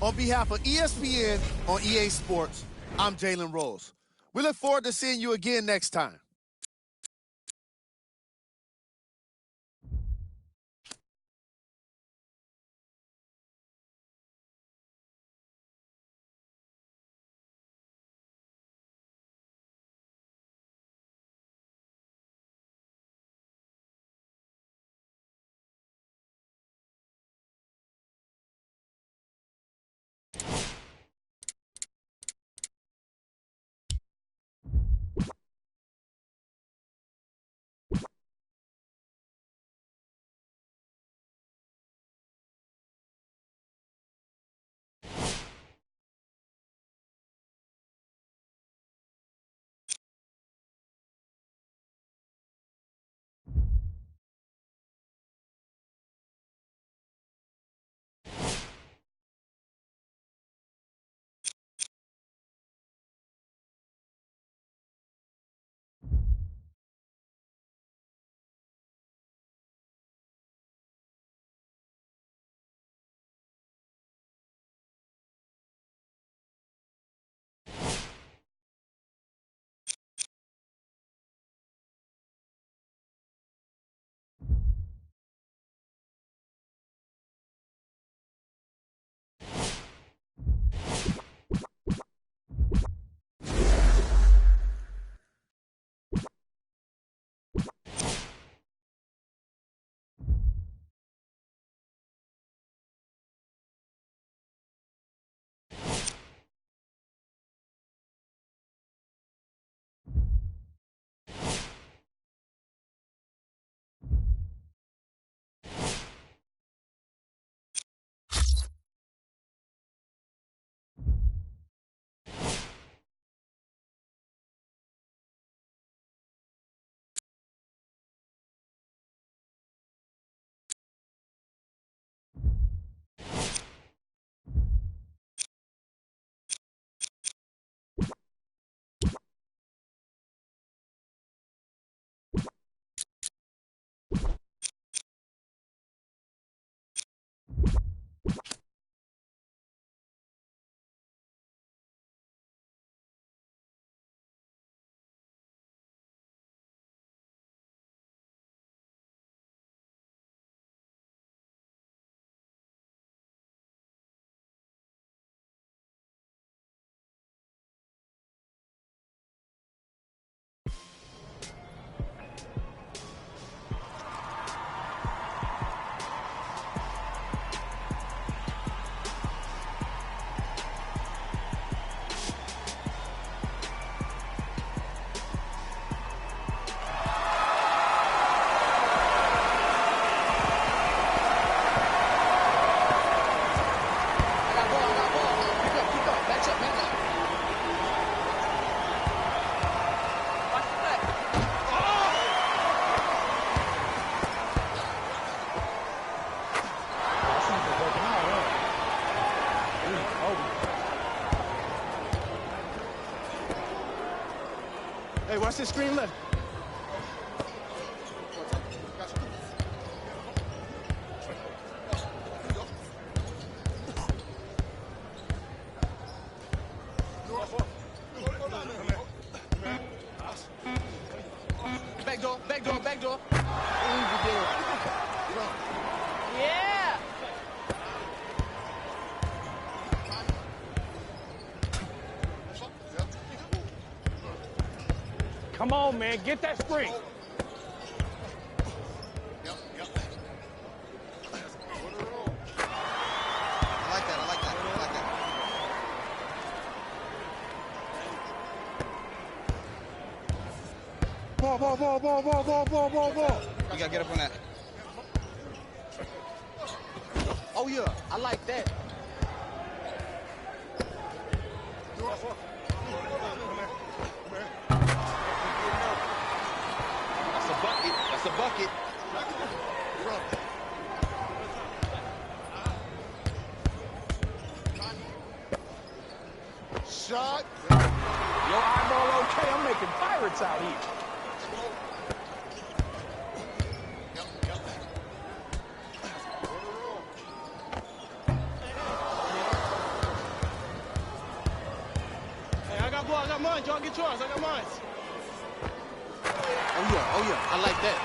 On behalf of ESPN on EA Sports, I'm Jalen Rose. We look forward to seeing you again next time. Hey, watch this screen left. Back door, back door, back door. Yeah! Come on, man. Get that screen. I like that. I like that. I like that. Ball. You gotta get up on that. Oh, yeah, I like that. That's a bucket. That's a bucket. Shot. Your eyeball okay? I'm making pirates out here. Hey, I got ball. I got mine. Y'all get yours. I got mine. Oh, yeah. I like that.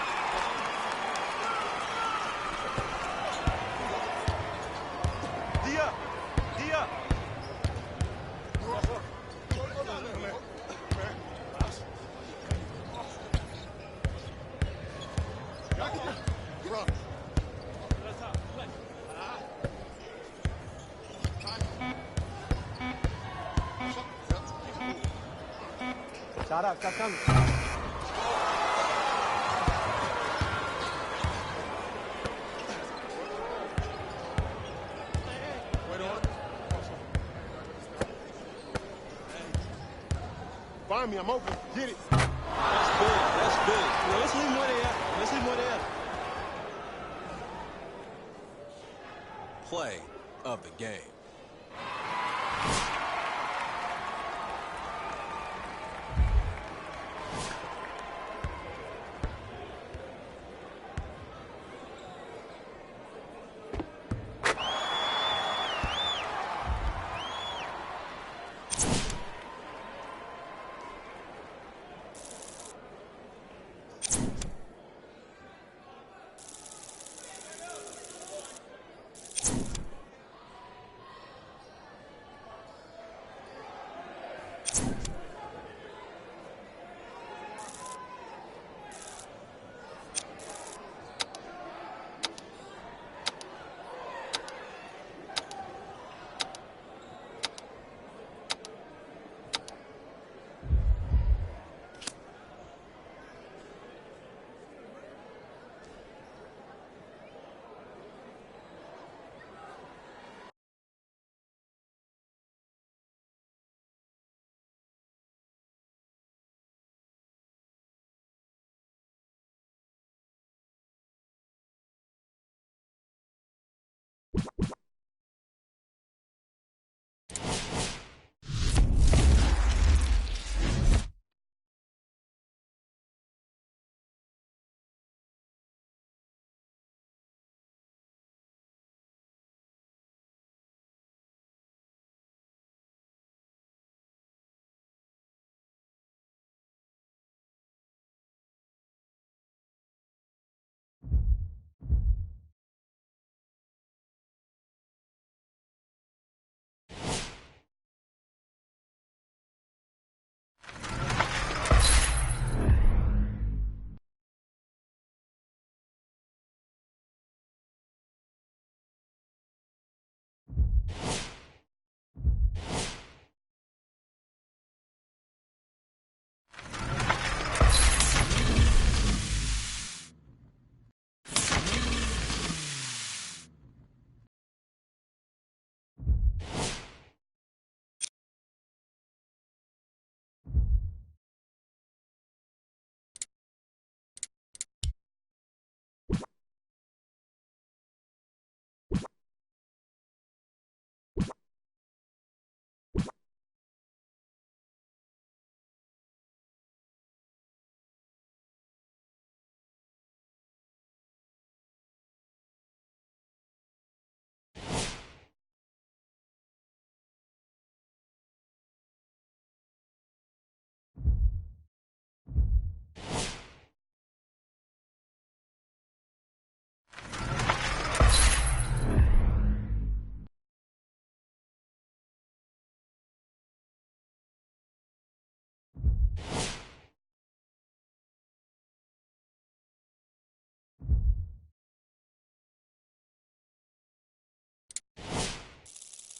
D-up. Shot up. Shot coming. Find me. I'm open. Get it. That's good. That's good. Well, let's leave them where they at. Let's leave them where they at. Play of the game.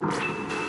it.